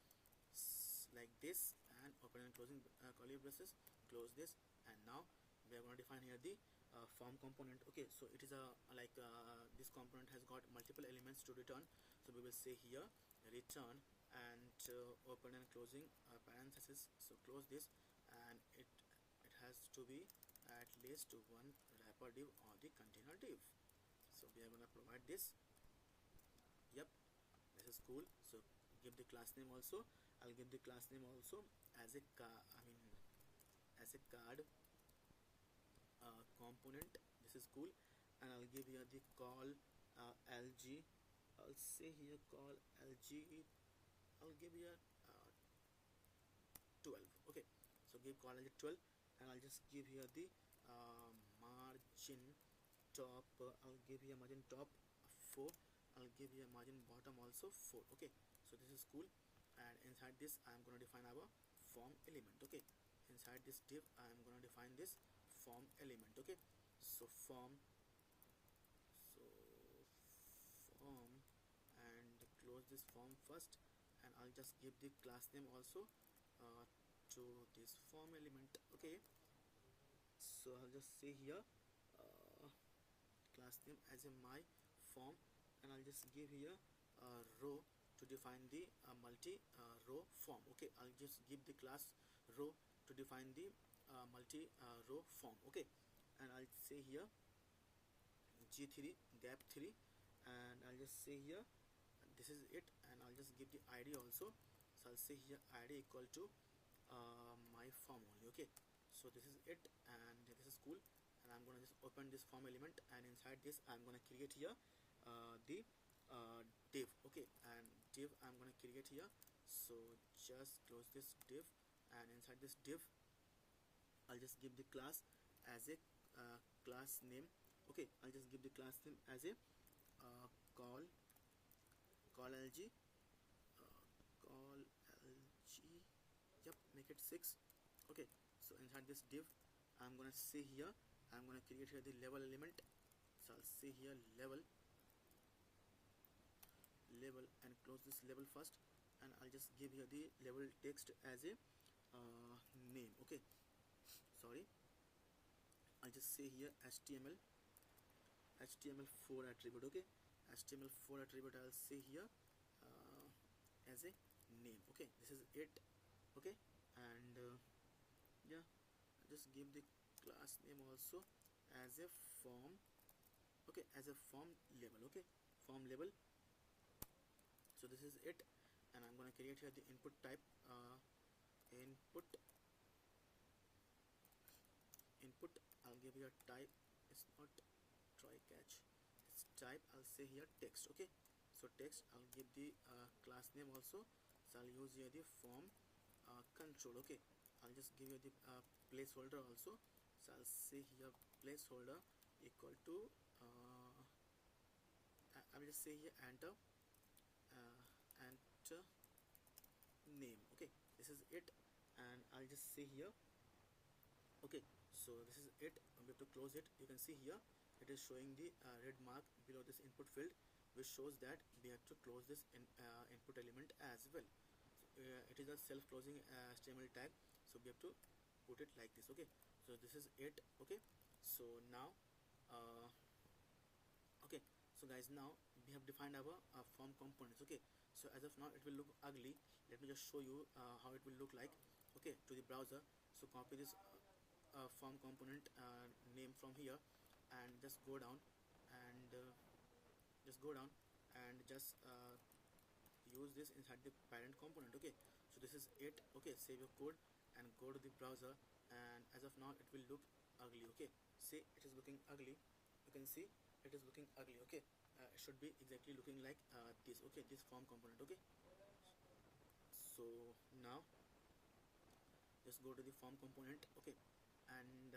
like this, and open and closing curly braces, close this, and now we are going to define here the form component. Okay, so it is a like this component has got multiple elements to return. So we will say here return, and open and closing parenthesis, so close this, and it has to be at least one wrapper div or the container div. So we are going to provide this. Yep, this is cool. So give the class name also. I'll give the class name also as a as a card component. This is cool, and I'll give here the call lg. I'll say here call lg. I'll give here 12. Okay, so give call lg 12, and I'll just give here the margin top. I'll give here margin top 4. I'll give here margin bottom also 4. Okay, so this is cool, and inside this I am going to define our form element. Okay, inside this div I am going to define this form element. Okay, so form, so form, and close this form first, and I'll just give the class name also to this form element. Okay, so I'll just say here class name as a my form, and I'll just give here row to define the multi row form. Okay, I'll just give the class row to define the multi row form. Okay, and I'll say here g3 gap 3, and I'll just say here this is it, and I'll just give the id also. So I'll say here id equal to my form only. Okay, so this is it, and this is cool. And I'm gonna just open this form element, and inside this I'm gonna create here the div. Okay, and div I'm gonna create here. So just close this div, and inside this div I'll just give the class as a class name. Okay, I'll just give the class name as a call lg, call lg, yep, make it 6. Okay, so inside this div I'm gonna say here, I'm gonna create here the level element. So I'll say here level, and close this level first, and I'll just give here the level text as a name. Okay, sorry, I'll just say here html4 attribute. Okay, html4 attribute I'll say here as a name. Okay, this is it. Okay, and yeah, just give the class name also as a form. Okay, as a form label. Okay, form label. So this is it, and I'm gonna create here the input type. Input I'll give here type. It's not try catch, it's type. I'll say here text. Okay, so text I'll give the class name also. So I'll use here the form control. Okay, I'll just give you the placeholder also. So I'll say here placeholder equal to I will just say here enter enter name. Okay, this is it, and I'll just say here. Okay, so this is it. We have to close it. You can see here it is showing the red mark below this input field, which shows that we have to close this input element as well. So, it is a self-closing HTML tag, so we have to put it like this. Okay, so this is it. Okay, so now okay, so guys, now we have defined our form components. Okay, so as of now it will look ugly. Let me just show you how it will look like. Okay, to the browser. So copy this form component name from here, and just go down, and just use this inside the parent component. Okay, so this is it. Okay, save your code and go to the browser, and as of now it will look ugly. Okay, see, it is looking ugly. You can see it is looking ugly. Okay, it should be exactly looking like this. Okay, this form component. Okay, so now just go to the form component. Okay, and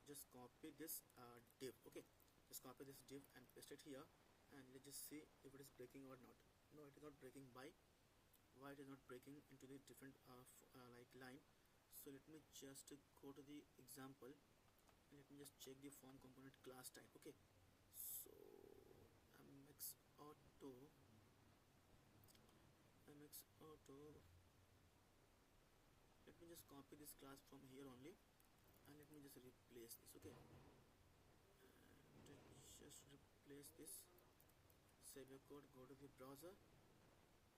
just copy this div. Okay, just copy this div and paste it here, and let's just see if it is breaking or not. No, it is not breaking. Why it is not breaking into the different like line? So let me just go to the example, and let me just check the form component class type. Okay, so mx auto let me just copy this class from here only, and let me just replace this. Okay, and just replace this. Save your code, go to the browser.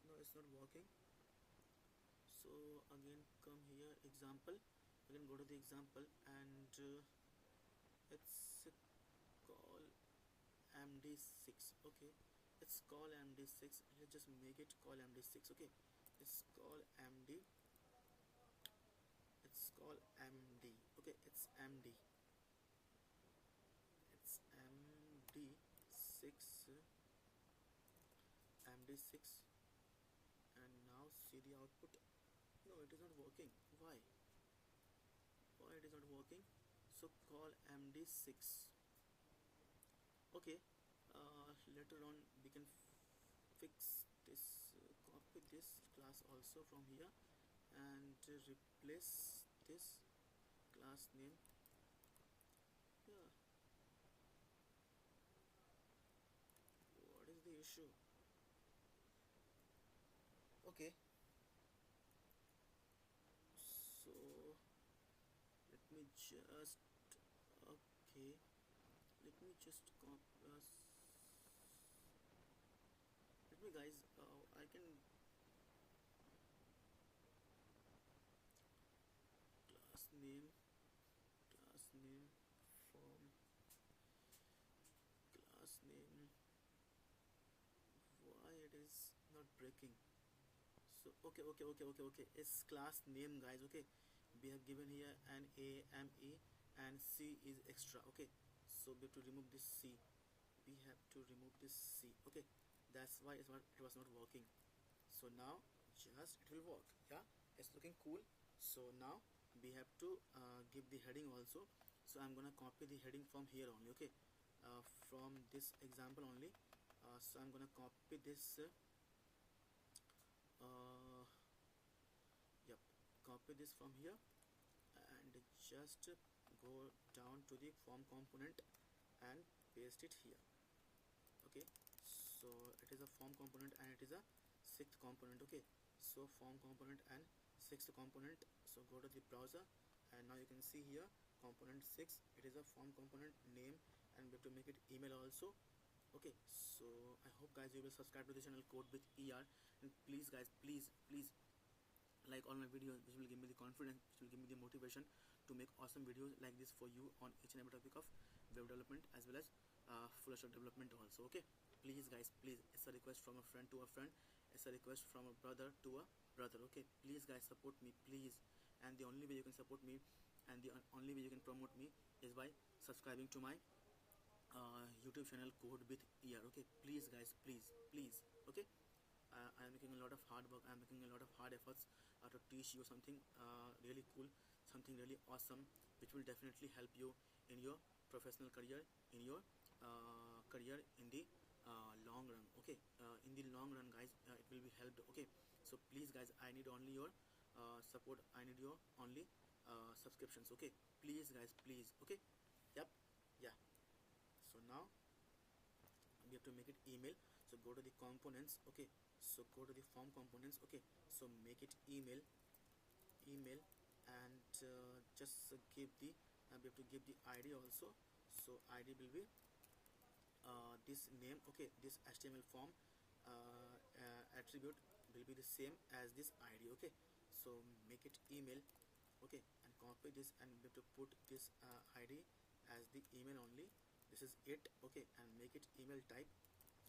No, it's not working. So again come here, example, again go to the example, and it's call md6. Okay, it's call md6. Let's just make it call md6. Okay, it's call md, okay, it's md6, and now see the output. No, it is not working. Why it is not working? So call md6. Okay, later on we can fix this. Copy this class also from here, and replace this class name. Yeah, what is the issue? Okay, so let me just, okay, let me just let me guys, I can class name form class name. Why it is not breaking? So okay, it's class name, guys. Okay, we have given here an A, M, E, and C is extra. Okay, so we have to remove this C. We have to remove this C. Okay, that's why it was not working. So now just it will work. Yeah, it's looking cool. So now we have to give the heading also. So I'm gonna copy the heading from here only. Okay, from this example only. So I'm gonna copy this. Uh, yep, copy this from here and just go down to the form component and paste it here. Okay, so it is a form component and it is a sixth component. Okay, so form component and sixth component. So go to the browser and now you can see here component 6. It is a form component name and we have to make it email also. Okay, so I hope guys you will subscribe to the channel Code with ER, and please guys, please like all my videos, which will give me the confidence, which will give me the motivation to make awesome videos like this for you on each and every topic of web development as well as full stack development also. Okay, please guys, please, it's a request from a friend to a friend, it's a request from a brother to a brother. Okay, please guys, support me, please. And the only way you can support me and the only way you can promote me is by subscribing to my YouTube channel Code with ER. Okay, please guys, please. Okay, I am making a lot of hard work, I am making a lot of hard efforts to teach you something really cool, something really awesome, which will definitely help you in your professional career, in your career in the long run. Okay, in the long run guys, it will be helped. Okay, so please guys, I need only your support, I need your only subscriptions. Okay, please guys, please. Okay, yep, yeah. So now we have to make it email. So go to the components. Okay, so go to the form components. Okay, so make it email and just give the we have to give the ID also. So ID will be this name. Okay, this HTML form attribute will be the same as this ID. Okay, so make it email. Okay, and copy this and we have to put this ID as the email only. This is it. Okay, and make it email type.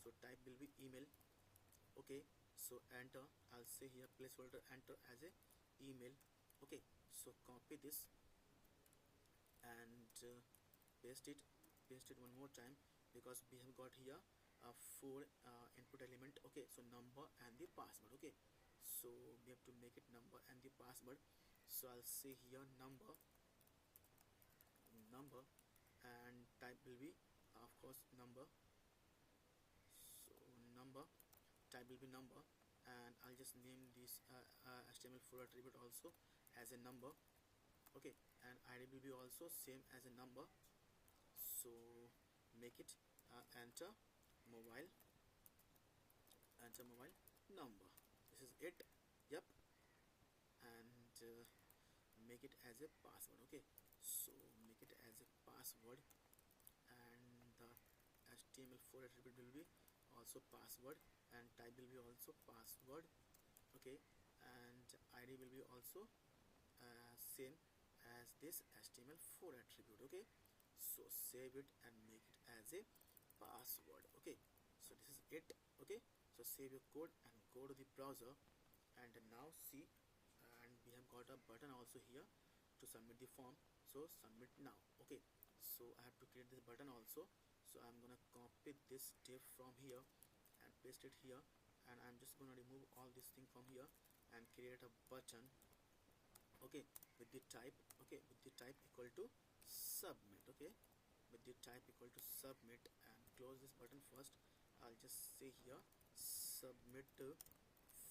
So type will be email. Okay, so enter, I'll say here placeholder enter as a email. Okay, so copy this and paste it one more time, because we have got here four input element. Okay, so number and the password. Okay, so we have to make it number and the password. So I'll say here number and type will be of course number. So number, type will be number, and I'll just name this HTML4 attribute also as a number. Okay, and ID will be also same as a number. So make it enter mobile number. This is it. Yep, and make it as a password. Okay, so make it as a password, and the HTML4 attribute will be also password, and type will be also password. Okay, and ID will be also same as this HTML4 attribute. Okay, so save it and make it as a password. Okay, so this is it. Okay, so save your code and go to the browser, and now see, and we have got a button also here to submit the form. So submit now. Okay, so I have to create this button also. So I'm gonna copy this div from here and paste it here, and I'm just gonna remove all this thing from here and create a button. Okay, with the type, okay, with the type equal to submit. Okay, with the type equal to submit, and close this button first. I'll just say here submit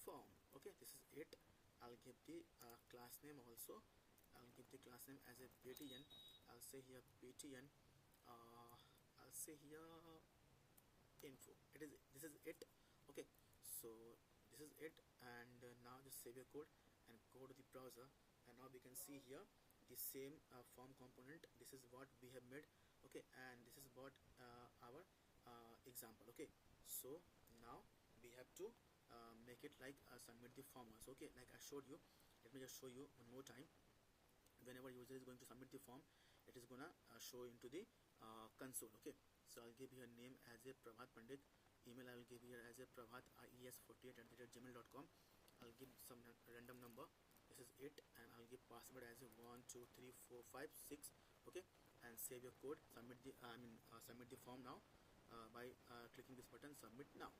form. Okay, this is it. I'll give the class name also. I'll give the class name as a btn. I'll say here btn. I'll say here info. This is it. Okay, so this is it, and now just save your code and go to the browser, and now we can see here the same form component. This is what we have made. Okay, and this is what our example. Okay, so now we have to make it like submit the form also. Okay, like I showed you, let me just show you one more time. Whenever user is going to submit the form, it is gonna show into the console. Okay, so I'll give here name as a Prabhat Pandit, email I will give here as a prabhat ies48@gmail.com, I'll give some random number. This is it, and I'll give password as a 1 2 3 4 5 6. Okay, and save your code. Submit the submit the form now by clicking this button, submit now.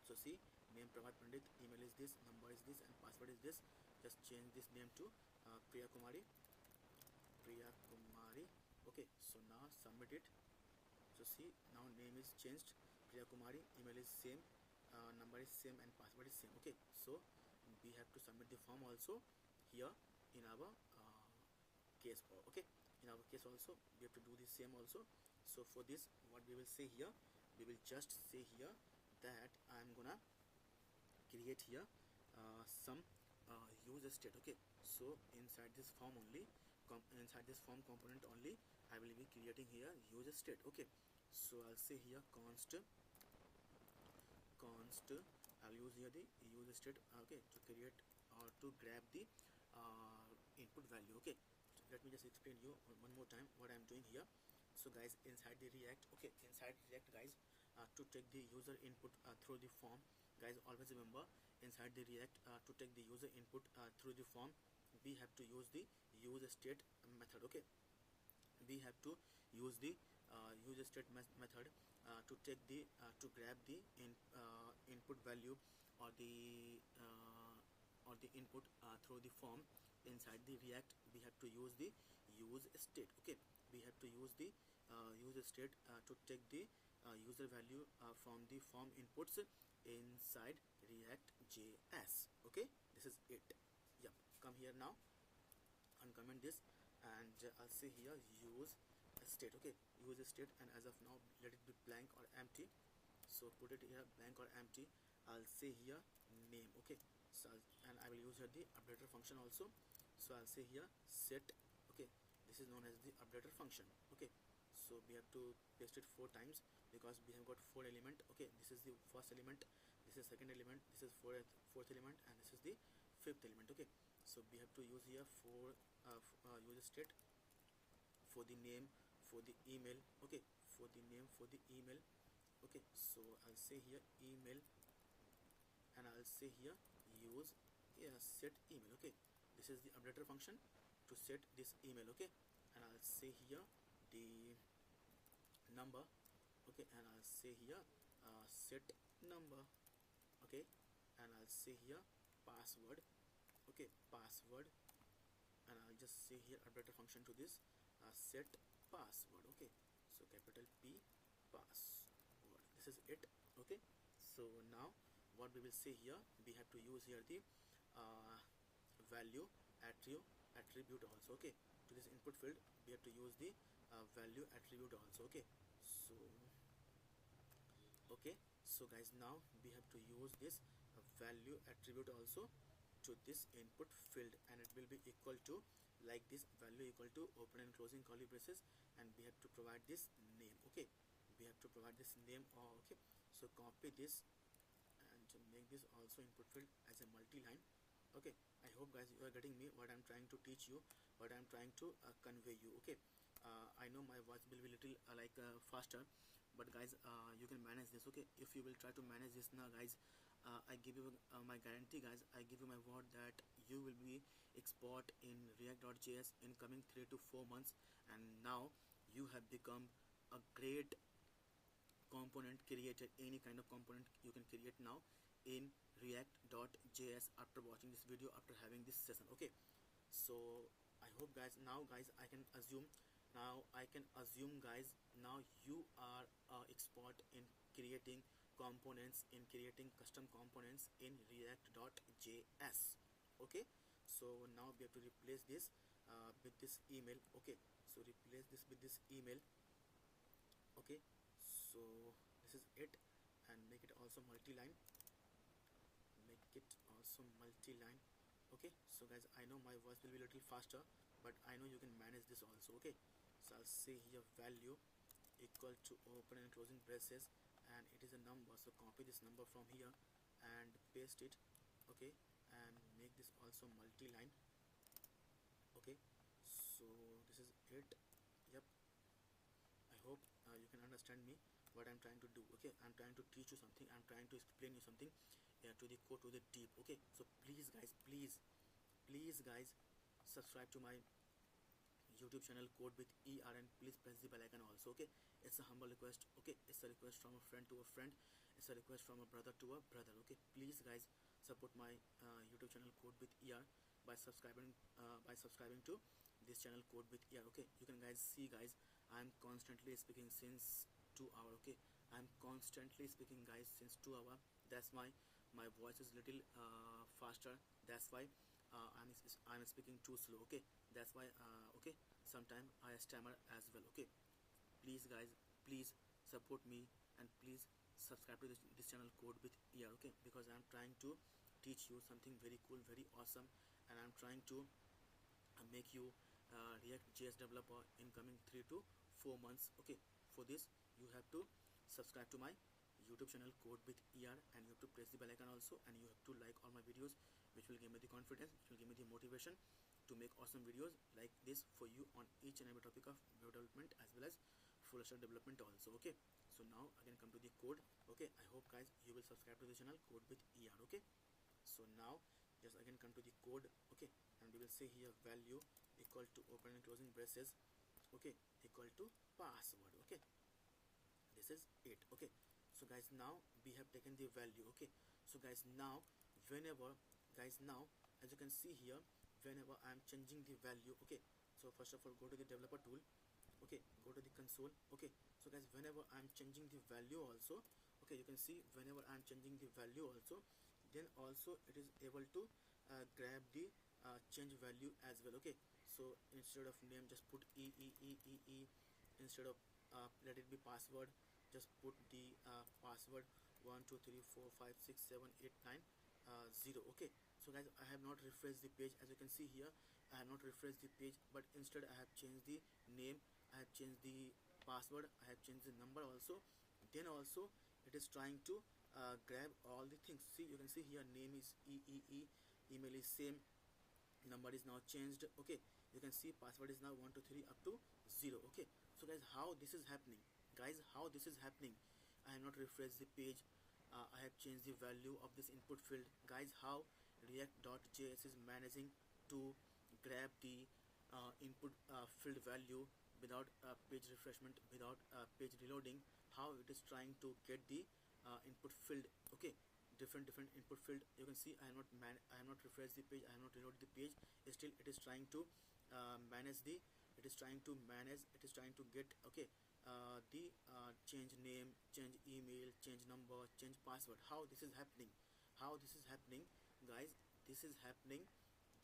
So see, name Prabhat Pandit, email is this, number is this, and password is this. Just change this name to Priya Kumari. Okay, so now submit it. So see, now name is changed, Priya Kumari, email is same, number is same, and password is same. Okay, so we have to submit the form also here in our case. Okay, in our case also we have to do the same also. So for this, what we will say here, we will just say here that I'm gonna create here some user state. Okay, so inside this form only, inside this form component only, I will be creating here user state. Okay, so I'll say here const I'll use here the user state, okay, to create or to grab the input value. Okay, so let me just explain you one more time what I'm doing here. So guys, inside the React, okay, inside React guys, to take the user input through the form, guys, always remember, inside the React, to take the user input through the form, we have to use the user state method. Okay, we have to use the user state method to take the to grab the input value or the input through the form. Inside the React, we have to use the use state. Okay, we have to use the user state to take the user value from the form inputs inside React.js. Okay, this is it. Yeah, come here now, uncomment this, and I'll say here use state. Okay, use state, and as of now let it be blank or empty. So put it here blank or empty. I'll say here name. Okay, so and I will use here the updater function also. So I'll say here set. Okay, this is known as the updater function. Okay, so we have to paste it 4 times because we have got 4 element. Okay, this is the first element, this is second element, this is fourth element, and this is the fifth element. Okay, so we have to use here 4 user state for the name, for the email. Okay, for the name, for the email. Okay, so I'll say here email, and I'll say here use set email. Okay, this is the updater function to set this email. Okay, and I'll say here the number. Okay, and I'll say here set number. Okay, and I'll say here password. Okay, password, and I'll just say here updater function to this set password. Okay, so capital P password, this is it. Okay, so now what we will say here, we have to use here the value attribute also. Okay, to this input field we have to use the value attribute also. Okay, so okay, so guys, now we have to use this value attribute also to this input field, and it will be equal to like this value equal to open and closing curly braces, and we have to provide this name. Okay, we have to provide this name. Okay, so copy this and to make this also input field as a multi-line. Okay, I hope guys you are getting me what I'm trying to teach you, what I'm trying to convey you. Okay, I know my voice will be little faster, but guys, you can manage this. Okay, if you will try to manage this now guys, I give you my guarantee guys, I give you my word that you will be expert in React.js in coming 3 to 4 months, and now you have become a great component creator. Any kind of component you can create now in React.js after watching this video, after having this session. Okay, so I hope guys, now guys I can assume guys, now you are expert in creating components, in creating custom components in React.js. Okay, so now we have to replace this with this email. Okay, so replace this with this email. Okay, so this is it, and make it also multi-line, Okay, so guys, I know my voice will be a little faster, but I know you can manage this also. Okay, so I'll say here value equal to open and closing braces, and it is a number, so copy this number from here and paste it. Okay, and make this also multi-line. Okay, so this is it. Yep, I hope you can understand me what I'm trying to do. Okay, I'm trying to teach you something, I'm trying to explain you something to the deep. Okay, so please guys, please guys, subscribe to my YouTube channel Code with ER, and please press the bell icon also. Okay, it's a humble request. Okay, it's a request from a friend to a friend. It's a request from a brother to a brother. Okay, please guys, support my YouTube channel Code with ER by subscribing to this channel Code with ER. Okay, you can guys see guys, I'm constantly speaking since 2 hours. Okay, I'm constantly speaking guys since 2 hours. That's why my voice is little faster. That's why I'm speaking too slow. Okay, that's why okay, sometimes I stammer as well. Okay, please guys, please support me, and please subscribe to this channel Code with ER. Okay, because I'm trying to teach you something very cool, very awesome, and I'm trying to make you React.js developer in coming 3 to 4 months. Okay, for this you have to subscribe to my YouTube channel Code with ER, and you have to press the bell icon also, and you have to like all my videos, which will give me the confidence, which will give me the motivation to make awesome videos like this for you on each and every topic of web development as well as full stack development also. Okay, so now again come to the code. Okay, I hope guys you will subscribe to the channel Code with ER. Okay, so now just again come to the code. Okay, and we will say here value equal to open and closing braces. Okay, equal to password. Okay, this is it. Okay, so guys, now we have taken the value. Okay, so guys, now whenever guys, now as you can see here, whenever I'm changing the value. Okay, so first of all, go to the developer tool. Okay, go to the console. Okay, so guys, whenever I'm changing the value also, okay, you can see whenever I'm changing the value also, then also it is able to grab the change value as well. Okay, so instead of name, just put e. Instead of let it be password, just put the password 123456789 0. Okay, so guys, I have not refreshed the page. As you can see here, I have not refreshed the page, but instead I have changed the name, I have changed the password, I have changed the number also. Then also it is trying to grab all the things. See, you can see here name is e, email is same, number is now changed. Okay, you can see password is now 123 up to 0. Okay, so guys, how this is happening? Guys, how this is happening? I have not refreshed the page. I have changed the value of this input field. Guys, how React.js is managing to grab the input field value without page refreshment, without page reloading? How it is trying to get the input field? Okay, different input field. You can see I have not refreshed the page, I have not reloaded the page. Still it is trying to manage the, it is trying to manage, it is trying to get, okay, the change name, change email, change number, change password. How this is happening? How this is happening? Guys, this is happening,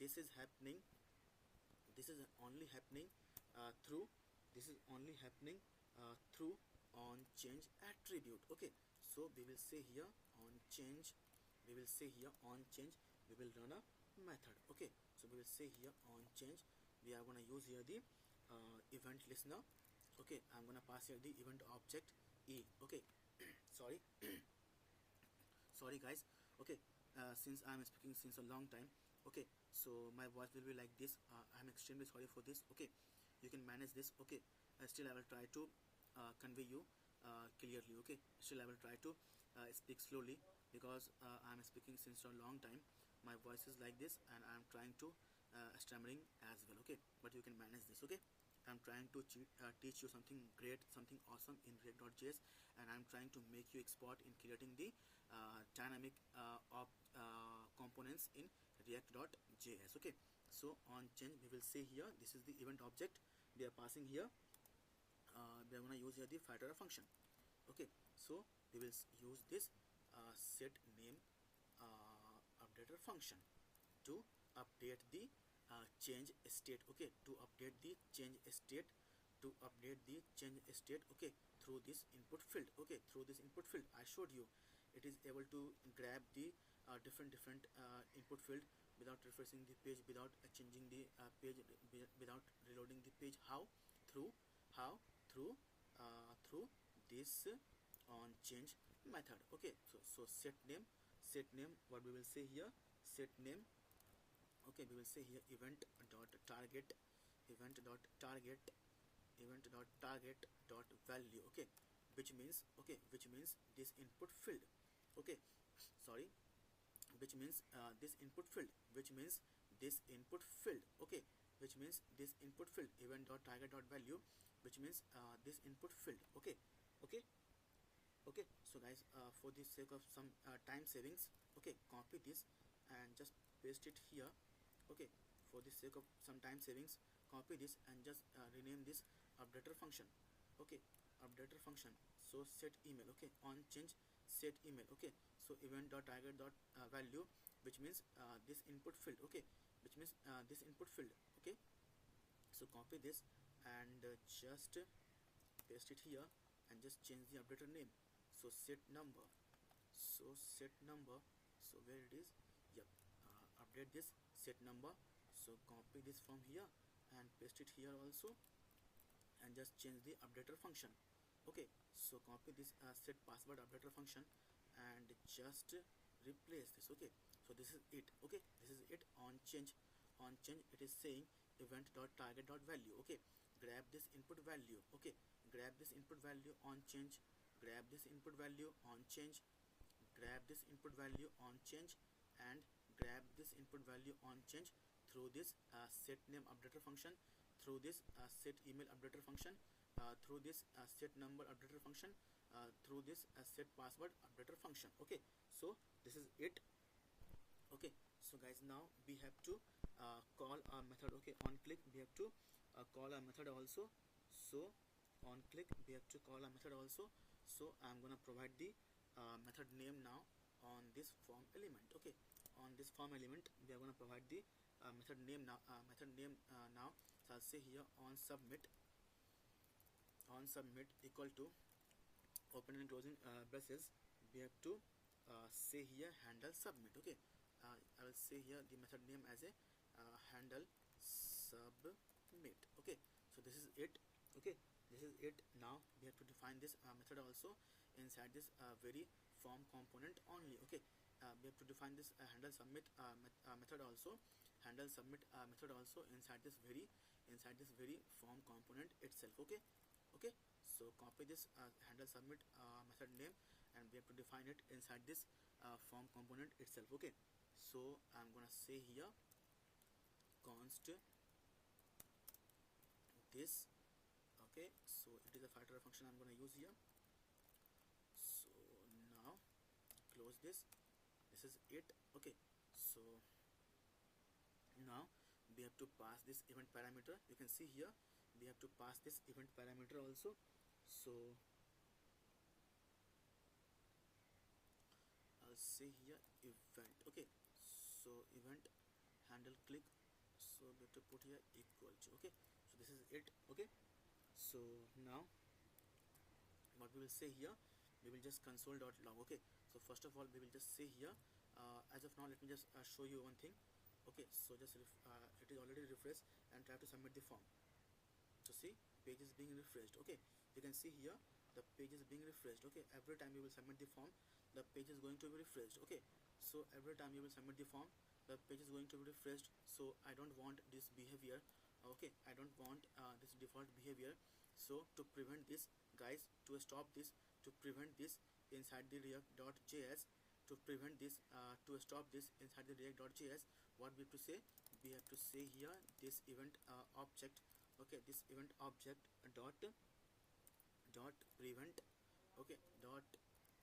this is happening, this is only happening through, this is only happening through on change attribute. Okay, so we will say here on change, we will say here on change, we will run a method. Okay, so we will say here on change, we are gonna use here the event listener. Okay, I'm gonna pass here the event object e. Okay, sorry, sorry guys. Okay, since I'm speaking since a long time, okay, so my voice will be like this. I'm extremely sorry for this. Okay, you can manage this. Okay, still I will try to convey you clearly. Okay, still I will try to speak slowly, because I'm speaking since a long time. My voice is like this, and I'm trying to stammering as well. Okay, but you can manage this. Okay, I'm trying to teach you something great, something awesome in React.js, and I'm trying to make you expert in creating the dynamic components in React.js. Okay, so on change, we will say here, this is the event object we are passing here. We are going to use here the filter function. Okay, so we will use this set name updater function to update the change state. Okay, to update the change state, to update the change state. Okay, through this input field. Okay, through this input field, I showed you it is able to grab the different input field without refreshing the page, without changing the page, without reloading the page. How? Through, how? Through this on change method. Okay, so set name, what we will say here, set name. Okay, we will say here event dot target, event dot target, event dot target dot value. Okay, which means, okay, which means this input field. Okay, sorry, which means this input field, which means this input field, okay, which means this input field event dot target dot value, which means this input field, okay, okay, okay. So guys, for the sake of some time savings, okay, copy this and just paste it here, okay. For the sake of some time savings, copy this and just rename this updater function, okay, updater function. So set email, okay, on change set email, okay. So event dot target dot value, which means this input field, okay, which means this input field, okay. So copy this and just paste it here and just change the updater name. So set number, so set number, so where it is, yep, update this set number. So copy this from here and paste it here also and just change the updater function, okay. So copy this set password updater function and just replace this, okay. So this is it, okay, this is it. On change, on change it is saying event dot target dot value, okay. Grab this input value, okay, grab this input value on change, grab this input value on change, grab this input value on change, and grab this input value on change through this set name updater function, through this set email updater function, through this set number updater function, through this set password updater function, okay. So this is it, okay. So guys, now we have to call our method, okay. On click we have to call our method also. So on click we have to call our method also. So I'm gonna provide the method name now on this form element, okay. On this form element we are gonna provide the method name now, now. So I'll say here on submit, on submit equal to opening and closing braces, we have to say here handle submit, okay. I will say here the method name as a handle submit, okay. So this is it, okay, this is it. Now we have to define this method also inside this very form component only, okay. We have to define this handle submit method also, handle submit method also inside this very form component itself, okay, okay. So copy this handle submit method name and we have to define it inside this form component itself, okay. So I'm gonna say here const this, okay. So it is a filter function I'm gonna use here. So now close this, this is it, okay. So now we have to pass this event parameter. You can see here we have to pass this event parameter also. So I'll say here event, okay. So event handle click, so we have to put here equal to, okay. So this is it, okay. So now what we will say here, we will just console.log, okay. So first of all we will just say here as of now let me just show you one thing, okay. So just it is already refreshed and try to submit the form. So see, page is being refreshed, okay. You can see here the page is being refreshed, okay. Every time you will submit the form, the page is going to be refreshed, okay. So every time you will submit the form, the page is going to be refreshed. So I don't want this behavior, okay. I don't want this default behavior. So to prevent this, guys, to stop this, to prevent this inside the react.js, to prevent this, to stop this inside the react.js, what we have to say, we have to say here this event object, okay, this event object dot prevent, okay, dot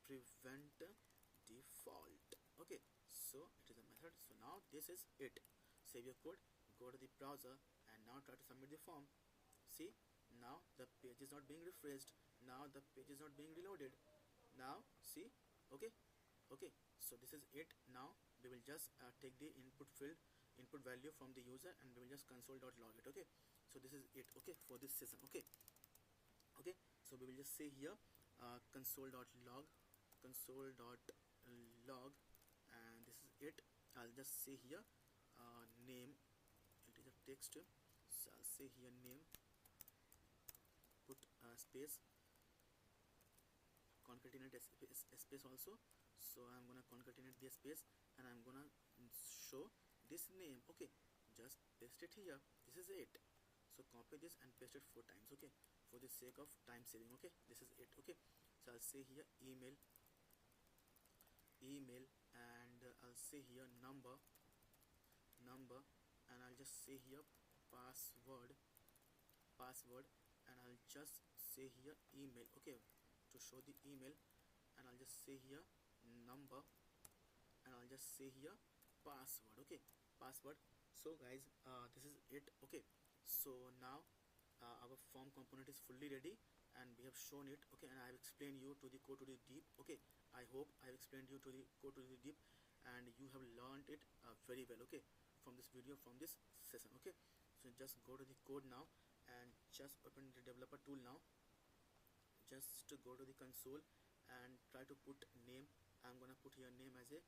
prevent default, okay. So it is a method. So now this is it. Save your code, go to the browser and now try to submit the form. See, now the page is not being refreshed, now the page is not being reloaded. Now see, okay, okay. So this is it. Now we will just take the input field, input value from the user and we will just console.log it, okay. So this is it, okay, for this session, okay, okay. So we will just say here console.log, console.log, and this is it. I'll just say here name, it is a text, so I'll say here name, put space, concatenate space also. So I'm gonna concatenate the space and I'm gonna show this name, okay. Just paste it here, this is it. So copy this and paste it 4 times, okay, for the sake of time saving, okay. This is it, okay. So I'll say here email, and I'll say here number, and I'll just say here password, and I'll just say here email, okay, to show the email. And I'll just say here number, and I'll just say here password, okay, password. So guys, this is it, okay. So now our form component is fully ready, and we have shown it, okay, and I have explained you to the code to the deep, okay. I hope I have explained you to the code to the deep, and you have learned it very well, okay, from this video, from this session, okay. So just go to the code now, and just open the developer tool now. Just to go to the console and try to put name. I'm gonna put here name as a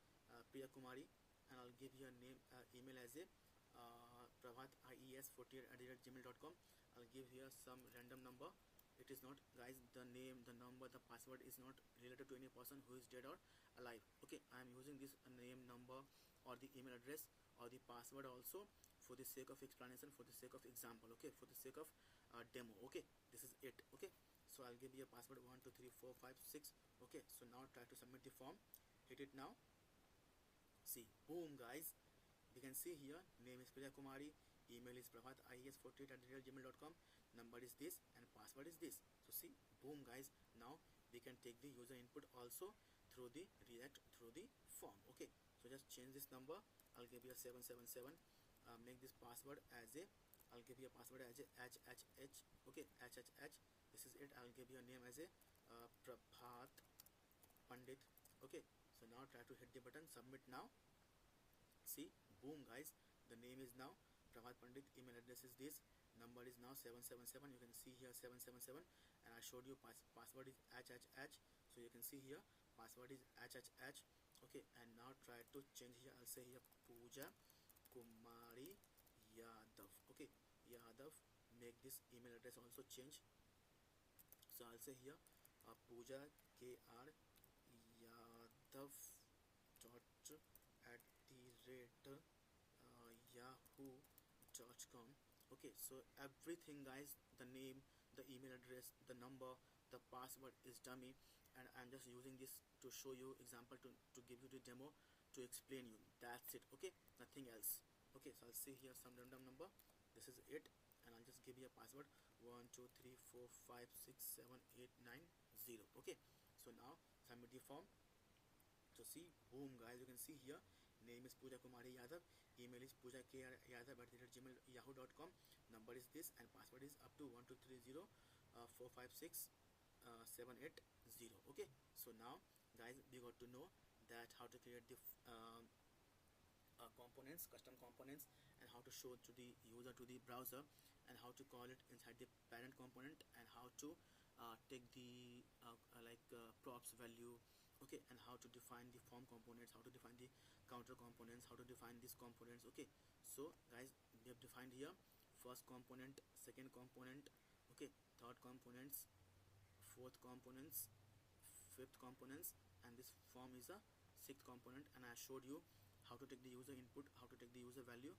Priya Kumari, and I'll give here name email as a prabhat.ies48@gmail.com. I'll give here some random number. It is not, guys, the name, the number, the password is not related to any person who is dead or alive, okay. I am using this name, number, or the email address, or the password also, for the sake of explanation, for the sake of example, okay, for the sake of demo, okay. This is it, okay. So I'll give you a password 1 2 3 4 5 6, okay. So now try to submit the form. Hit it now. See, boom, guys, we can see here name is Priya Kumari, email is prabhat.ies48@gmail.com, number is this, and password is this. So see, boom, guys, now we can take the user input also through the React, through the form, okay. So just change this number. I'll give you a 777. Make this password as a, I'll give you a password as a HHH, okay, HHH. This is it. I'll give you a name as a Prabhat Pandit, okay. So now try to hit the button, submit now. See, boom, guys, the name is now Prabhat Pandit, email address is this, number is now 777. You can see here 777, and I showed you password is HHH. So you can see here password is HHH, okay. And now try to change here. I'll say here Pooja Kumari Yadav, okay, Yadav. Make this email address also change. So I'll say here Pooja KR Yadav dot at the rate yahoo.com, okay. So everything, guys, the name, the email address, the number, the password is dummy, and I'm just using this to show you example, to give you the demo, to explain you. That's it, okay, nothing else, okay. So I'll say here some random number. This is it, and I'll just give you a password 1 2 3 4 5 6 7 8 9 0, okay. So now submit the form. So see, boom, guys, you can see here name is Pooja Kumari Yadav, email is Pooja K Yadav at yahoo.com, number is this, and password is up to 1230 456 780, okay. So now, guys, we got to know that how to create the components, custom components, and how to show to the user, to the browser, and how to call it inside the parent component, and how to take the props value, okay, and how to define the form components, how to define the counter components, how to define these components, okay. So guys, we have defined here first component, second component, okay, third components, fourth components, fifth components, and this form is a sixth component. And I showed you how to take the user input, how to take the user value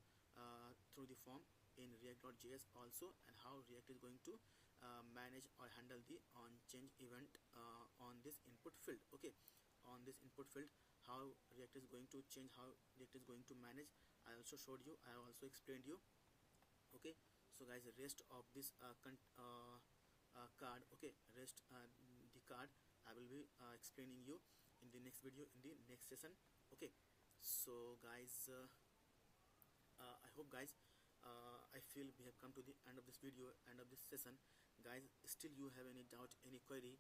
through the form in React.js also, and how React is going to manage or handle the on change event on this input field, okay. On this input field, how React is going to change, how React is going to manage, I also showed you, I also explained you, okay. So guys, the rest of this card, okay, rest the card I will be explaining you in the next video, in the next session, okay. So guys, I hope, guys, I feel we have come to the end of this video, end of this session. Guys, still you have any doubt, any query,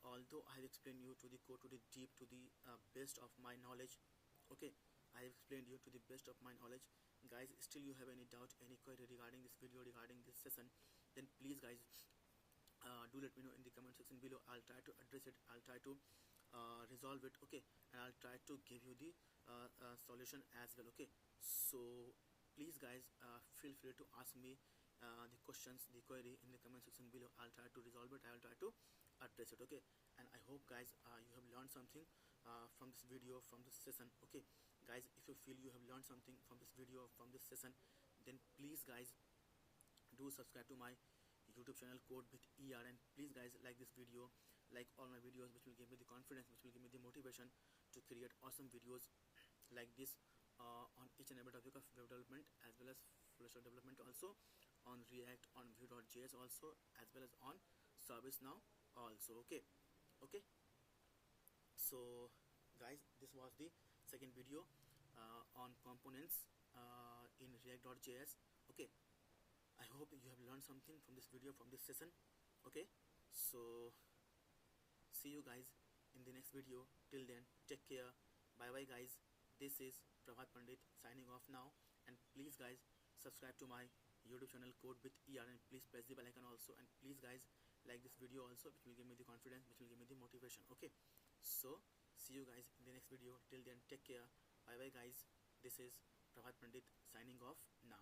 although I have explained you to the code, to the deep, to the best of my knowledge, okay. I have explained you to the best of my knowledge. Guys, still you have any doubt, any query regarding this video, regarding this session, then please, guys, do let me know in the comment section below. I'll try to address it, I'll try to resolve it, okay, and I'll try to give you the solution as well, okay. So please, guys, feel free to ask me the questions, the query in the comment section below. I'll try to resolve it, I'll try to address it, okay. And I hope, guys, you have learned something from this video, from this session, okay. Guys, if you feel you have learned something from this video, from this session, then please, guys, do subscribe to my YouTube channel Code with ER, and please, guys, like this video, like all my videos, which will give me the confidence, which will give me the motivation to create awesome videos like this on each and every topic of web development as well as full stack development, also on React, on Vue.js also, as well as on ServiceNow also. Okay, okay. So guys, this was the second video on components in React.js. Okay, I hope you have learned something from this video, from this session. Okay, so see you guys in the next video. Till then, take care. Bye bye guys. This is Prabhat Pandit signing off now, and please guys, subscribe to my YouTube channel Code with ER, and please press the bell icon also, and please guys, like this video also, which will give me the confidence, which will give me the motivation. Okay, so see you guys in the next video. Till then, take care. Bye bye guys. This is Prabhat Pandit signing off now.